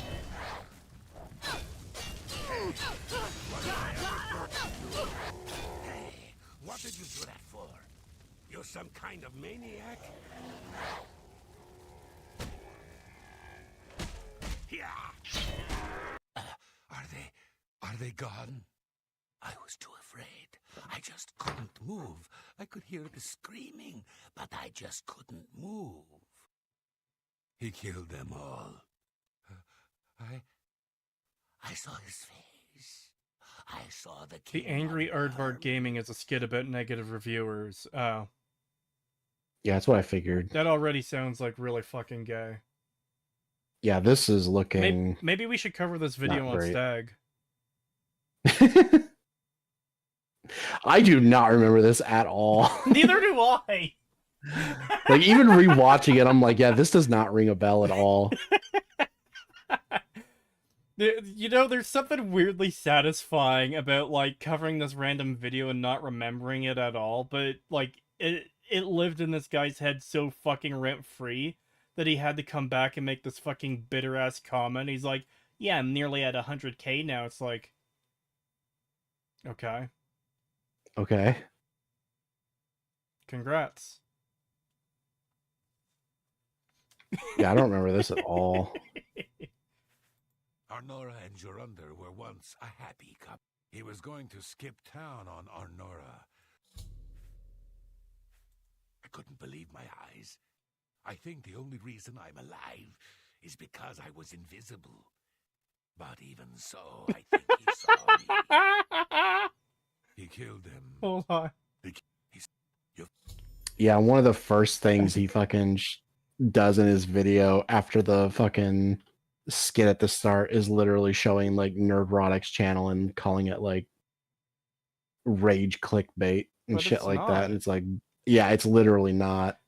what did you do that for? You're some kind of maniac? Yeah. Are they gone? I was too afraid. I just couldn't move. I could hear the screaming, but I just couldn't move. He killed them all. I saw his face. I saw the Angry Aardvark Gaming is a skit about negative reviewers. Oh. Yeah, that's what I figured. That already sounds like really fucking gay. Yeah, this is looking... Maybe we should cover this video on Stag. I do not remember this at all. Neither do I! Like, even rewatching it, I'm like, yeah, this does not ring a bell at all. You know, there's something weirdly satisfying about, like, covering this random video and not remembering it at all, but, like, it lived in this guy's head so fucking rent-free that he had to come back and make this fucking bitter-ass comment. He's like, yeah, I'm nearly at 100k now. It's like... Okay. Okay. Congrats. Yeah, I don't remember this at all. Arnora and Jorundr were once a happy couple. He was going to skip town on Arnora. I couldn't believe my eyes. I think the only reason I'm alive is because I was invisible. But even so, I think he saw me. He killed him. Hold on. Yeah, one of the first things he fucking does in his video after the fucking skit at the start is literally showing like Nerdrotic's channel and calling it like rage clickbait and But shit it's like not. that. And it's like, yeah, it's literally not.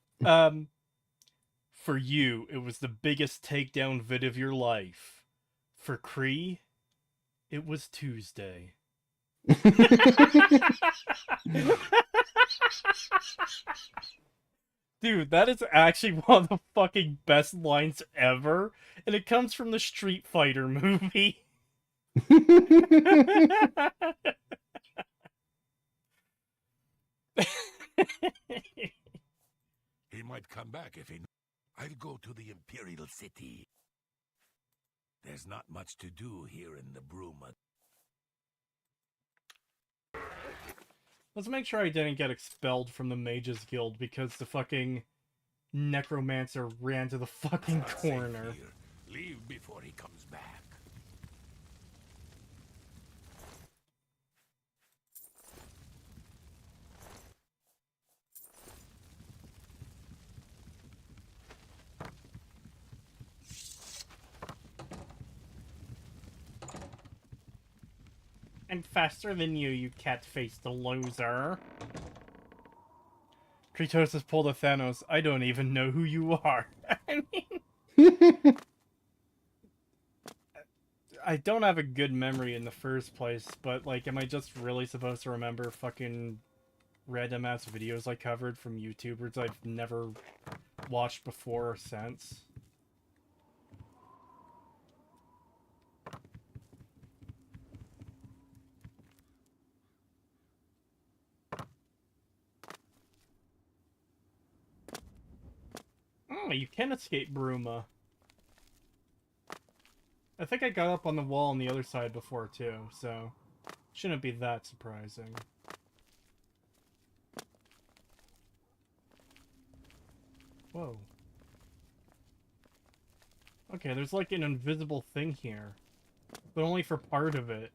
For you, it was the biggest takedown vid of your life. For Cree, it was Tuesday. Dude, that is actually one of the fucking best lines ever, and it comes from the Street Fighter movie. He might come back if he... I'll go to the Imperial City. There's not much to do here in the Bruma. Let's make sure I didn't get expelled from the Mages Guild because the fucking Necromancer ran to the fucking corner. Leave before he comes back. I'm faster than you cat-faced loser. Kratos has pulled a Thanos. I don't even know who you are. I mean... I don't have a good memory in the first place, but, like, am I just really supposed to remember fucking random-ass videos I covered from YouTubers I've never watched before or since? Oh, you can escape Bruma. I think I got up on the wall on the other side before, too, so shouldn't be that surprising. Whoa. Okay, there's like an invisible thing here, but only for part of it.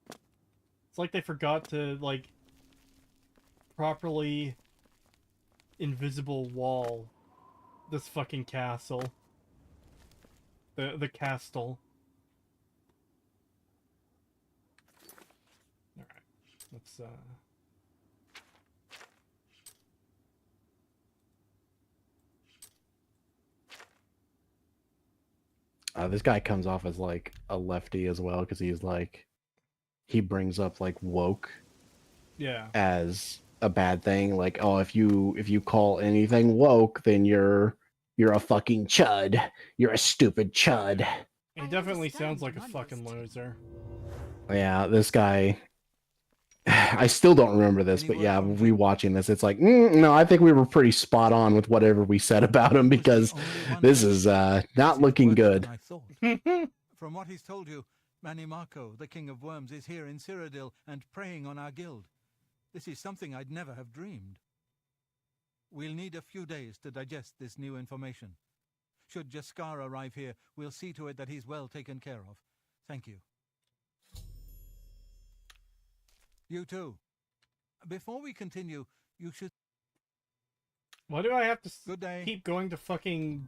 It's like they forgot to, like, properly invisible wall this fucking castle. The castle. Alright, let's, This guy comes off as like a lefty as well because he's like, he brings up like woke, yeah, as a bad thing. Like, oh, if you call anything woke, then you're a fucking chud. You're a stupid chud. he definitely sounds like a fucking loser. Yeah, this guy. I still don't remember this, but yeah, rewatching this, it's like, no, I think we were pretty spot on with whatever we said about him because this is not looking good. From what he's told you, Mannimarco, the King of Worms, is here in Cyrodiil and preying on our guild. This is something I'd never have dreamed. We'll need a few days to digest this new information. Should Jaskar arrive here, we'll see to it that he's well taken care of. Thank you. You too. Before we continue, you should... Why do I have to Good day. keep going to fucking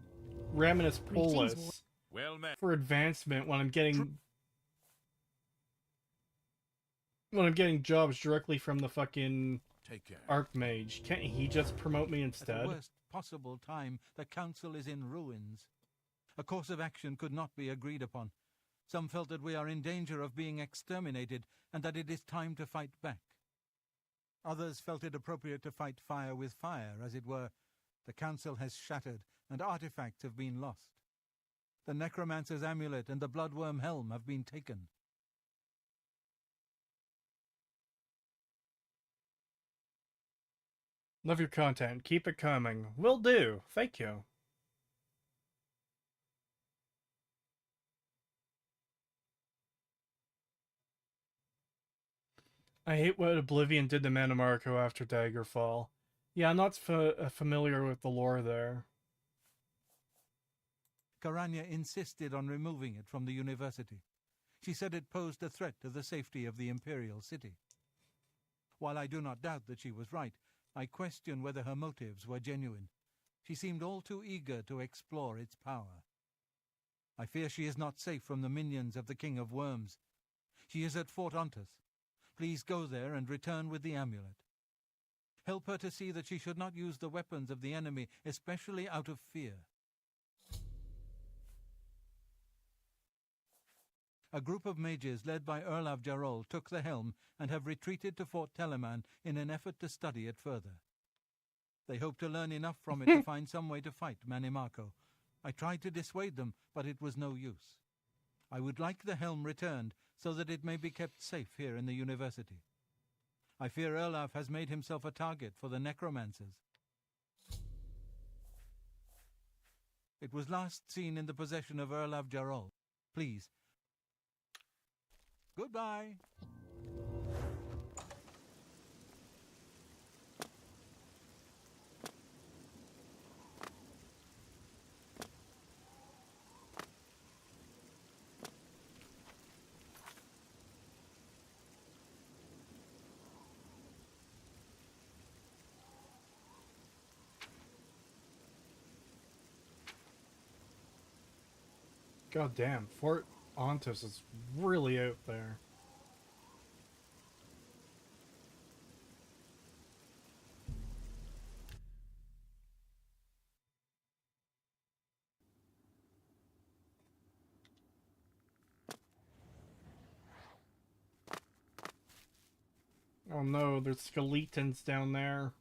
Raminus Polis Well met. for advancement when I'm getting jobs directly from the fucking Take care. Archmage? Can't he just promote me At instead? the worst possible time, the council is in ruins. A course of action could not be agreed upon. Some felt that we are in danger of being exterminated and that it is time to fight back. Others felt it appropriate to fight fire with fire, as it were. The council has shattered and artifacts have been lost. The Necromancer's amulet and the Bloodworm helm have been taken. Love your content. Keep it coming. Will do. Thank you. I hate what Oblivion did to Mannimarco after Daggerfall. Yeah, I'm not familiar with the lore there. Karanya insisted on removing it from the university. She said it posed a threat to the safety of the Imperial City. While I do not doubt that she was right, I question whether her motives were genuine. She seemed all too eager to explore its power. I fear she is not safe from the minions of the King of Worms. She is at Fort Ontus. Please go there and return with the amulet. Help her to see that she should not use the weapons of the enemy, especially out of fear. A group of mages led by Erlav Jarol took the helm and have retreated to Fort Telemann in an effort to study it further. They hope to learn enough from it to find some way to fight Mannimarco. I tried to dissuade them, but it was no use. I would like the helm returned so that it may be kept safe here in the university. I fear Erlav has made himself a target for the Necromancers. It was last seen in the possession of Erlav Jarol. Please. Goodbye. God damn, Fort Ontus is really out there. Oh no, there's skeletons down there.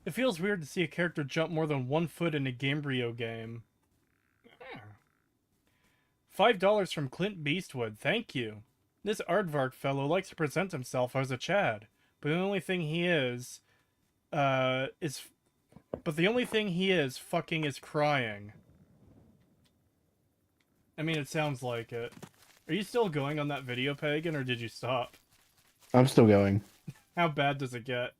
It feels weird to see a character jump more than 1 foot in a Gamebryo game. $5 from Clint Beastwood, thank you. This Aardvark fellow likes to present himself as a Chad, but the only thing he is fucking is crying. I mean, it sounds like it. Are you still going on that video, Pagan, or did you stop? I'm still going. How bad does it get?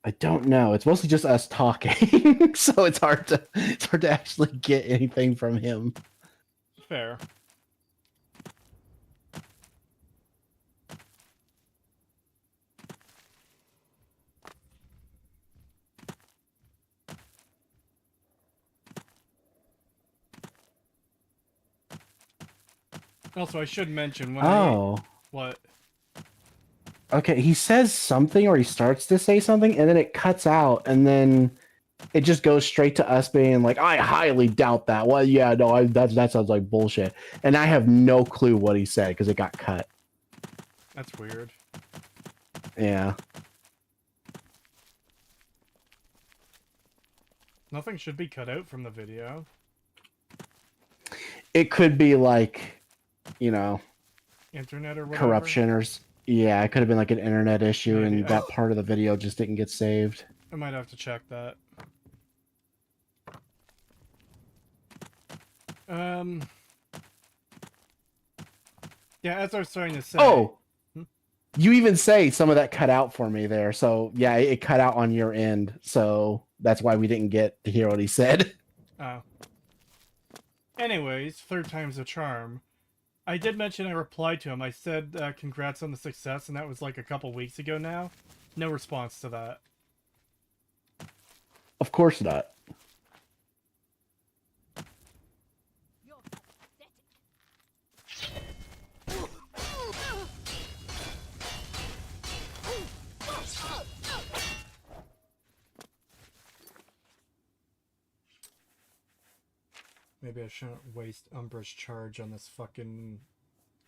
I don't know. It's mostly just us talking, so it's hard to actually get anything from him. Fair. Also, I should mention when what? Okay, he says something or he starts to say something and then it cuts out and then it just goes straight to us being like, I highly doubt that. Well, yeah, no, that sounds like bullshit. And I have no clue what he said because it got cut. That's weird. Yeah. Nothing should be cut out from the video. It could be like, you know, internet or whatever. Corruption or yeah, it could have been like an internet issue. Maybe. And that part of the video just didn't get saved. I might have to check that. Yeah, as I was starting to say. Oh, you even say some of that cut out for me there. So yeah, it cut out on your end. So that's why we didn't get to hear what he said. Oh. Anyways, third time's a charm. I did mention I replied to him. I said congrats on the success, and that was like a couple weeks ago now. No response to that. Of course not. Maybe I shouldn't waste Umbra's charge on this fucking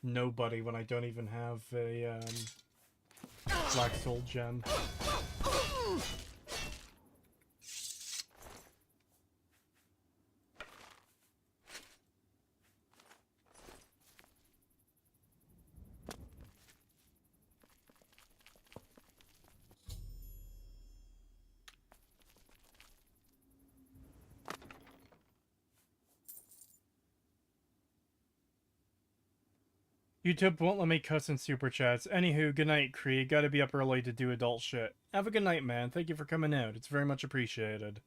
nobody when I don't even have a Black Soul gem. YouTube won't let me cuss in super chats. Anywho, good night, Creed. Gotta be up early to do adult shit. Have a good night, man. Thank you for coming out. It's very much appreciated.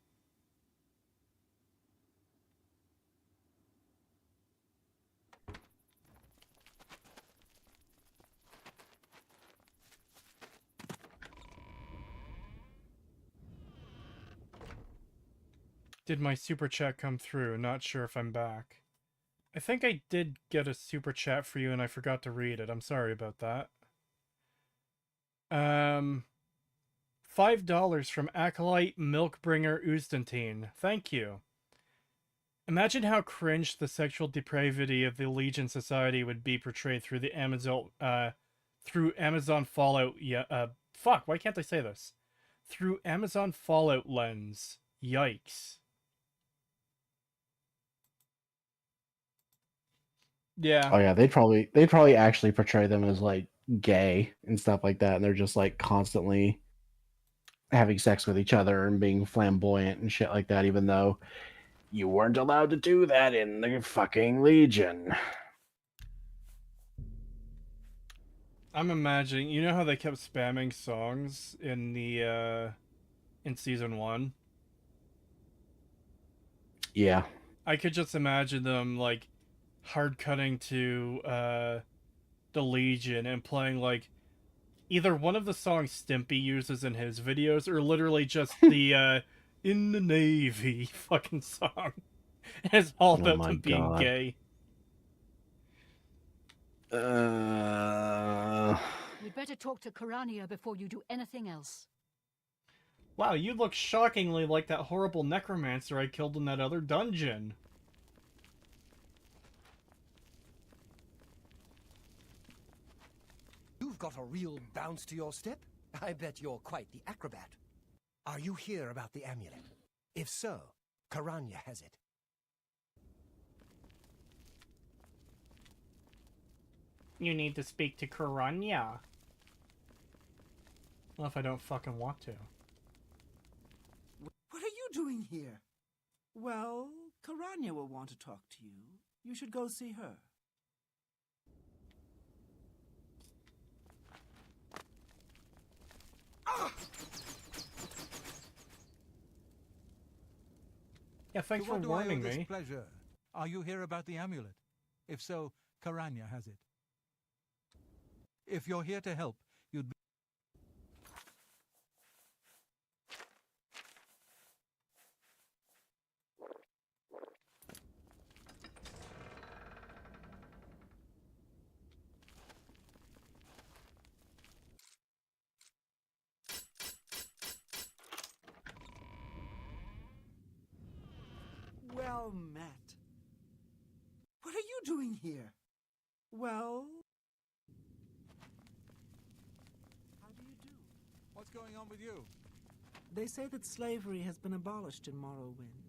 Did my super chat come through? Not sure if I'm back. I think I did get a super chat for you and I forgot to read it. I'm sorry about that. $5 from Acolyte Milkbringer Ustantine. Thank you. Imagine how cringe the sexual depravity of the Legion Society would be portrayed through the Amazon Fallout. Fuck, why can't I say this? Through Amazon Fallout lens. Yikes. Yeah. Oh yeah, they'd probably actually portray them as like gay and stuff like that, and they're just like constantly having sex with each other and being flamboyant and shit like that, even though you weren't allowed to do that in the fucking Legion. I'm imagining, you know how they kept spamming songs in the in season 1? Yeah. I could just imagine them like hard cutting to the Legion and playing like either one of the songs Stimpy uses in his videos or literally just the in the Navy fucking song. It's all about them being gay. We'd better talk to Karania before you do anything else. Wow, you look shockingly like that horrible necromancer I killed in that other dungeon. You've got a real bounce to your step. I bet you're quite the acrobat. Are you here about the amulet? If so, Karania has it. You need to speak to Karania. Well, if I don't fucking want to. What are you doing here? Well, Karania will want to talk to you. You should go see her. Yeah, thanks To for what do I owe warning this me. pleasure? Are you here about the amulet? If so, Karania has it. If you're here to help, you'd be... Well met. What are you doing here? Well... How do you do? What's going on with you? They say that slavery has been abolished in Morrowind.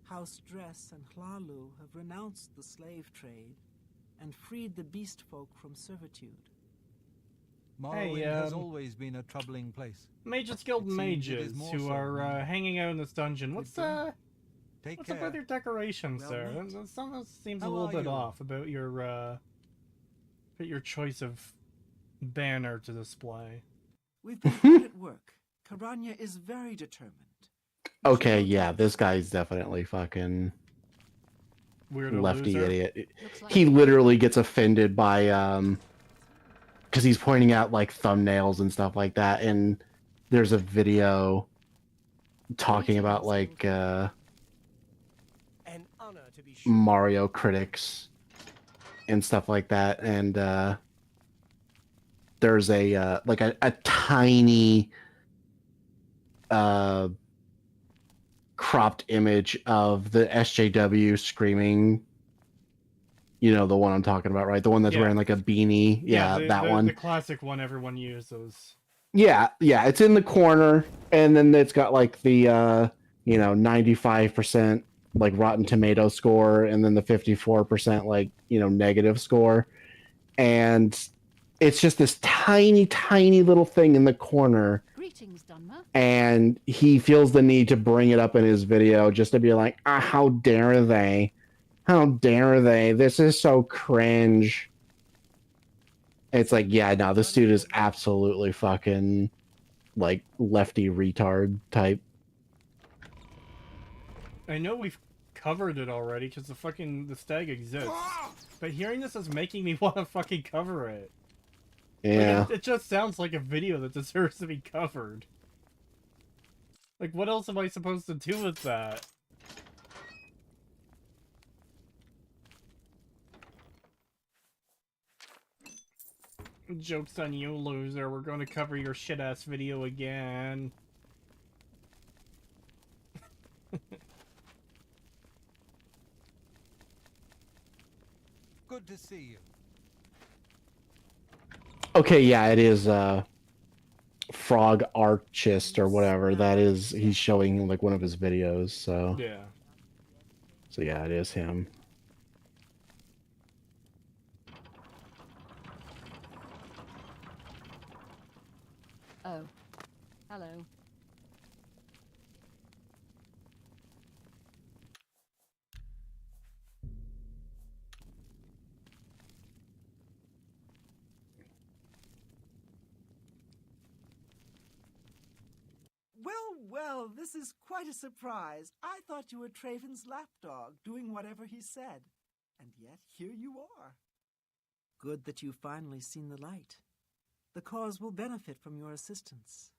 House Dress and Hlalu have renounced the slave trade and freed the beast folk from servitude. Morrowind has always been a troubling place. Mages Guild mages who are hanging out in this dungeon. What's up with your decorations there? Something seems a little bit off about your choice of banner to display. We've been hard at work. Karania is very determined. Okay, yeah, this guy's definitely fucking weirdo lefty loser. idiot. He literally gets offended by because he's pointing out like thumbnails and stuff like that, and there's a video talking about like Mario critics and stuff like that, and there's a like a tiny cropped image of the SJW screaming. You know the one I'm talking about, right? The one that's wearing like a beanie. Yeah, that one. The classic one everyone uses. Yeah, it's in the corner, and then it's got like the 95% like Rotten Tomato score, and then the 54% like negative score, and it's just this tiny little thing in the corner. Greetings, Dunmer. And he feels the need to bring it up in his video just to be like, how dare they? How dare they? This is so cringe. It's like, yeah, no, this dude is absolutely fucking like lefty retard type. I know we've covered it already because the stag exists, but hearing this is making me want to fucking cover it. Yeah. Like, it just sounds like a video that deserves to be covered. Like, what else am I supposed to do with that? Joke's on you, loser. We're going to cover your shit-ass video again. Good to see you. Okay, yeah, it is Frog Archist or whatever. That is, he's showing like one of his videos, so. Yeah. So yeah, it is him. Oh. Hello. Well, this is quite a surprise. I thought you were Traven's lapdog, doing whatever he said. And yet, here you are. Good that you've finally seen the light. The cause will benefit from your assistance.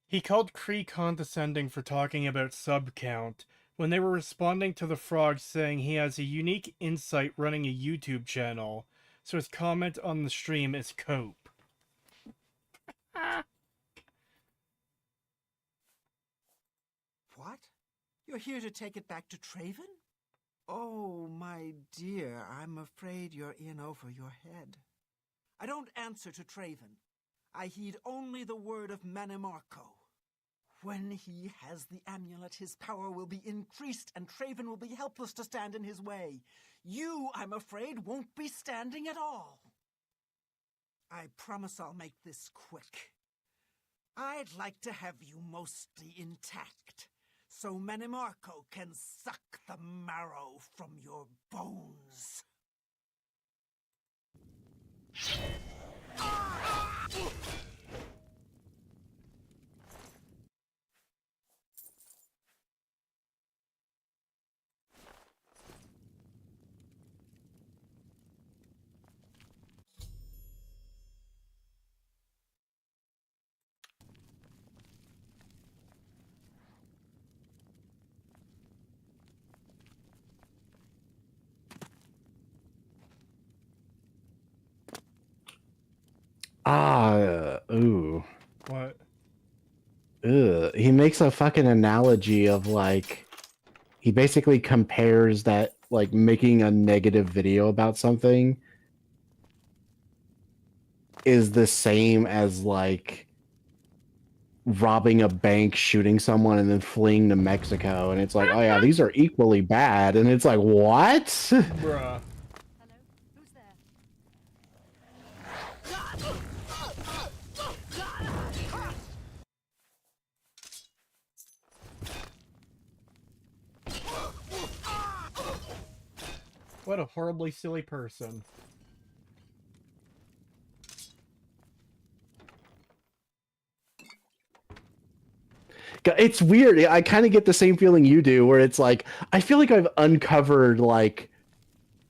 He called Kree condescending for talking about sub count when they were responding to the frog saying he has a unique insight running a YouTube channel, so his comment on the stream is cope. What? You're here to take it back to Traven? Oh, my dear, I'm afraid you're in over your head. I don't answer to Traven. I heed only the word of Mannimarco. When he has the amulet, his power will be increased, and Traven will be helpless to stand in his way. You, I'm afraid, won't be standing at all. I promise I'll make this quick. I'd like to have you mostly intact, so Mannimarco can suck the marrow from your bones. Ooh. What? Ugh. He makes a fucking analogy of like, he basically compares that like making a negative video about something is the same as like robbing a bank, shooting someone, and then fleeing to Mexico. And it's like, oh yeah, these are equally bad. And it's like, what? Bruh. Hello? Who's there? What a horribly silly person. It's weird. I kind of get the same feeling you do, where it's like, I feel like I've uncovered like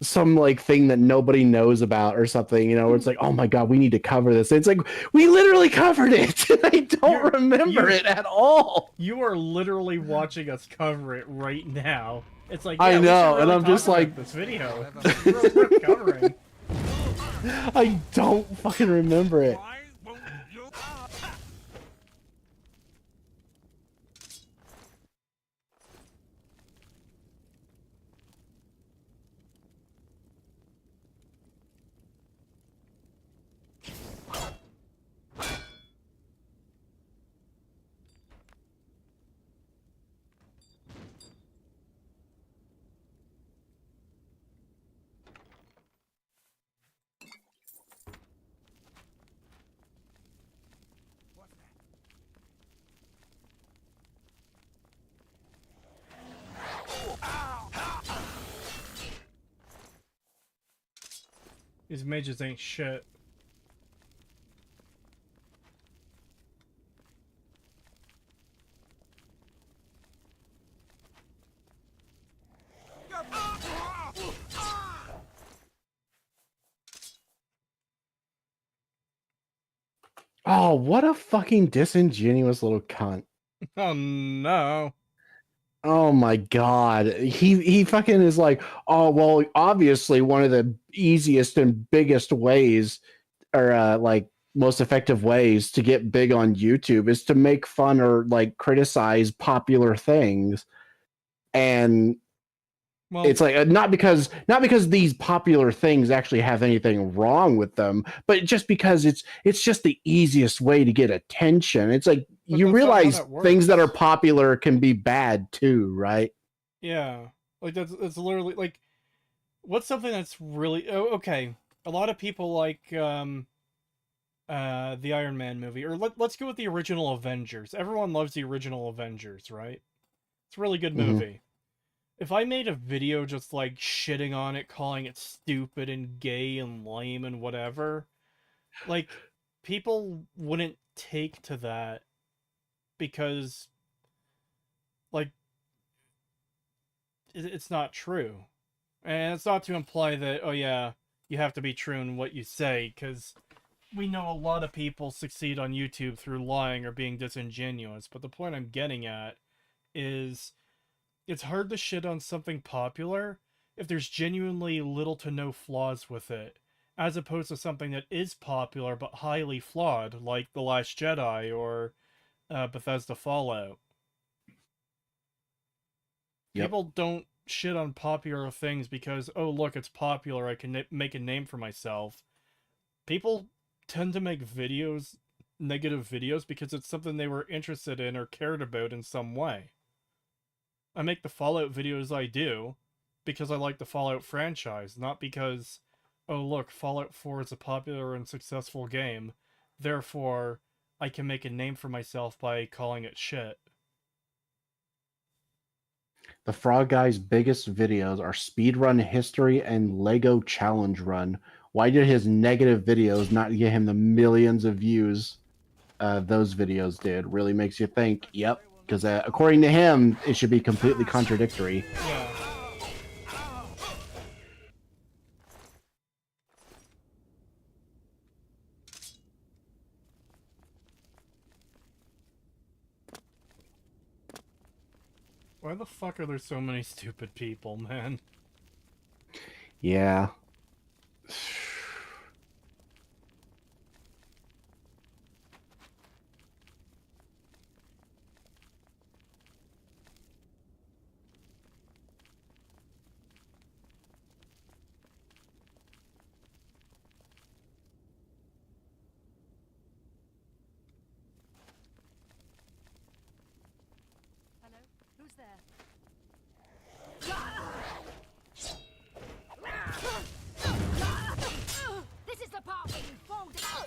some like thing that nobody knows about or something, you know, where it's like, oh my god, we need to cover this. It's like, we literally covered it. And I don't remember it at all. You are literally watching us cover it right now. It's like, yeah, I know, we should really and I'm talk just about like, this video. It's really worth covering. I don't fucking remember it. These mages ain't shit. Oh, what a fucking disingenuous little cunt. Oh no. Oh my god. He fucking is like, oh well, obviously one of the easiest and biggest ways or like most effective ways to get big on YouTube is to make fun or like criticize popular things. And Well, it's like not because these popular things actually have anything wrong with them, but just because it's just the easiest way to get attention. It's like but you that's not how realize that things that are works. popular can be bad too, right? Yeah. Like that's literally like what's something that's really okay. A lot of people like the Iron Man movie, or let's go with the original Avengers. Everyone loves the original Avengers, right? It's a really good Mhm. movie. If I made a video just like shitting on it, calling it stupid and gay and lame and whatever, like people wouldn't take to that because like it's not true. And it's not to imply that, oh yeah, you have to be true in what you say, because we know a lot of people succeed on YouTube through lying or being disingenuous. But the point I'm getting at is it's hard to shit on something popular if there's genuinely little to no flaws with it, as opposed to something that is popular but highly flawed, like The Last Jedi or Bethesda Fallout. Yep. People don't shit on popular things because, oh look, it's popular, I can make a name for myself. People tend to make videos, negative videos, because it's something they were interested in or cared about in some way. I make the Fallout videos I do because I like the Fallout franchise, not because, oh look, Fallout 4 is a popular and successful game, therefore I can make a name for myself by calling it shit. The Frog Guy's biggest videos are Speedrun History and Lego Challenge Run. Why did his negative videos not get him the millions of views those videos did? Really makes you think, yep, because according to him, it should be completely contradictory. Yeah. Why the fuck are there so many stupid people, man? Yeah. Hello? Who's there? This is the part where you fall down!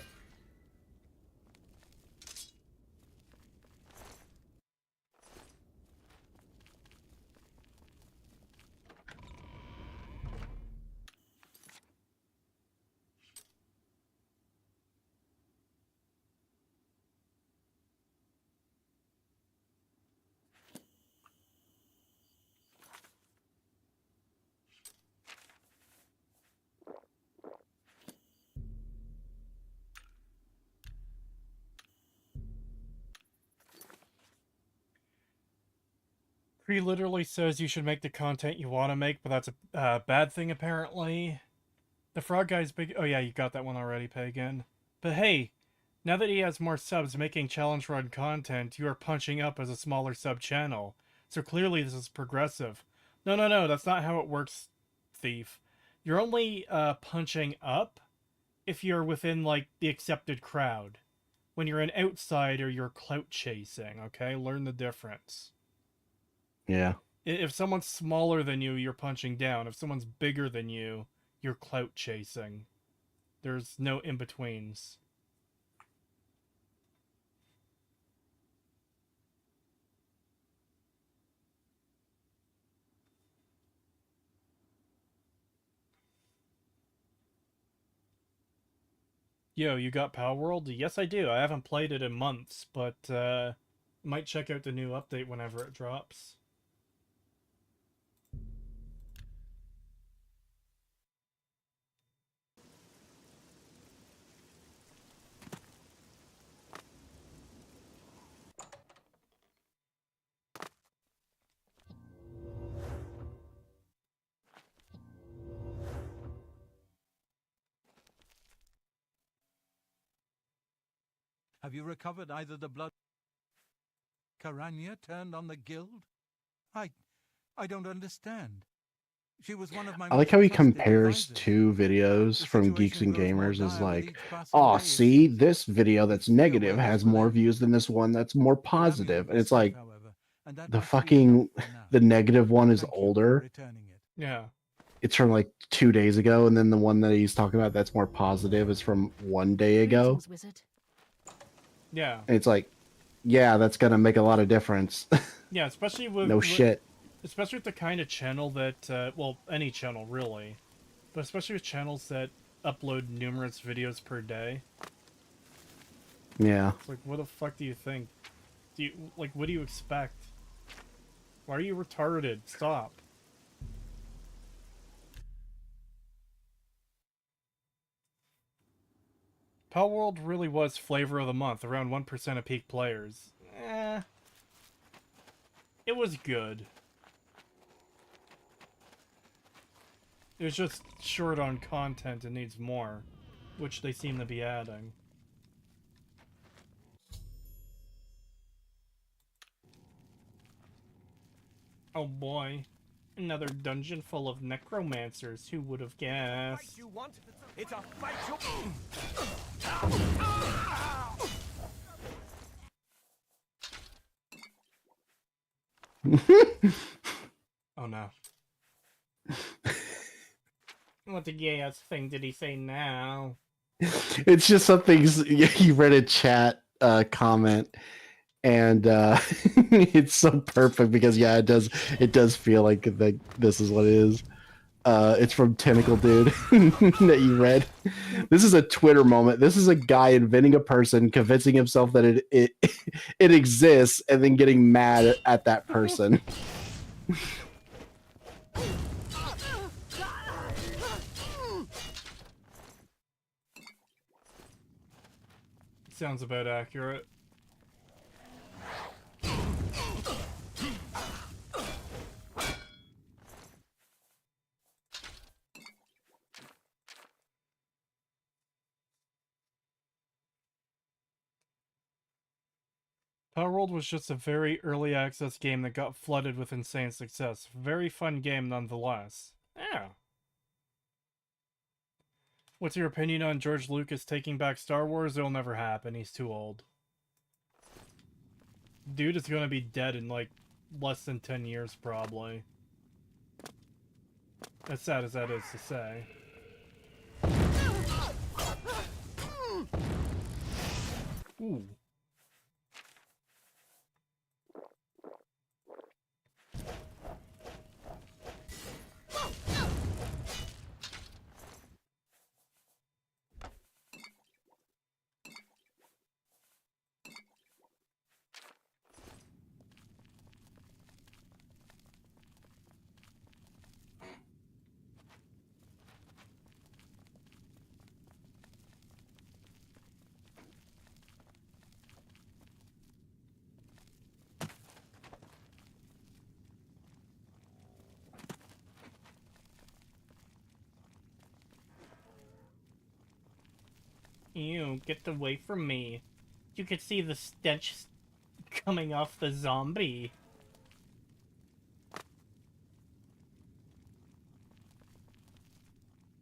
He literally says you should make the content you want to make, but that's a bad thing apparently. The Frog Guy's big. Oh yeah, you got that one already, Pagan. But hey, now that he has more subs making challenge run content, you are punching up as a smaller sub channel. So clearly this is progressive. No, that's not how it works, Thief. You're only punching up if you're within like the accepted crowd. When you're an outsider, you're clout chasing, okay? Learn the difference. Yeah. If someone's smaller than you, you're punching down. If someone's bigger than you, you're clout chasing. There's no in-betweens. Yo, you got Power World? Yes, I do. I haven't played it in months, but might check out the new update whenever it drops. Have you recovered either the blood Karanya turned on the guild? I don't understand. She was one of my I like most how he trusted compares advisors. two videos The from Geeks situation and grows more Gamers. Is dire with like, each passing oh, day, it see, seems. this video that's Stay aware negative this has will more end. views than this one that's more The positive. amulet And is it's like, safe, however, and that the ought to be enough fucking, for now. the negative one is Thank you for older. returning it. Yeah. It's from like 2 days ago, and then the one that he's talking about that's more positive is from 1 day ago. Greetings, wizard. Yeah. And it's like, yeah, that's gonna make a lot of difference. Yeah, especially with... No shit. Especially with the kind of channel that, well, any channel, really. But especially with channels that upload numerous videos per day. Yeah. It's like, what the fuck do you think? Do you, like, what do you expect? Why are you retarded? Stop. Pal World really was flavor of the month, around 1% of peak players. It was good. It was just short on content and needs more, which they seem to be adding. Oh boy. Another dungeon full of necromancers. Who would have guessed? You want? It's a fight you... Oh no. What the gay-ass thing did he say now? It's just something you read a chat comment, and it's so perfect because yeah, it does feel like this is what it is. It's from Tentacle Dude that you read. This is a Twitter moment. This is a guy inventing a person, convincing himself that it exists, and then getting mad at that person. Sounds about accurate. Power World was just a very early access game that got flooded with insane success. Very fun game nonetheless. Yeah. What's your opinion on George Lucas taking back Star Wars? It'll never happen. He's too old. Dude is gonna be dead in like less than 10 years probably. As sad as that is to say. Ooh. Ew, get away from me. You could see the stench coming off the zombie.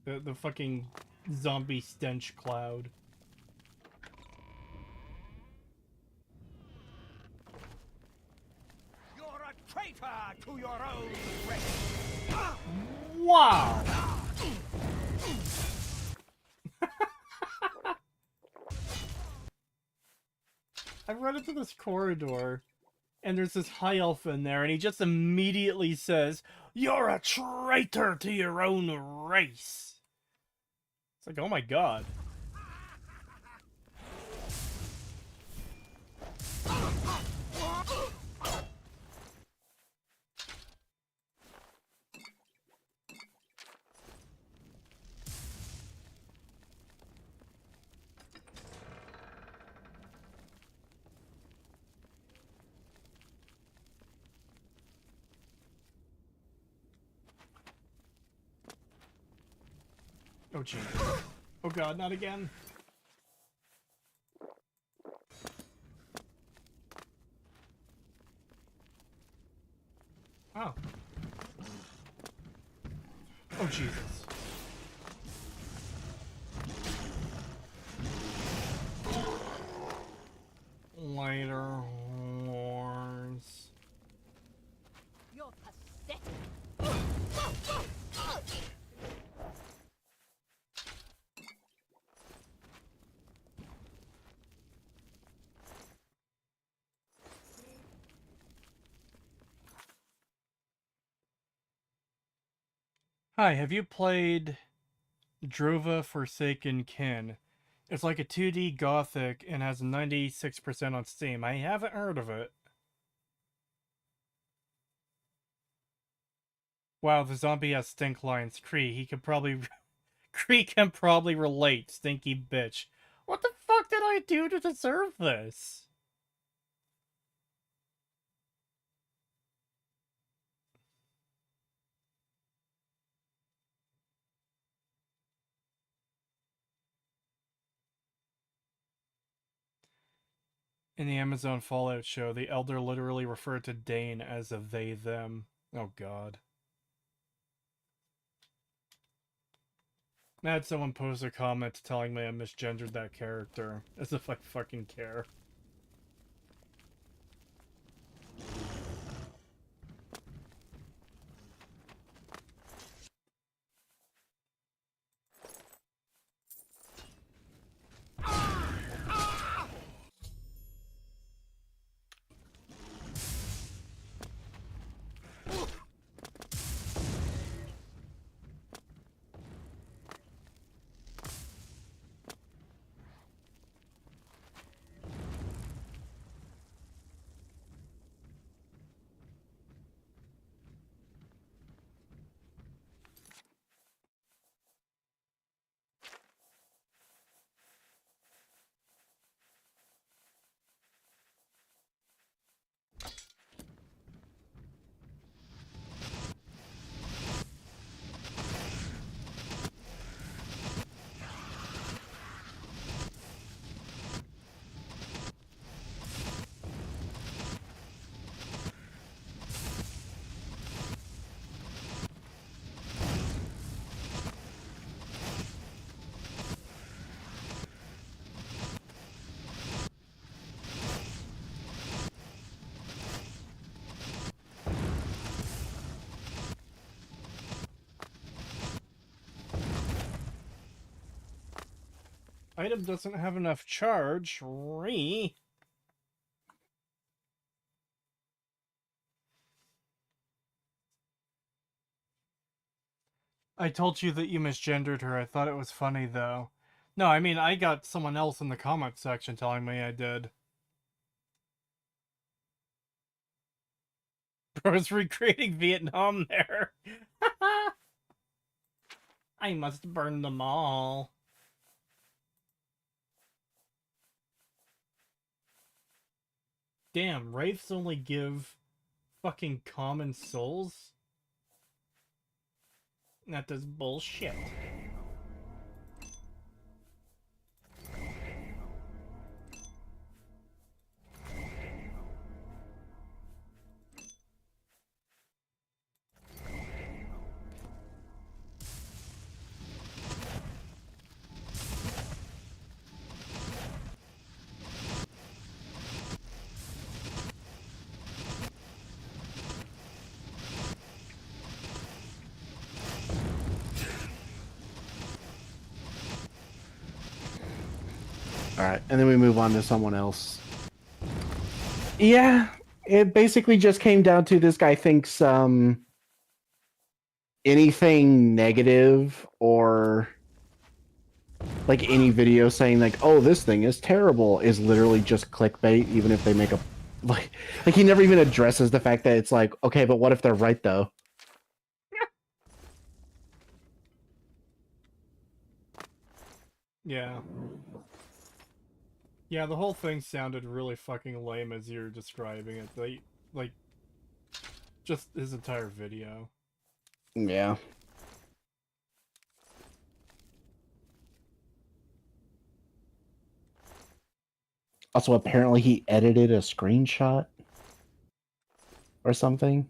The fucking zombie stench cloud. You're a traitor to your own race. Wow! I run into this corridor, and there's this high elf in there, and he just immediately says, "You're a traitor to your own race." It's like, oh my god. Oh, jeez. Oh god, not again. Oh. Oh, Jesus. Lighter horns. You're pathetic. Hi, have you played Drova Forsaken Kin? It's like a 2D Gothic and has 96% on Steam. I haven't heard of it. Wow, the zombie has stink lines. Cree, he could probably... Cree can probably relate, stinky bitch. What the fuck did I do to deserve this? In the Amazon Fallout show, the Elder literally referred to Dane as a they-them. Oh god. I had someone post a comment telling me I misgendered that character. As if I fucking care. Item doesn't have enough charge. Ree. I told you that you misgendered her. I thought it was funny, though. No, I mean, I got someone else in the comment section telling me I did. Bro's recreating Vietnam there. I must burn them all. Damn, wraiths only give fucking common souls? That is bullshit. Alright, and then we move on to someone else. Yeah, it basically just came down to this guy thinks anything negative or like any video saying like, oh, this thing is terrible is literally just clickbait, even if they make a like he never even addresses the fact that it's like, okay, but what if they're right though? Yeah. Yeah, the whole thing sounded really fucking lame as you're describing it. Like, just his entire video. Yeah. Also, apparently he edited a screenshot or something.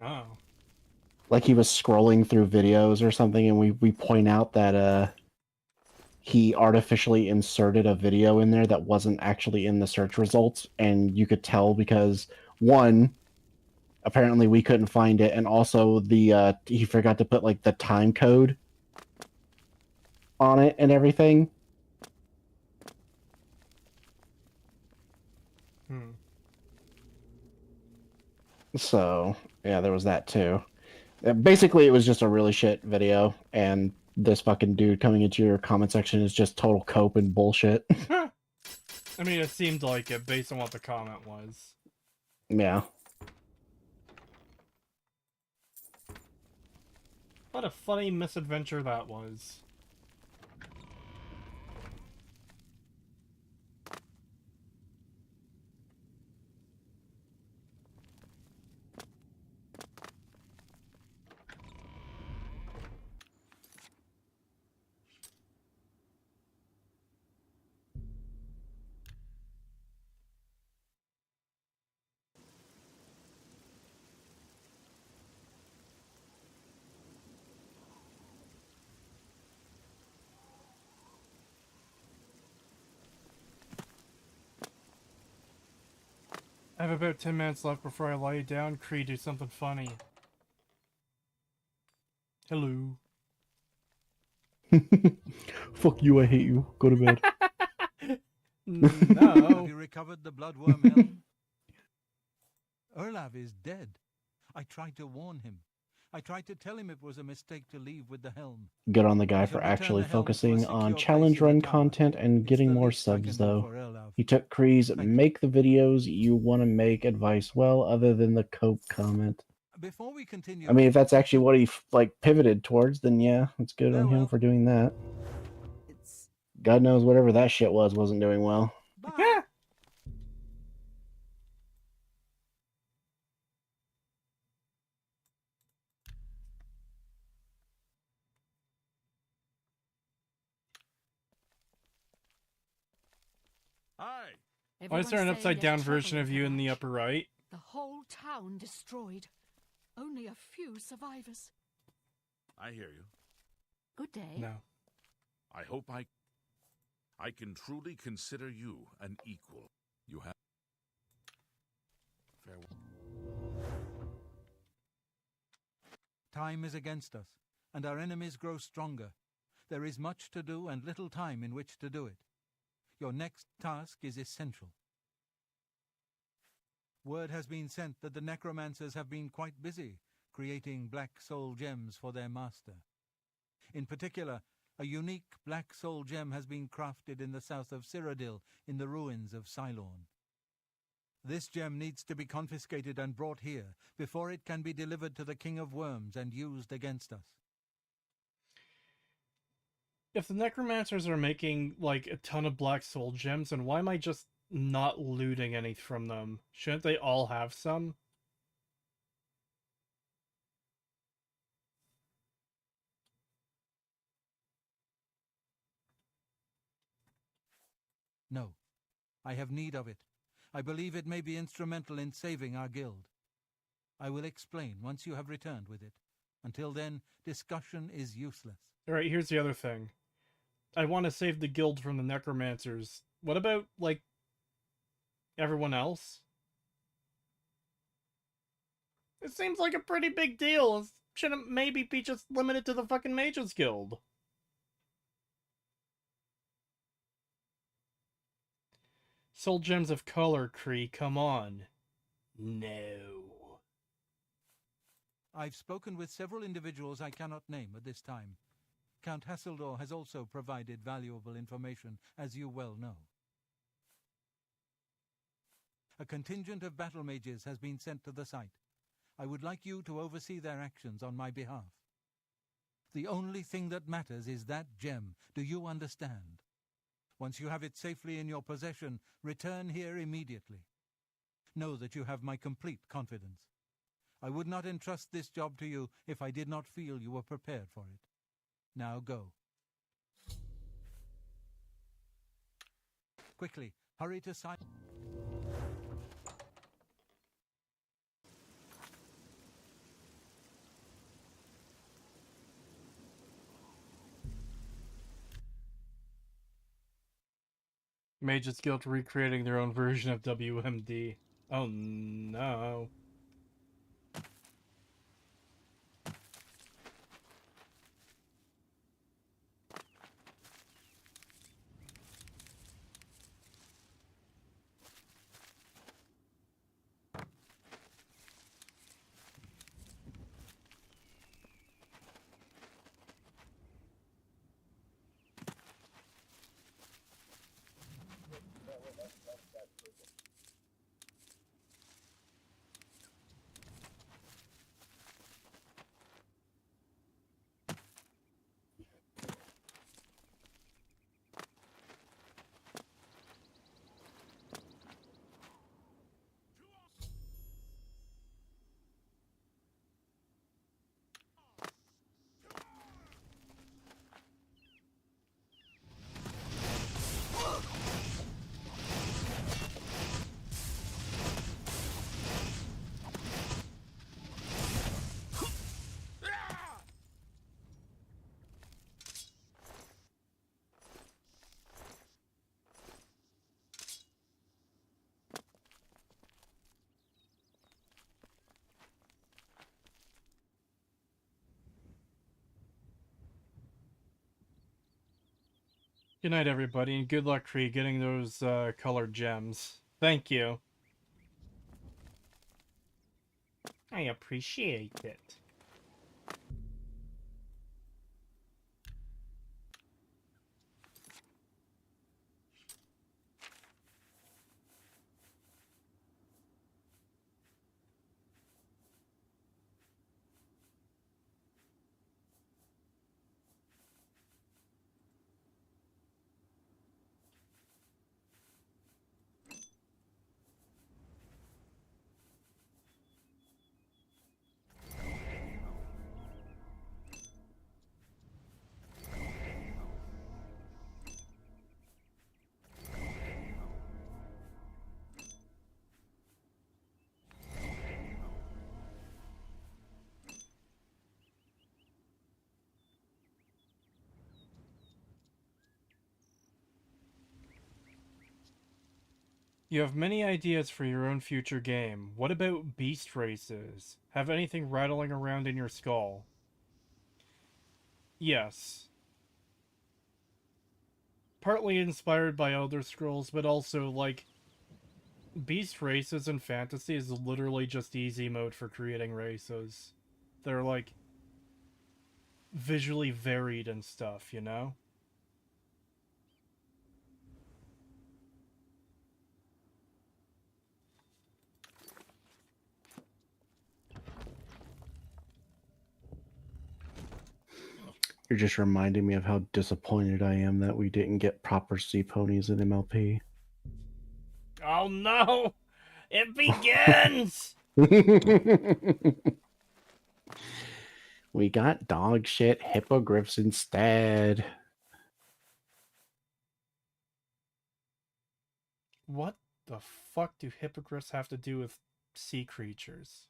Oh. Like he was scrolling through videos or something, and we point out that he artificially inserted a video in there that wasn't actually in the search results, and you could tell because one, apparently we couldn't find it, and also the he forgot to put like the time code on it and everything. So yeah, there was that too. Basically, it was just a really shit video, and this fucking dude coming into your comment section is just total cope and bullshit. I mean, it seemed like it based on what the comment was. Yeah. What a funny misadventure that was. I have about 10 minutes left before I lie down. Cree, do something funny. Hello. Fuck you, I hate you. Go to bed. No. Have you recovered the bloodworm helm? Erlav is dead. I tried to warn him. I tried to tell him it was a mistake to leave with the helm. Good on the guy I for shall return actually the helm to a focusing secure on place challenge in the run tower. content and It's getting the more least I can subs, do though. for Erlav. He took Kree's Thank you. make the videos you want to make advice well, other than the cope comment. Before we continue, I mean, if that's actually what he like pivoted towards, then yeah, it's good on him Farewell. for doing that. It's God knows whatever that shit was wasn't doing well. bye. Hi. Why is there an upside down version of you in the upper right? The whole town destroyed. Only a few survivors. I hear you. Good day. No. I hope I can truly consider you an equal. You have farewell. Time is against us, and our enemies grow stronger. There is much to do and little time in which to do it. Your next task is essential. Word has been sent that the Necromancers have been quite busy creating black soul gems for their master. In particular, a unique black soul gem has been crafted in the south of Cyrodiil in the ruins of Cylorn. This gem needs to be confiscated and brought here before it can be delivered to the King of Worms and used against us. If the Necromancers are making, like, a ton of black soul gems, then why am I just not looting any from them? Shouldn't they all have some? No, I have need of it. I believe it may be instrumental in saving our guild. I will explain once you have returned with it. Until then, discussion is useless. Alright, here's the other thing. I want to save the guild from the Necromancers. What about, like, everyone else? It seems like a pretty big deal. It shouldn't maybe be just limited to the fucking Mages Guild. Soul Gems of Color, Cree, come on. No. I've spoken with several individuals I cannot name at this time. Count Hassildor has also provided valuable information, as you well know. A contingent of Battlemages has been sent to the site. I would like you to oversee their actions on my behalf. The only thing that matters is that gem. Do you understand? Once you have it safely in your possession, return here immediately. Know that you have my complete confidence. I would not entrust this job to you if I did not feel you were prepared for it. Now go. Quickly, Hurry to sign. Mages Guild recreating their own version of WMD. Oh no. Good night, everybody, and good luck, Kree, getting those colored gems. Thank you. I appreciate it. You have many ideas for your own future game. What about beast races? Have anything rattling around in your skull? Yes. Partly inspired by Elder Scrolls, but also, like, beast races in fantasy is literally just easy mode for creating races. They're, like, visually varied and stuff, you know? You're just reminding me of how disappointed I am that we didn't get proper sea ponies in MLP. Oh no! It begins! We got dog shit hippogriffs instead. What the fuck do hippogriffs have to do with sea creatures?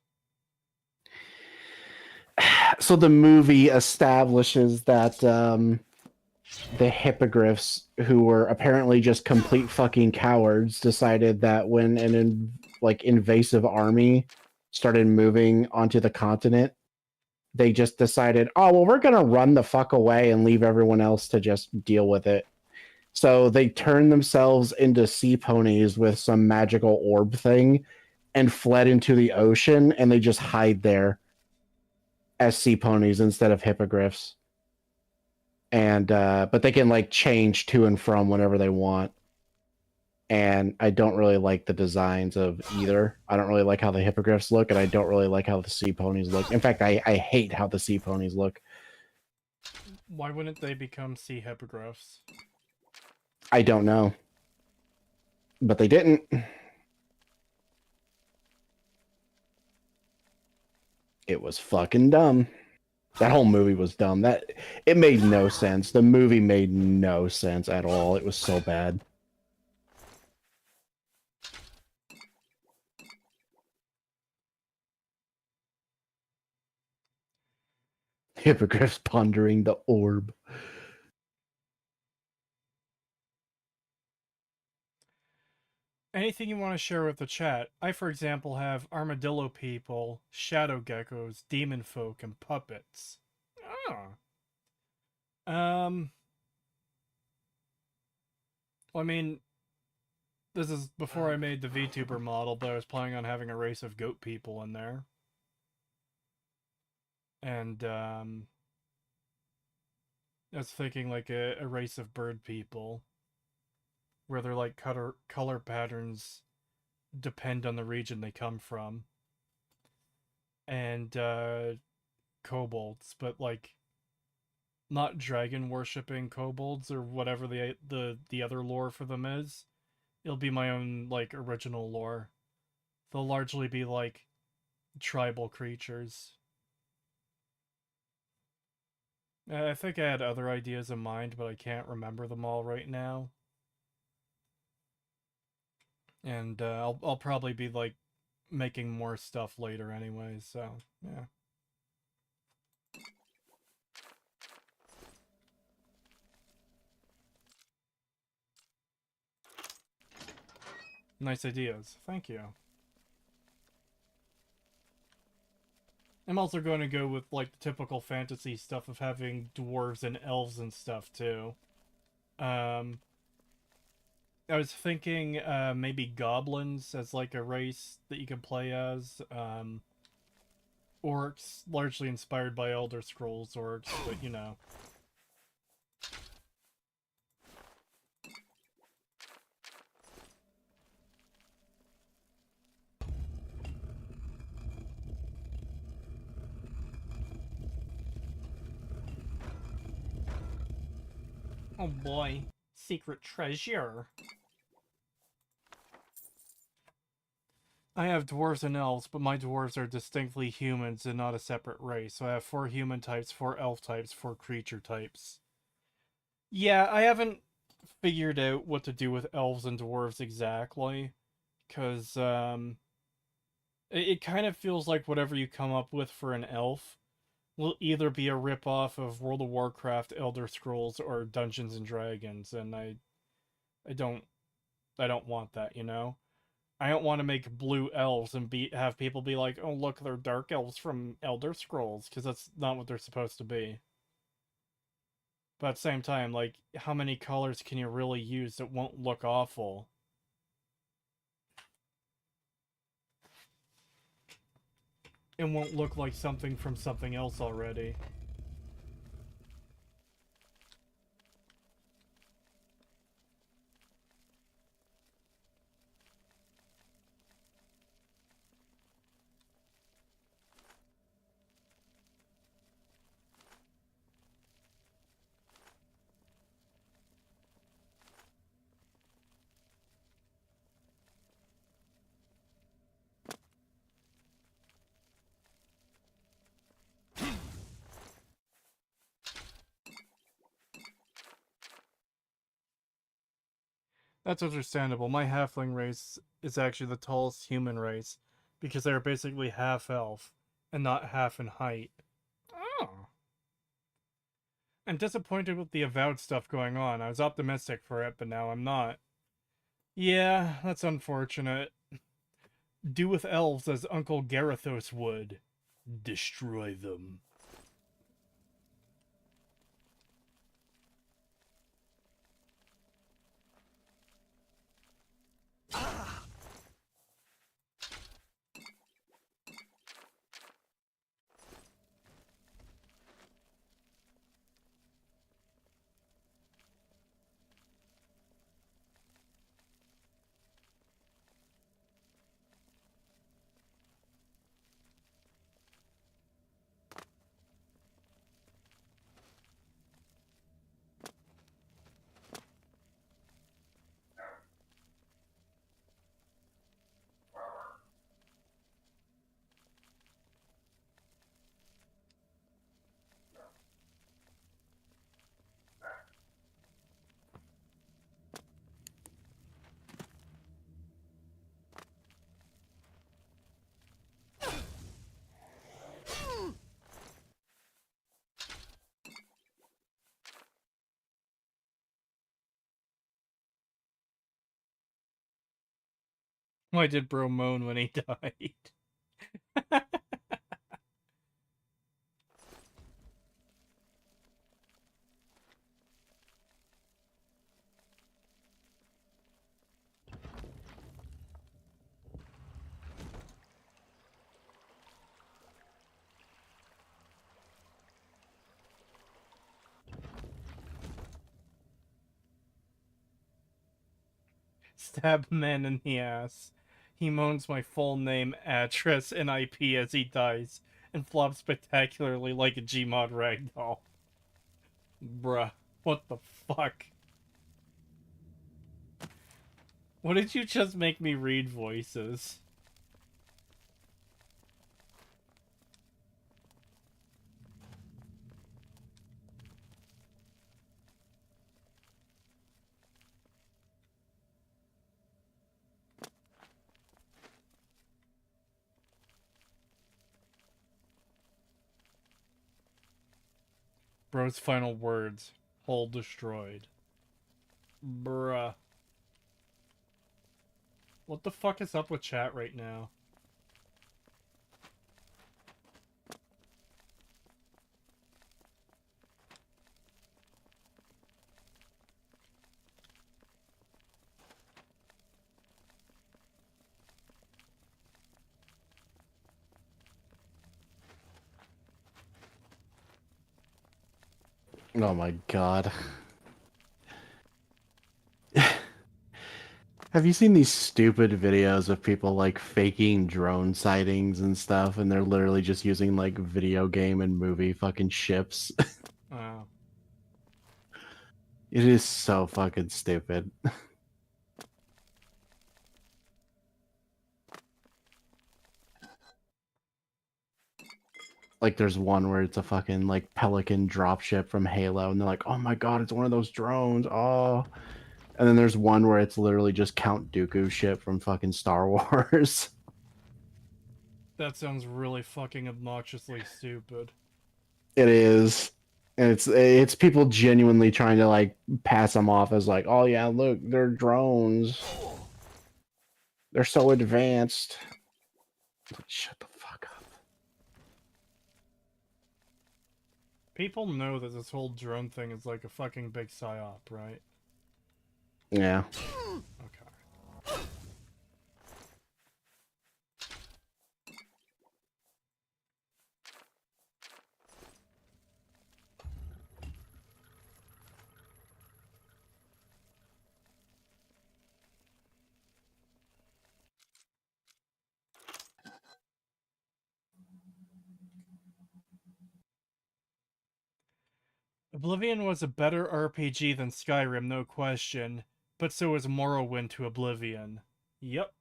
So the movie establishes that the hippogriffs, who were apparently just complete fucking cowards, decided that when an invasive army started moving onto the continent, they just decided, oh, well, we're going to run the fuck away and leave everyone else to just deal with it. So they turned themselves into sea ponies with some magical orb thing and fled into the ocean, and they just hide there as sea ponies instead of hippogriffs. And but they can like change to and from whenever they want. And I don't really like the designs of either. I don't really like how the hippogriffs look, and I don't really like how the sea ponies look. In fact, I hate how the sea ponies look. Why wouldn't they become sea hippogriffs? I don't know. But they didn't. It was fucking dumb. That whole movie was dumb. It made no sense. The movie made no sense at all. It was so bad. Hippogriff's pondering the orb. Anything you want to share with the chat? I, for example, have armadillo people, shadow geckos, demon folk, and puppets. Oh. Well, I mean, this is before I made the VTuber model, but I was planning on having a race of goat people in there. And, I was thinking like a race of bird people. Where their, like, color patterns depend on the region they come from. And, kobolds, but, like, not dragon worshipping kobolds or whatever the other lore for them is. It'll be my own, like, original lore. They'll largely be, like, tribal creatures. I think I had other ideas in mind, but I can't remember them all right now. And I'll probably be, like, making more stuff later anyway, so, yeah. Nice ideas. Thank you. I'm also going to go with, like, the typical fantasy stuff of having dwarves and elves and stuff, too. I was thinking, maybe goblins as, like, a race that you can play as. Orcs, largely inspired by Elder Scrolls orcs, but, you know. Oh boy. Secret treasure. I have dwarves and elves, but my dwarves are distinctly humans and not a separate race. So I have 4 human types, 4 elf types, 4 creature types. Yeah, I haven't figured out what to do with elves and dwarves exactly. Because, it kind of feels like whatever you come up with for an elf will either be a ripoff of World of Warcraft, Elder Scrolls, or Dungeons and Dragons, and I don't want that, you know? I don't want to make blue elves and have people be like, oh look, they're dark elves from Elder Scrolls, because that's not what they're supposed to be. But at the same time, like, how many colors can you really use that won't look awful? And won't look like something from something else already. That's understandable. My halfling race is actually the tallest human race, because they're basically half elf, and not half in height. Oh. I'm disappointed with the avowed stuff going on. I was optimistic for it, but now I'm not. Yeah, that's unfortunate. Do with elves as Uncle Garithos would. Destroy them. Why did bro moan when he died? Stab man in the ass. He moans my full name, address, and IP as he dies, and flops spectacularly like a Gmod ragdoll. Bruh, what the fuck? What did you just make me read voices? Bro's final words. Hull destroyed. Bruh. What the fuck is up with chat right now? Oh my god. Have you seen these stupid videos of people like faking drone sightings and stuff, and they're literally just using like video game and movie fucking ships? Wow. It is so fucking stupid. Like there's one where it's a fucking like Pelican dropship from Halo, and they're like, "Oh my god, it's one of those drones!" Oh, and then there's one where it's literally just Count Dooku ship from fucking Star Wars. That sounds really fucking obnoxiously stupid. It is, and it's people genuinely trying to like pass them off as like, "Oh yeah, look, they're drones. They're so advanced." Shut the fuck up. People know that this whole drone thing is like a fucking big psyop, right? Yeah. Okay. Oblivion was a better RPG than Skyrim, no question, but so was Morrowind to Oblivion. Yep.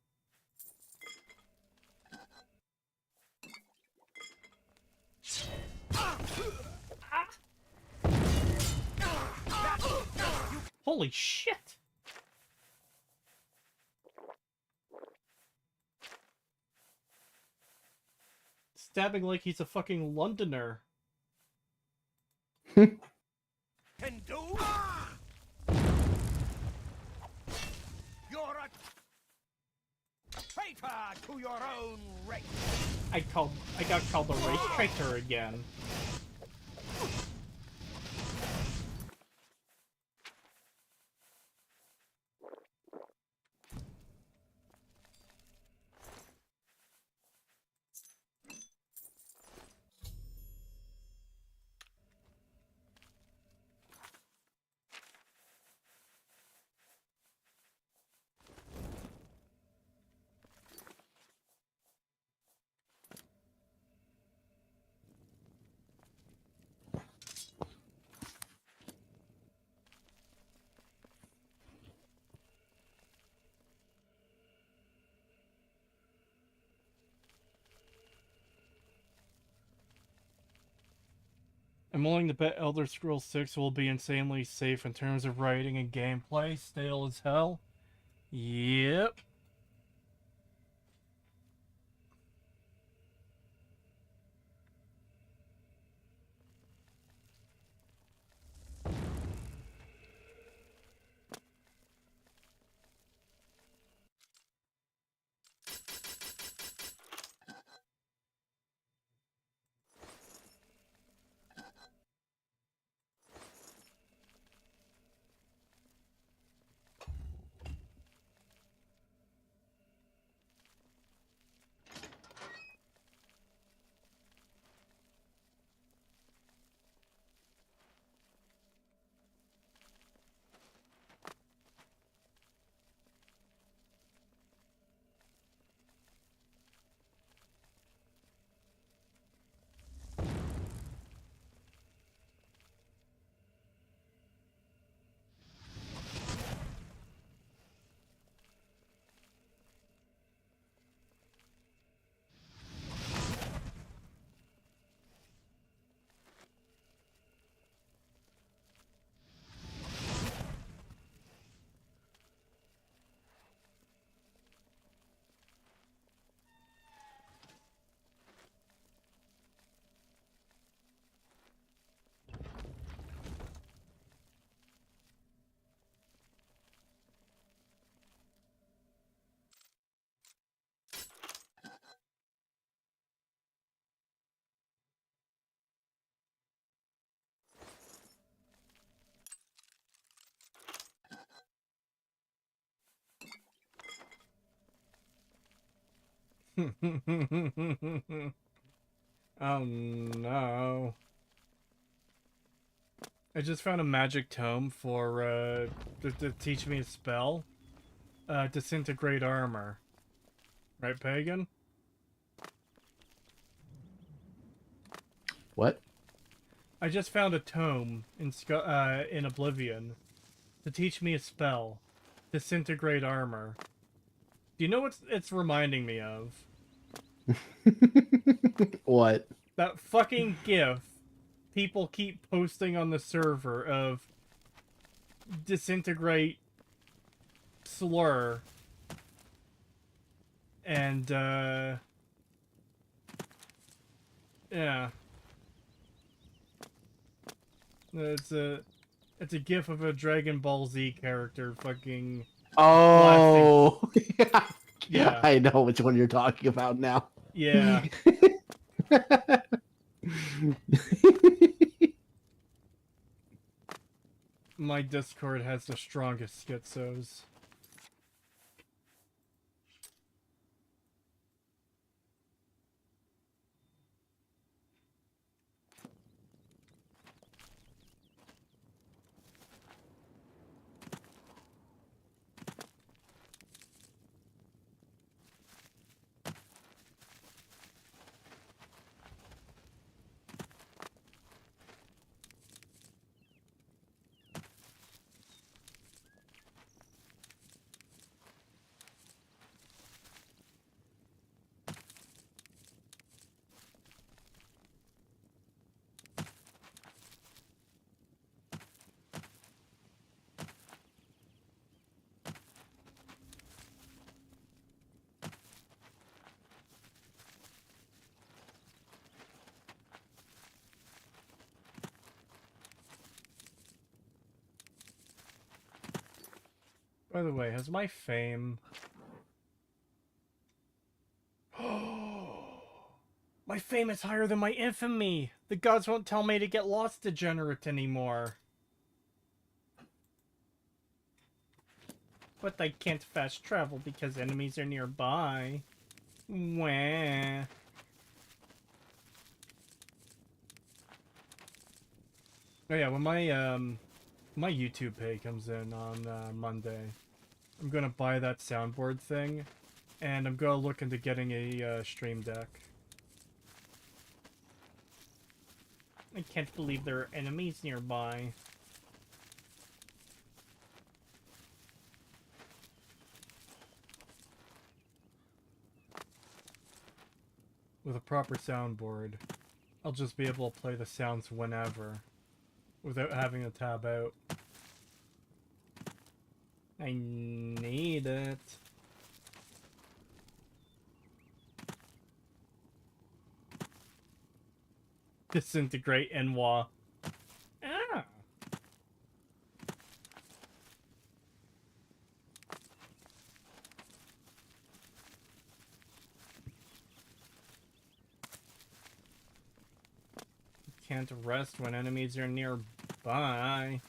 Holy shit! Stabbing like he's a fucking Londoner. Can do? You're a traitor to your own race. I got called a race traitor again. I'm willing to bet Elder Scrolls 6 will be insanely safe in terms of writing and gameplay. Stale as hell. Yep. Oh no. I just found a magic tome for, to teach me a spell. Disintegrate armor. Right, Pagan? What? I just found a tome in Oblivion to teach me a spell. Disintegrate armor. Do you know what it's reminding me of? What? That fucking gif people keep posting on the server of disintegrate slur and yeah, it's a gif of a Dragon Ball Z character fucking Oh, yeah. I know which one you're talking about now. Yeah. My Discord has the strongest schizos. By the way, has my fame... My fame is higher than my infamy! The gods won't tell me to get lost, degenerate, anymore. But I can't fast travel because enemies are nearby. Wah. Oh yeah, when my YouTube pay comes in on Monday, I'm gonna buy that soundboard thing, and I'm gonna look into getting a stream deck. I can't believe there are enemies nearby. With a proper soundboard, I'll just be able to play the sounds whenever, without having to tab out. I need it. Disintegrate Enwa. Ah! Can't rest when enemies are nearby.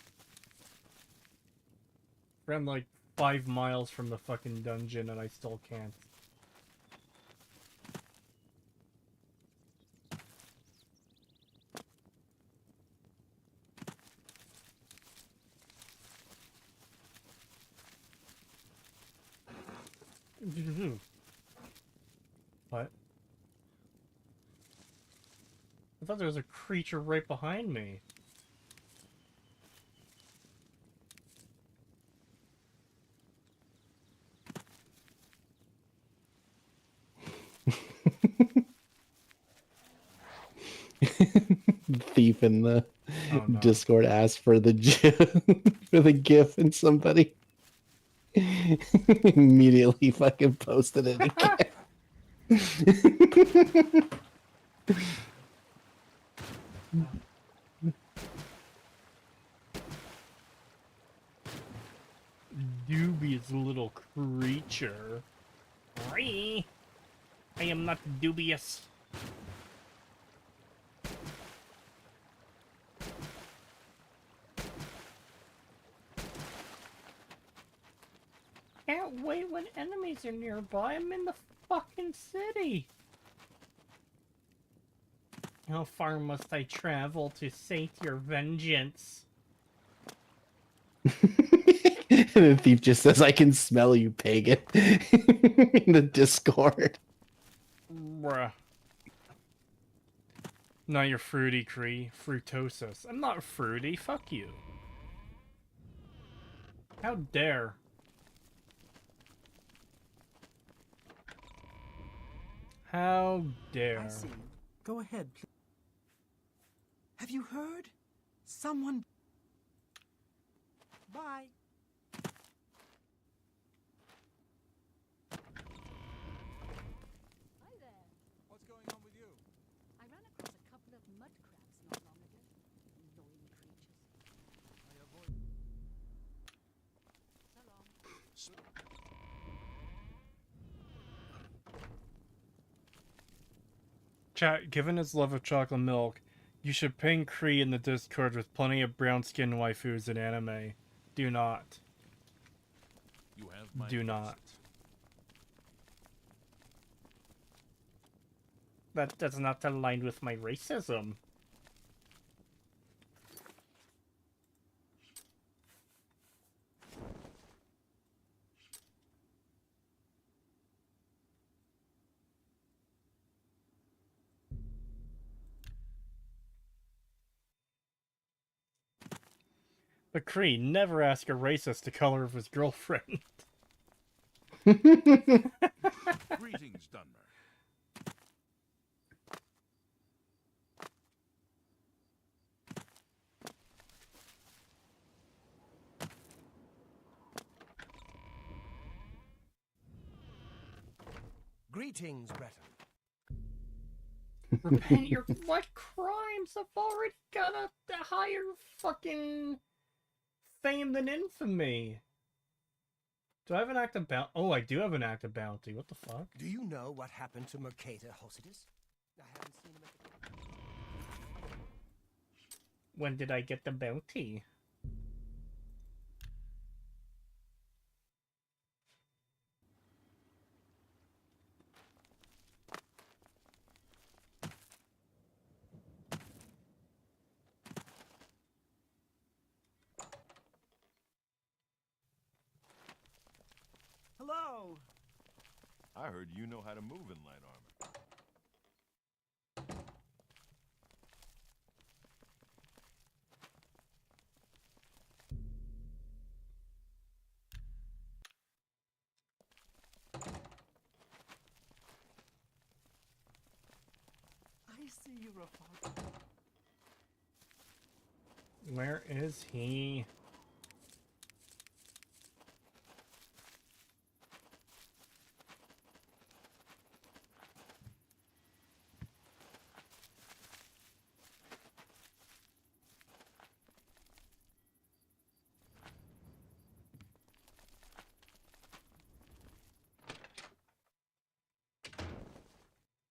I'm like 5 miles from the fucking dungeon and I still can't. What? I thought there was a creature right behind me. Thief in the Oh, no. Discord asked for the for the GIF, and somebody immediately fucking posted it again. Dubious little creature. I am not dubious. Can't wait when enemies are nearby. I'm in the fucking city. How far must I travel to sate your vengeance? And the thief just says, "I can smell you, pagan," in the Discord. Bruh. Not your fruity Cree. Fruitosis. I'm not fruity. Fuck you. How dare. How dare. I see you. Go ahead, please. Have you heard? Someone... Bye. Hi there. What's going on with you? I ran across a couple of mud crabs not long ago. Annoying creatures. I avoid... So long. Chat, given his love of chocolate milk, you should ping Cree in the Discord with plenty of brown-skinned waifus in anime. Do not. You have my Do not. That does not align with my racism. But Cree, never ask a racist the color of his girlfriend. Greetings, Dunmer. Greetings, Breton. Repent your what crimes have already got a higher fucking fame than infamy. Do I have an active bounty? Oh, I do have an active bounty. What the fuck? Do you know what happened to Mercator Hosidus? I haven't seen him at the... When did I get the bounty? Hello. I heard you know how to move in light armor. I see you, Rafal. Where is he?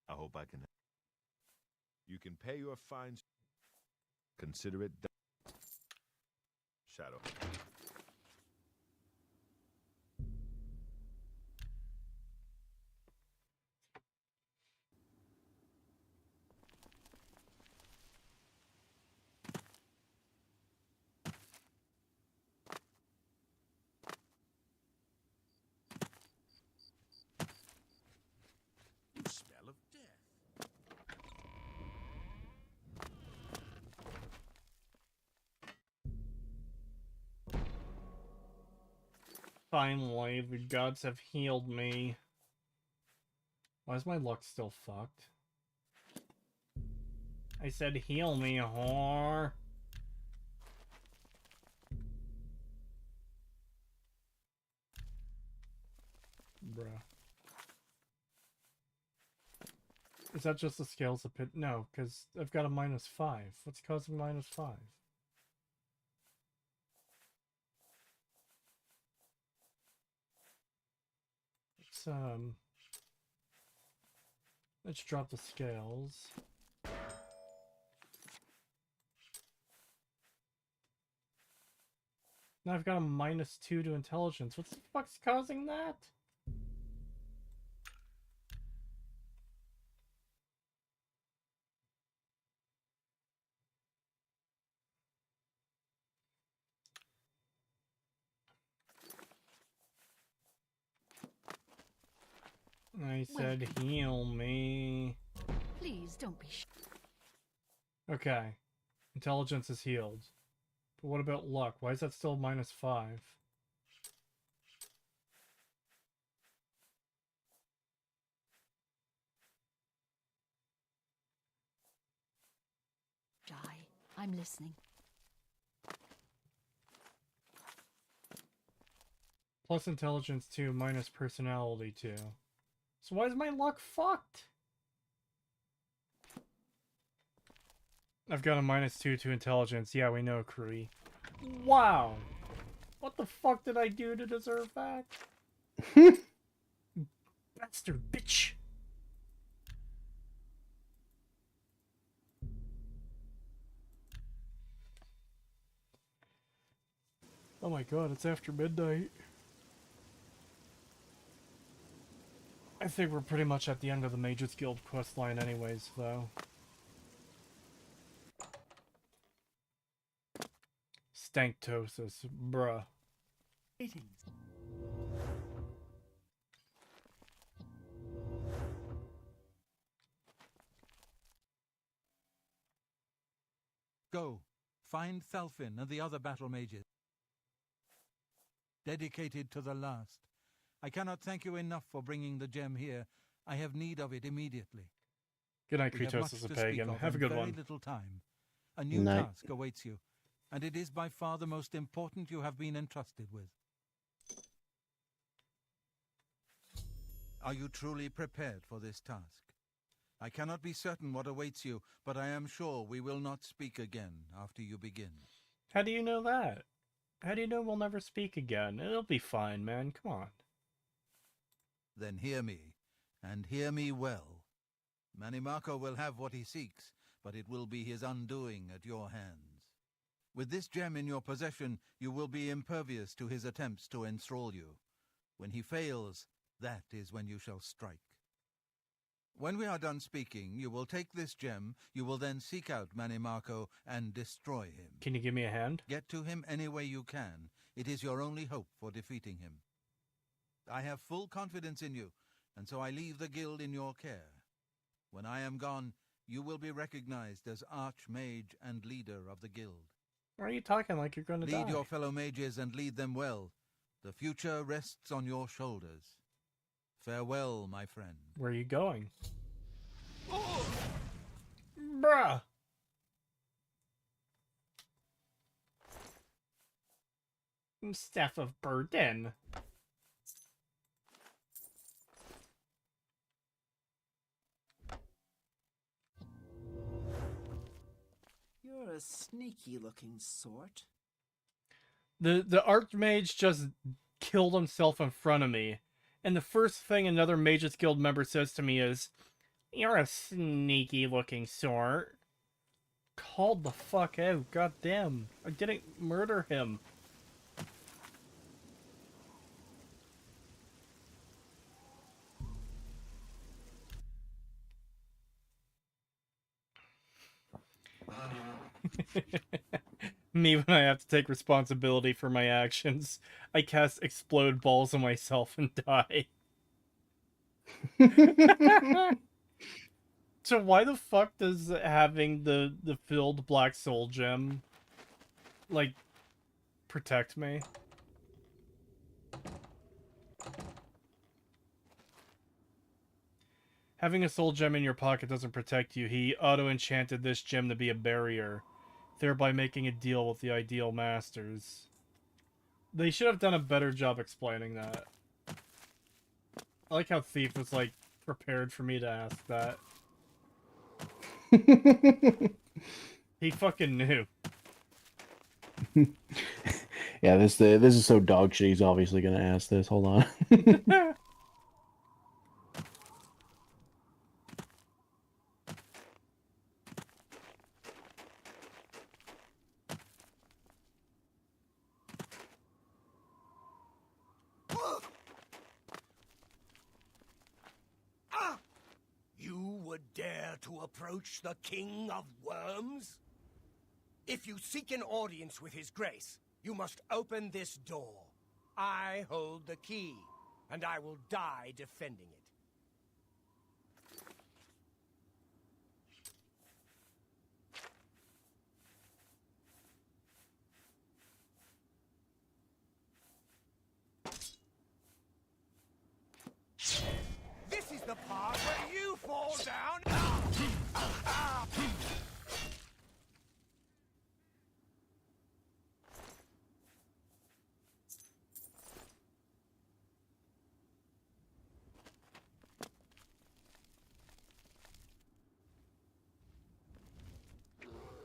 I hope I can. You can pay your fines. Consider it done. Shadow. You smell of death. Finally, the gods have healed me. Why is my luck still fucked? I said heal me, whore. Bruh. Is that just the scales of pit? No, because I've got a -5. What's causing -5? Let's drop the scales. Now I've got a -2 to intelligence. What the fuck's causing that? I said heal me. Please don't be Okay. Intelligence is healed. But what about luck? Why is that still -5? shy. I'm listening. Plus intelligence 2, minus personality 2. So why is my luck fucked? I've got a -2 to intelligence. Yeah, we know, Kree. Wow! What the fuck did I do to deserve that? Bastard bitch! Oh my god, it's after midnight. I think we're pretty much at the end of the Mages Guild questline anyways, though. Stanktosis, bruh. Go, find Thalfin and the other battle mages. Dedicated to the last. I cannot thank you enough for bringing the gem here. I have need of it immediately. Good night, We have Kratos much as a to speak pagan. of Have a in good very one. little time. A new Night. task awaits you, and it is by far the most important you have been entrusted with. Are you truly prepared for this task? I cannot be certain what awaits you, but I am sure we will not speak again after you begin. How do you know that? How do you know we'll never speak again? It'll be fine, man. Come on. Then hear me, and hear me well. Mannimarco will have what he seeks, but it will be his undoing at your hands. With this gem in your possession, you will be impervious to his attempts to enthrall you. When he fails, that is when you shall strike. When we are done speaking, you will take this gem, you will then seek out Mannimarco and destroy him. Can you give me a hand? Get to him any way you can. It is your only hope for defeating him. I have full confidence in you, and so I leave the guild in your care. When I am gone, you will be recognized as Archmage and leader of the guild. Why are you talking like you're gonna die? Lead your fellow mages and lead them well. The future rests on your shoulders. Farewell, my friend. Where are you going? Bruh! Staff of Burden. You're a sneaky-looking sort. The Archmage just killed himself in front of me. And the first thing another Mages Guild member says to me is, "You're a sneaky-looking sort." Called the fuck out, goddamn. I didn't murder him. Me when I have to take responsibility for my actions. I cast explode balls on myself and die. So why the fuck does having the filled black soul gem, like, protect me? Having a soul gem in your pocket doesn't protect you. He auto-enchanted this gem to be a barrier, thereby making a deal with the ideal masters. They should have done a better job explaining that. I like how Thief was, like, prepared for me to ask that. He fucking knew. Yeah, this is so dog shit. He's obviously gonna ask this. Hold on. You would dare to approach the King of Worms? If you seek an audience with his grace, you must open this door. I hold the key, and I will die defending it.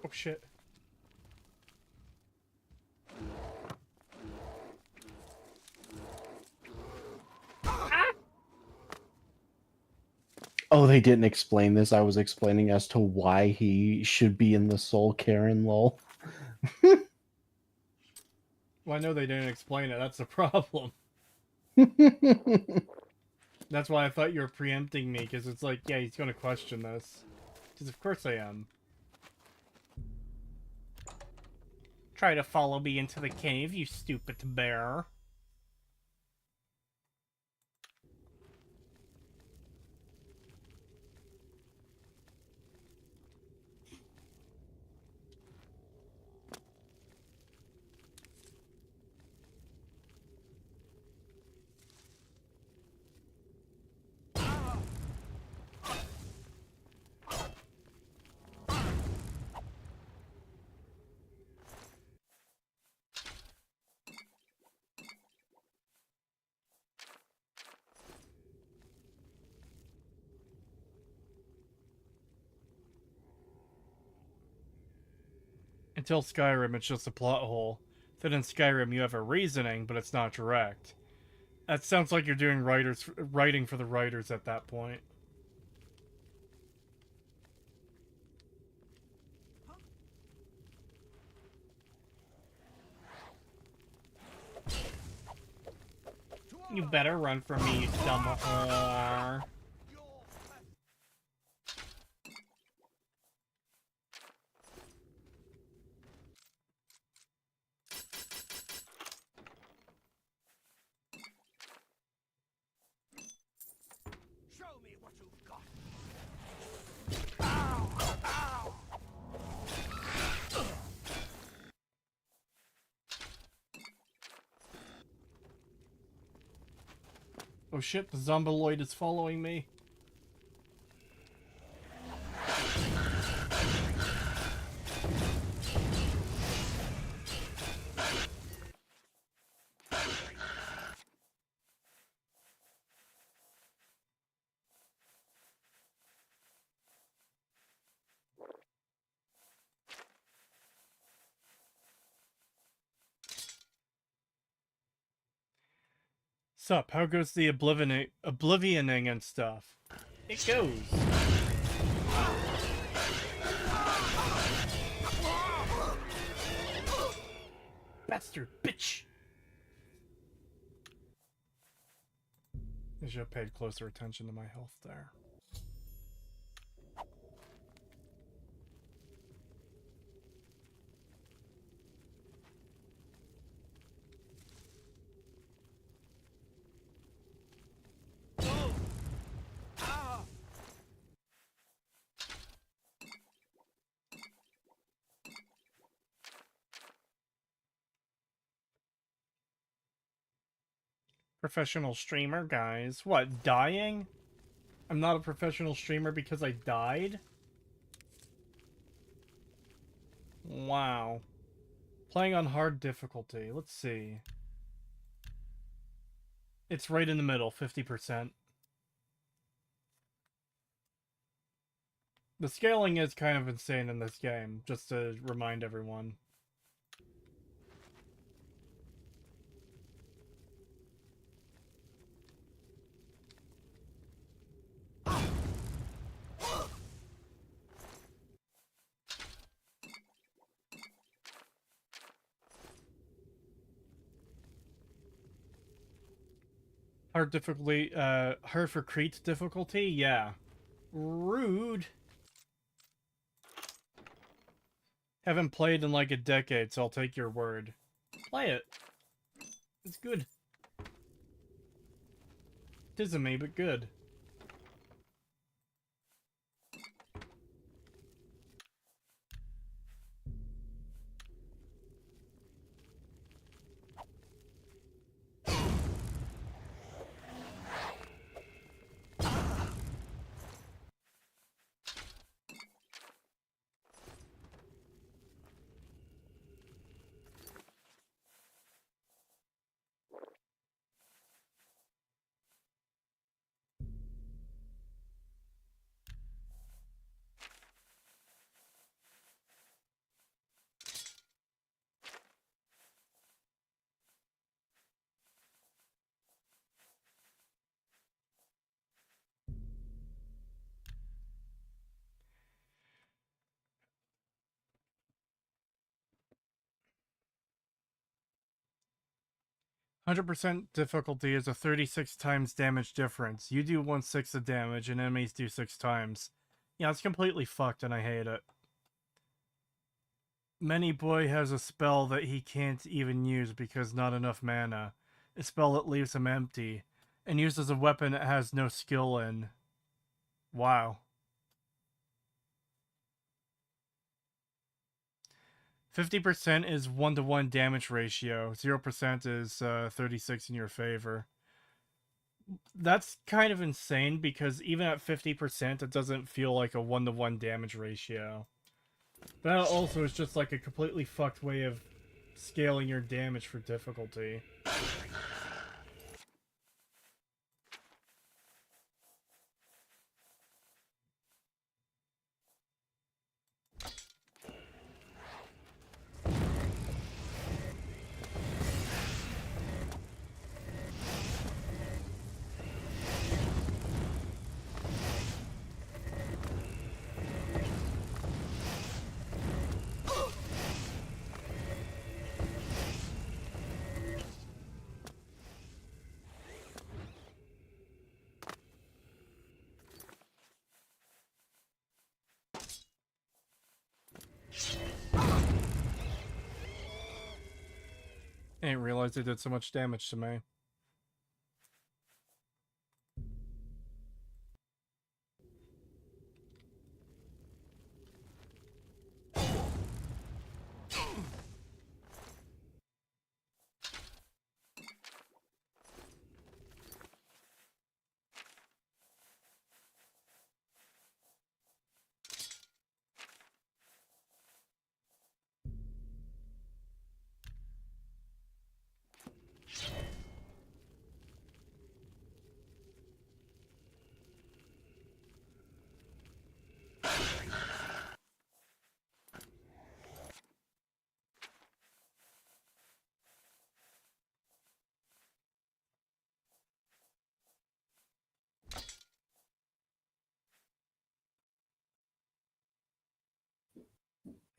Oh shit. Oh, they didn't explain this. I was explaining as to why he should be in the Soul Karen lol. Well, I know they didn't explain it. That's the problem. That's why I thought you were preempting me, because it's like, yeah, he's going to question this. Because of course I am. Try to follow me into the cave, you stupid bear. Until Skyrim, it's just a plot hole. Then in Skyrim, you have a reasoning, but it's not direct. That sounds like you're doing writing for the writers at that point. You better run from me, you dumb whore. Oh shit, the Zombiloid is following me. Sup, how goes the oblivioning and stuff? It goes. Bastard bitch! I should have paid closer attention to my health there. Professional streamer, guys. What, dying? I'm not a professional streamer because I died? Wow. Playing on hard difficulty. Let's see. It's right in the middle, 50%. The scaling is kind of insane in this game, just to remind everyone. Hard difficulty, hard for Crete difficulty? Yeah. Rude. Haven't played in like a decade, so I'll take your word. Play it. It's good. Tisn't me, but good. 100% difficulty is a 36 times damage difference. You do 1/6 of damage and enemies do 6 times. Yeah, it's completely fucked and I hate it. Manny Boy has a spell that he can't even use because not enough mana. A spell that leaves him empty. And uses a weapon it has no skill in. Wow. 50% is 1-to-1 damage ratio. 0% is 36 in your favor. That's kind of insane because even at 50%, it doesn't feel like a 1-to-1 damage ratio. That also is just like a completely fucked way of scaling your damage for difficulty. I didn't realize they did so much damage to me.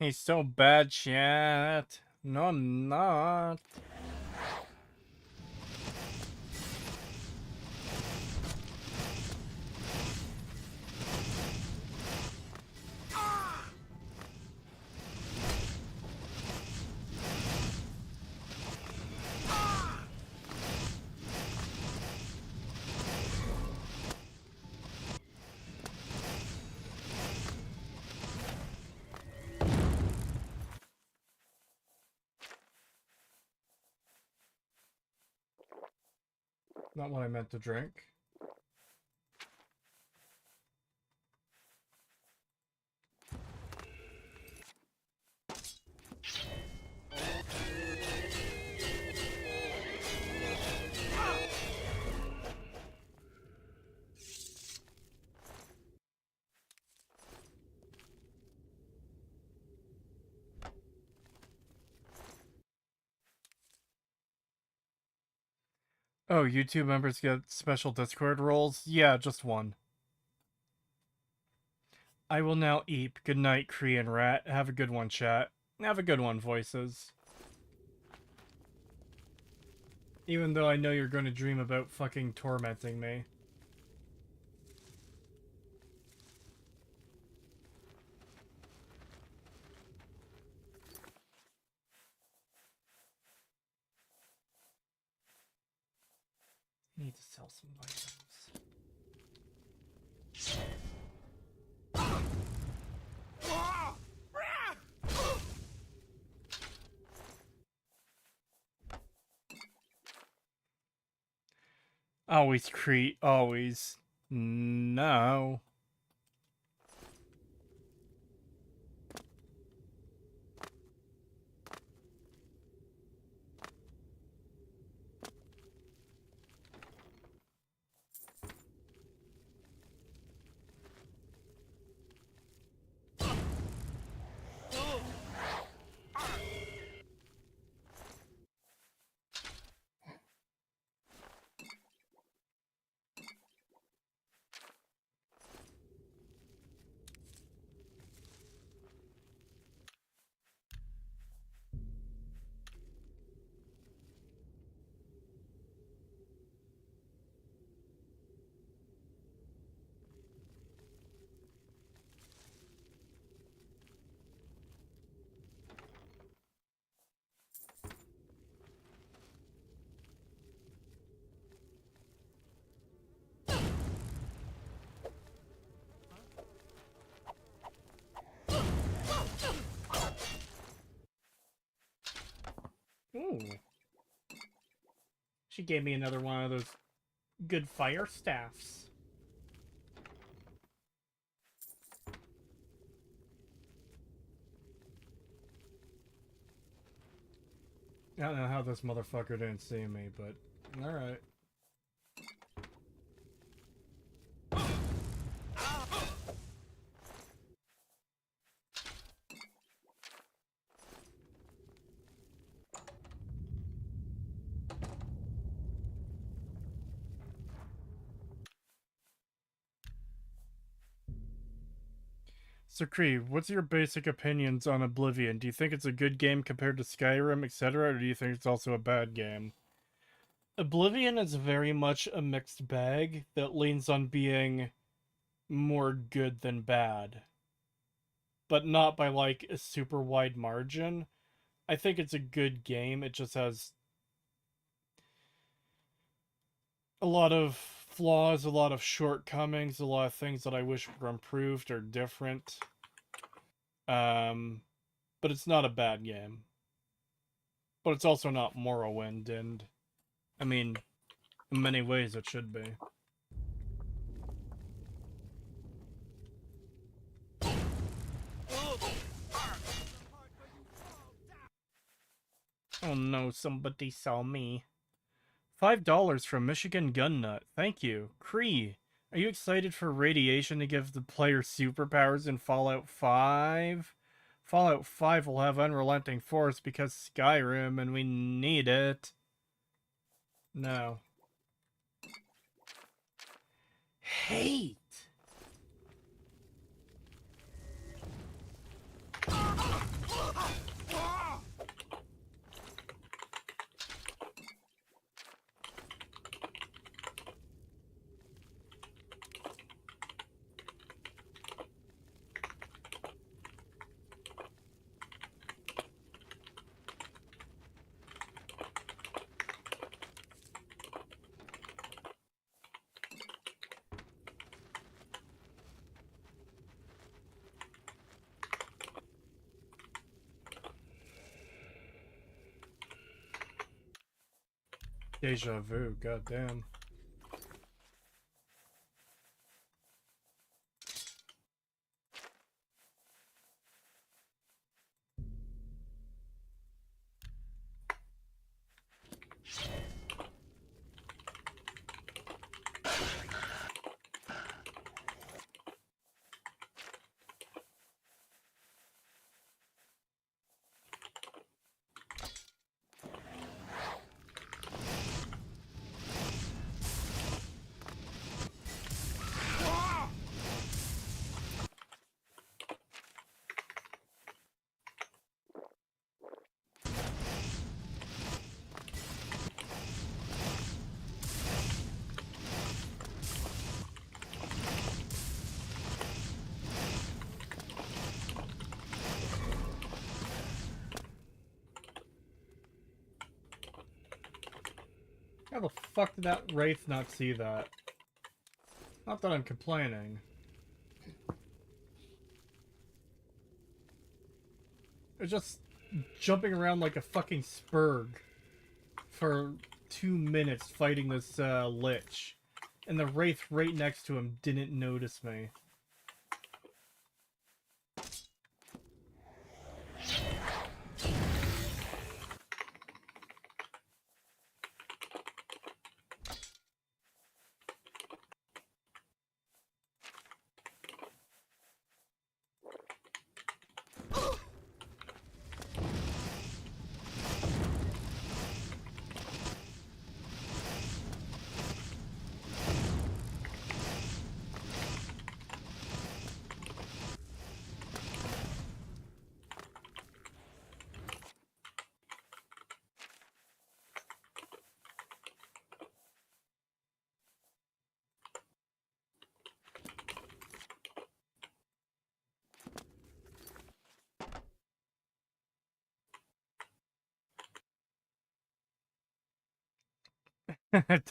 He's so bad, chat. No, I'm not. Not what I meant to drink. Oh, YouTube members get special Discord roles? Yeah, just one. I will now eat. Good night, Korean rat. Have a good one, chat. Have a good one, voices. Even though I know you're going to dream about fucking tormenting me. Need to sell some items. Always always. No. Ooh. She gave me another one of those good fire staffs. I don't know how this motherfucker didn't see me, but alright. So, Cree, what's your basic opinions on Oblivion? Do you think it's a good game compared to Skyrim, etc., or do you think it's also a bad game? Oblivion is very much a mixed bag that leans on being more good than bad. But not by, like, a super wide margin. I think it's a good game, it just has a lot of flaws, a lot of shortcomings, a lot of things that I wish were improved or different. But it's not a bad game. But it's also not Morrowind, and I mean, in many ways it should be. Oh no, somebody saw me. $5 from Michigan Gun Nut. Thank you. Cree, are you excited for radiation to give the player superpowers in Fallout 5? Fallout 5 will have unrelenting force because Skyrim, and we need it. No. Hate! Deja vu, goddamn. How the fuck did that Wraith not see that? Not that I'm complaining. It's just jumping around like a fucking spurg for 2 minutes fighting this Lich. And the Wraith right next to him didn't notice me.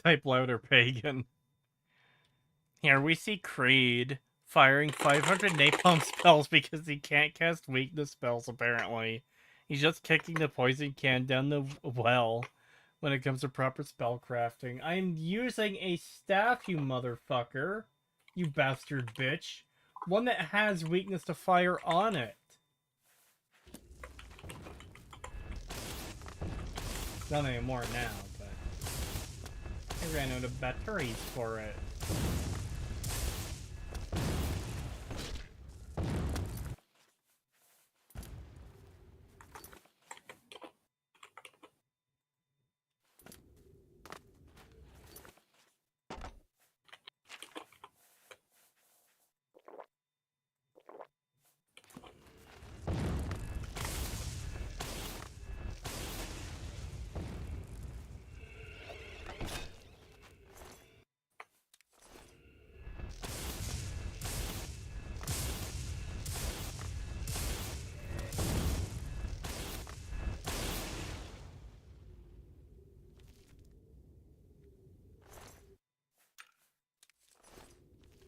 Type louder, pagan. Here we see Creed firing 500 napalm spells because he can't cast weakness spells, apparently. He's just kicking the poison can down the well when it comes to proper spell crafting. I'm using a staff, you motherfucker. You bastard bitch. One that has weakness to fire on it. Not anymore now, but I ran out of batteries for it.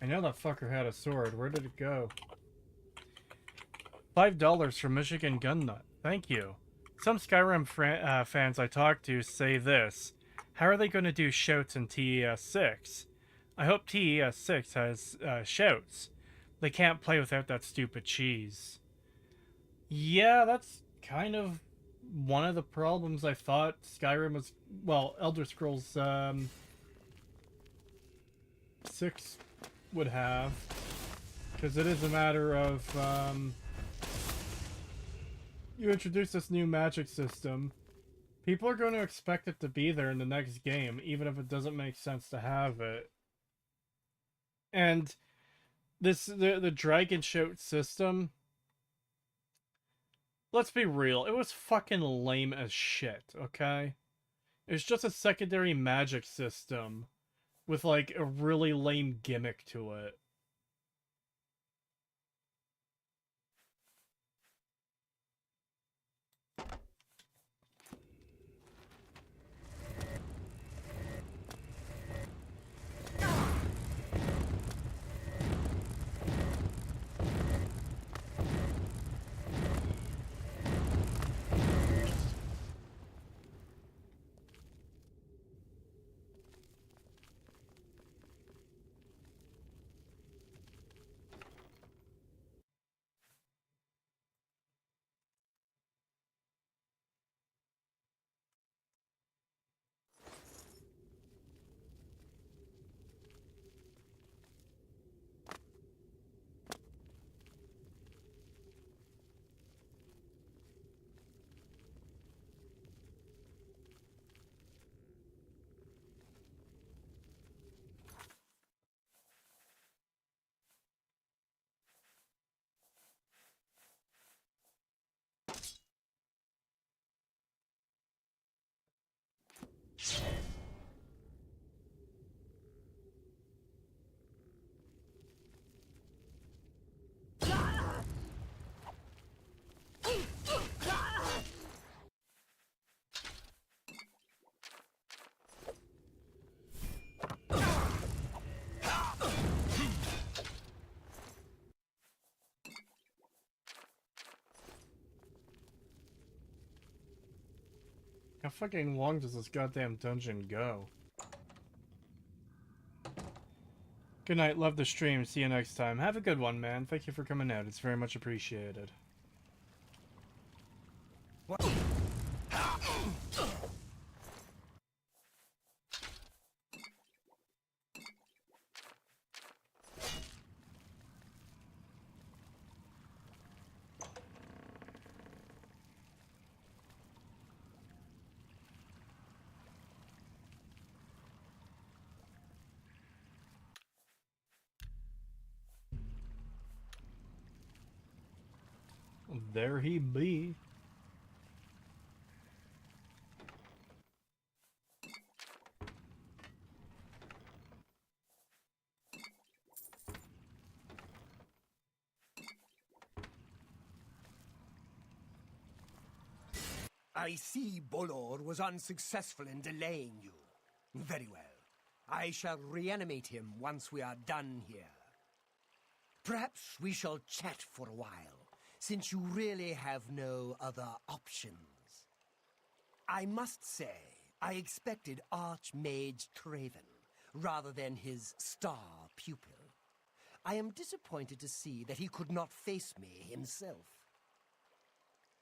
I know that fucker had a sword. Where did it go? $5 from Michigan Gun Nut. Thank you. Some Skyrim fans I talk to say this. How are they going to do shouts in TES 6? I hope TES 6 has shouts. They can't play without that stupid cheese. Yeah, that's kind of one of the problems I thought Skyrim was... Well, Elder Scrolls 6 would have, because it is a matter of you introduce this new magic system, people are going to expect it to be there in the next game, even if it doesn't make sense to have it. And the dragon shout system, let's be real, it was fucking lame as shit, okay? It's just a secondary magic system with, like, a really lame gimmick to it. How fucking long does this goddamn dungeon go? Good night, love the stream, see you next time. Have a good one, man. Thank you for coming out, it's very much appreciated. What? There he be. I see Bolor was unsuccessful in delaying you. Very well. I shall reanimate him once we are done here. Perhaps we shall chat for a while. since you really have no other options. I must say, I expected Archmage Traven, rather than his star pupil. I am disappointed to see that he could not face me himself.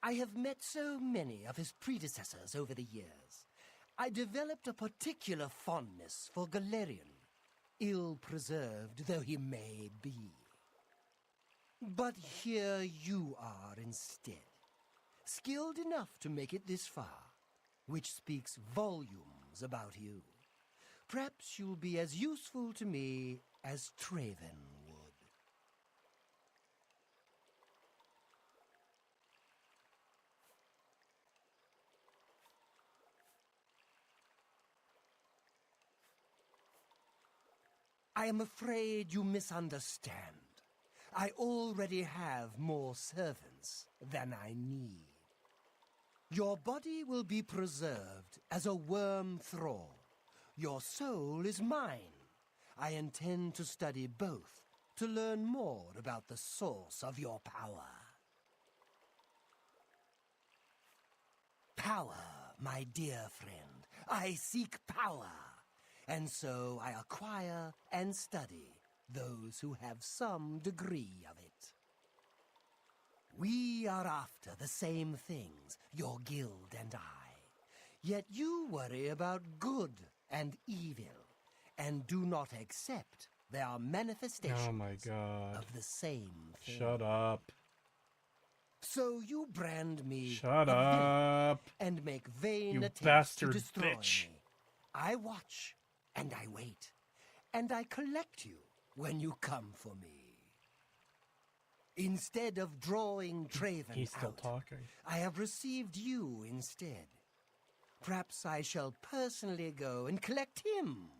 I have met so many of his predecessors over the years. I developed a particular fondness for Galerion, ill-preserved though he may be. But here you are instead, skilled enough to make it this far, which speaks volumes about you. Perhaps you'll be as useful to me as Traven would. I am afraid you misunderstand. I already have more servants than I need. Your body will be preserved as a worm thrall. Your soul is mine. I intend to study both to learn more about the source of your power. Power, my dear friend. I seek power. And so I acquire and study those who have some degree of it. We are after the same things, your guild and I. Yet you worry about good and evil, and do not accept their manifestations Oh my god. of the same thing. Shut up. So you brand me Shut a villain up. and make vain You attempts bastard to destroy bitch. me. I watch and I wait, and I collect you when you come for me. Instead of drawing Traven He's still out, talking. I have received you instead. Perhaps I shall personally go and collect him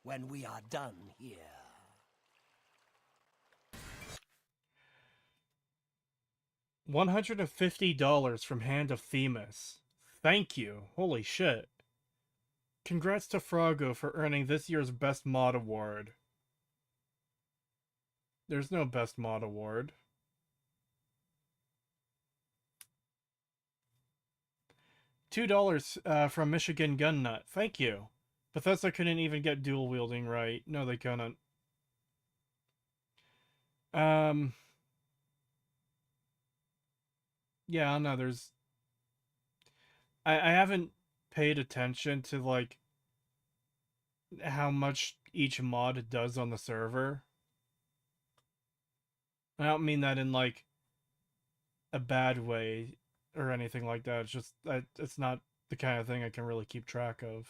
when we are done here. $150 from Hand of Themis. Thank you. Holy shit. Congrats to Froggo for earning this year's Best Mod Award. There's no Best Mod Award. $2 from Michigan Gun Nut. Thank you. Bethesda couldn't even get dual wielding right. No, they couldn't. Yeah, I don't know, there's... I haven't paid attention to, like, how much each mod does on the server. I don't mean that in, like, a bad way or anything like that. It's just, it's not the kind of thing I can really keep track of.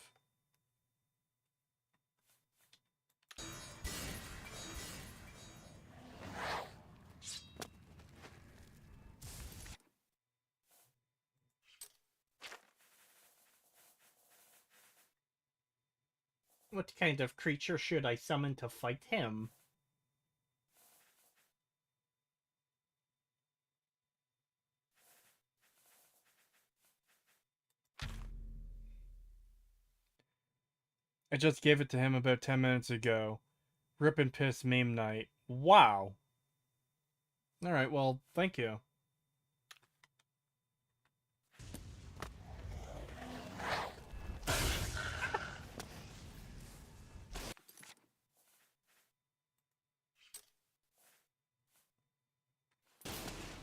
What kind of creature should I summon to fight him? I just gave it to him about 10 minutes ago. Rip and piss meme night. Wow. Alright, well, thank you.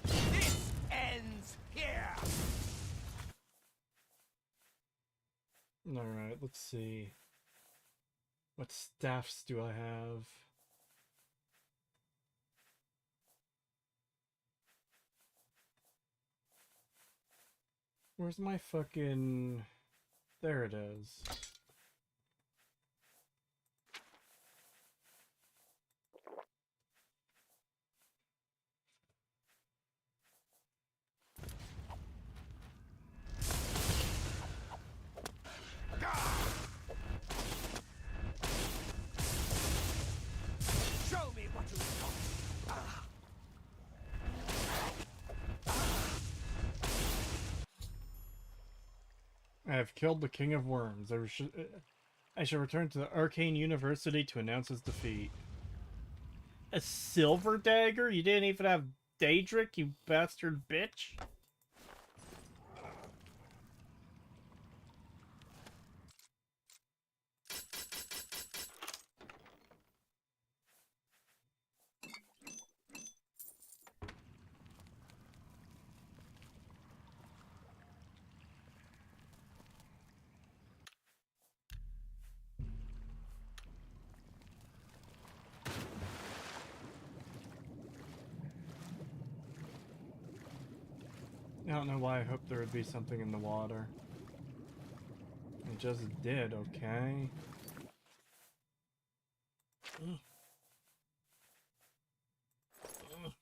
This ends here. Alright, let's see. What staffs do I have? Where's my fucking... There it is. Show me what you've got. I have killed the King of Worms. I shall return to the Arcane University to announce his defeat. A silver dagger? You didn't even have Daedric, you bastard bitch. I don't know why I hoped there would be something in the water. It just did, okay? Ugh. Ugh.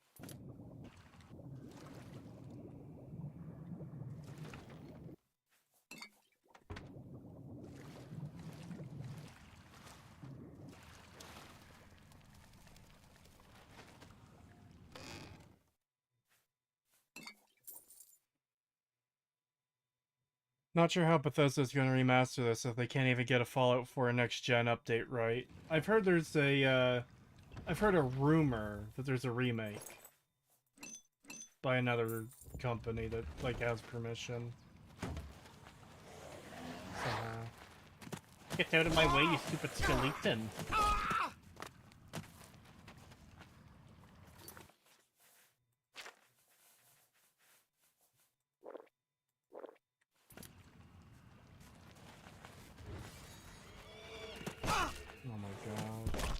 Not sure how Bethesda's going to remaster this if they can't even get a Fallout 4 next gen update right. I've heard there's a, I've heard a rumor that there's a remake by another company that, like, has permission. Somehow. Get out of my way, you stupid skeleton! Oh my god.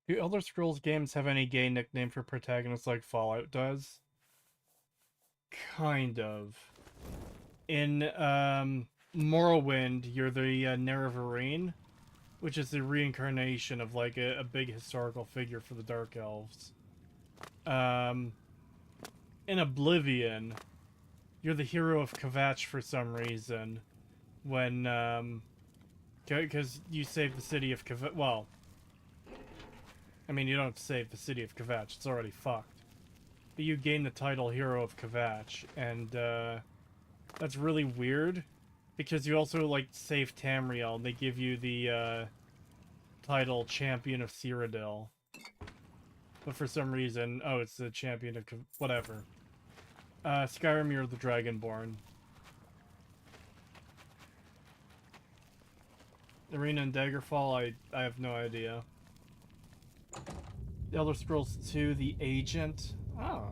Do Elder Scrolls games have any gay nickname for protagonists like Fallout does? Kind of. In, Morrowind, you're the, Nerevarine, which is the reincarnation of, like, a big historical figure for the Dark Elves. In Oblivion, you're the hero of Kvatch for some reason. When, because you saved the city of Kvatch, well... I mean, you don't save the city of Kvatch, it's already fucked. But you gain the title Hero of Kvatch, and, that's really weird, because you also, like, save Tamriel, and they give you the, title Champion of Cyrodiil. But for some reason, oh, it's the Champion of whatever. Skyrim, you're the Dragonborn. Arena and Daggerfall, I have no idea. The Elder Scrolls 2, The Agent. Oh.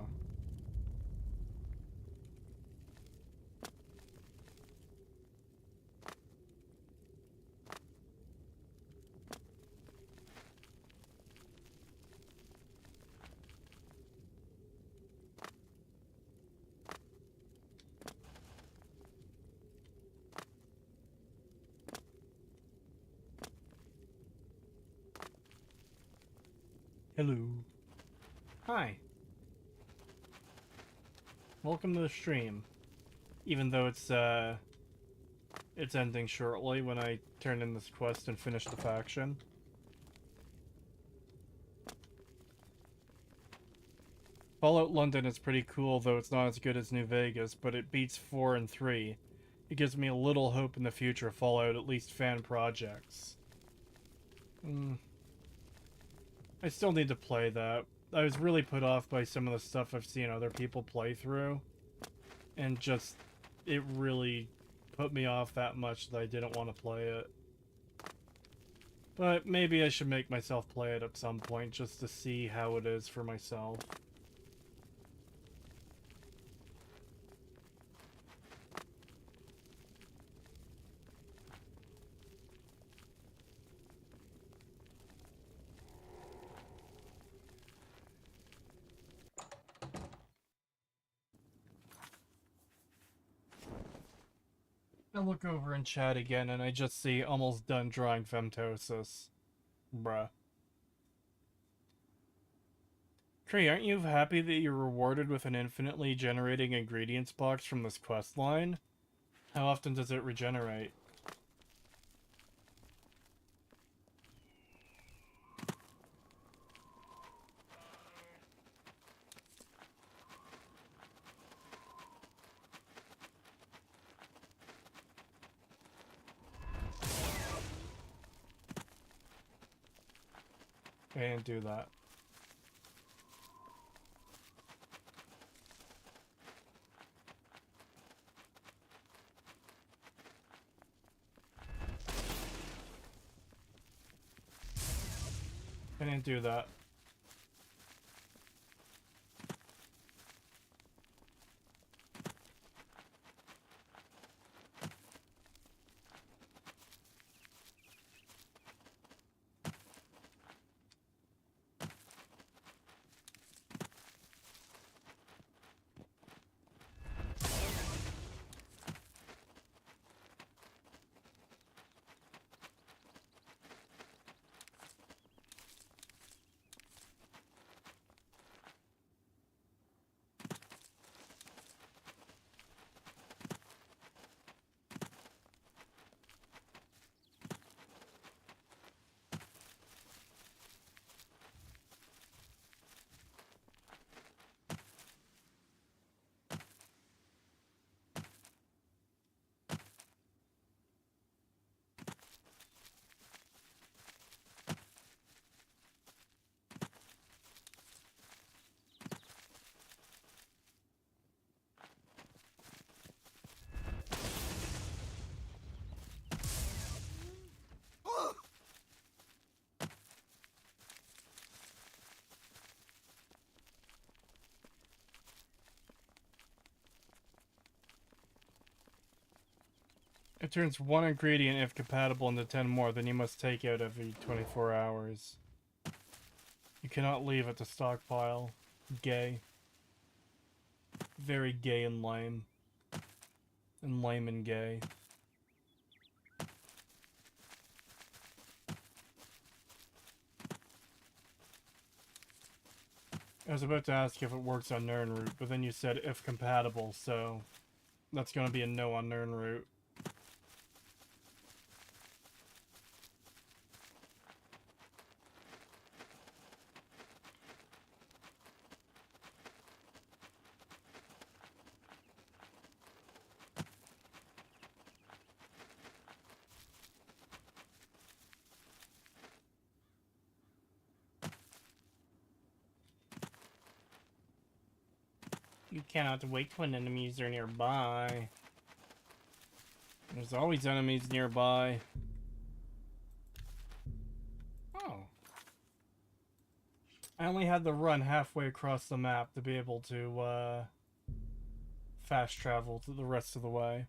Hello. Hi. Welcome to the stream. Even though it's ending shortly when I turn in this quest and finish the faction. Fallout London is pretty cool, though it's not as good as New Vegas, but it beats 4 and 3. It gives me a little hope in the future of Fallout, at least fan projects. I still need to play that. I was really put off by some of the stuff I've seen other people play through. And just, it really put me off that much that I didn't want to play it. But maybe I should make myself play it at some point just to see how it is for myself. look over in chat again and I just see almost done drawing Femtosis. Bruh. Trey, aren't you happy that you're rewarded with an infinitely generating ingredients box from this quest line? How often does it regenerate? I didn't do that. I didn't do that. It turns one ingredient, if compatible, into 10 more, then you must take out every 24 hours. You cannot leave it to stockpile. Gay. Very gay and lame. And lame and gay. I was about to ask if it works on Nirnroot, but then you said if compatible, so that's going to be a no on Nirnroot. You cannot wait when enemies are nearby. There's always enemies nearby. Oh. I only had to run halfway across the map to be able to, fast travel to the rest of the way.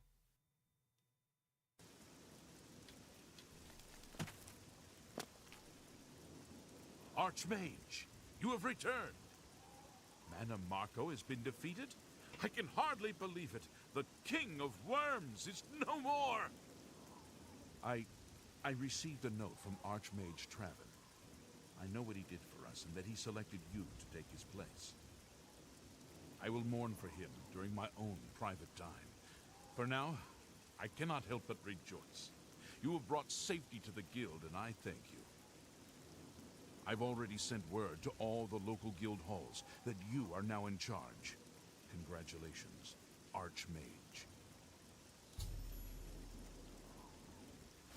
Archmage, you have returned. Mannimarco has been defeated? I can hardly believe it. The King of Worms is no more! I received a note from Archmage Traven. I know what he did for us and that he selected you to take his place. I will mourn for him during my own private time. For now, I cannot help but rejoice. You have brought safety to the guild and I thank you. I've already sent word to all the local guild halls that you are now in charge. Congratulations, Archmage.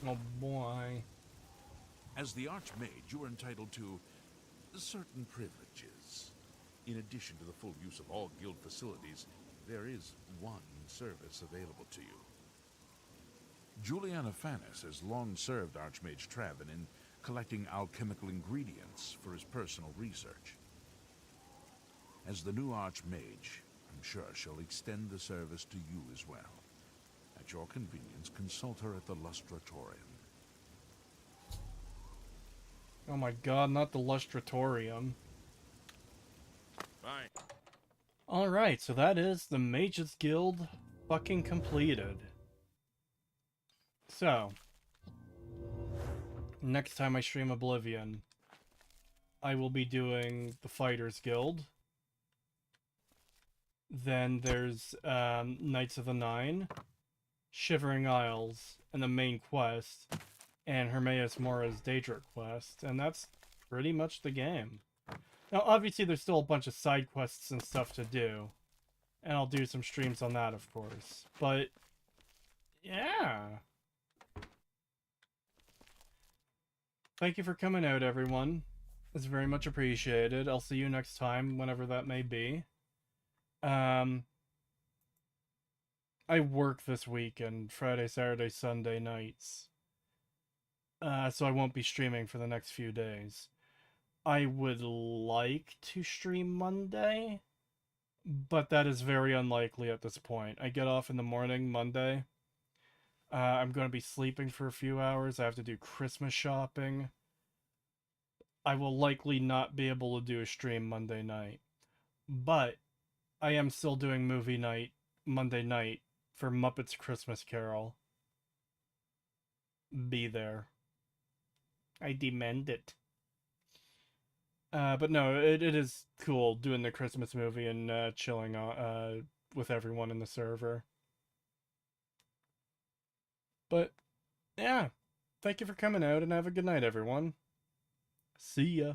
Oh boy. As the Archmage, you are entitled to certain privileges. In addition to the full use of all guild facilities, there is one service available to you. Juliana Fanis has long served Archmage Traven in collecting alchemical ingredients for his personal research. As the new Archmage, I'm sure she'll extend the service to you as well. At your convenience, consult her at the Lustratorium. Oh my god, not the Lustratorium. Bye. Alright, so that is the Mages Guild fucking completed. So, next time I stream Oblivion, I will be doing the Fighters Guild. Then there's Knights of the Nine, Shivering Isles, and the main quest, and Hermaeus Mora's Daedric quest, and that's pretty much the game. Now, obviously, there's still a bunch of side quests and stuff to do, and I'll do some streams on that, of course. But, yeah. Thank you for coming out, everyone. It's very much appreciated. I'll see you next time, whenever that may be. I work this weekend, Friday, Saturday, Sunday nights. So I won't be streaming for the next few days. I would like to stream Monday, but that is very unlikely at this point. I get off in the morning Monday. I'm going to be sleeping for a few hours. I have to do Christmas shopping. I will likely not be able to do a stream Monday night. But I am still doing movie night Monday night for Muppets Christmas Carol. Be there. I demand it. But no, it is cool doing the Christmas movie and chilling with everyone in the server. But, yeah. Thank you for coming out and have a good night, everyone. See ya.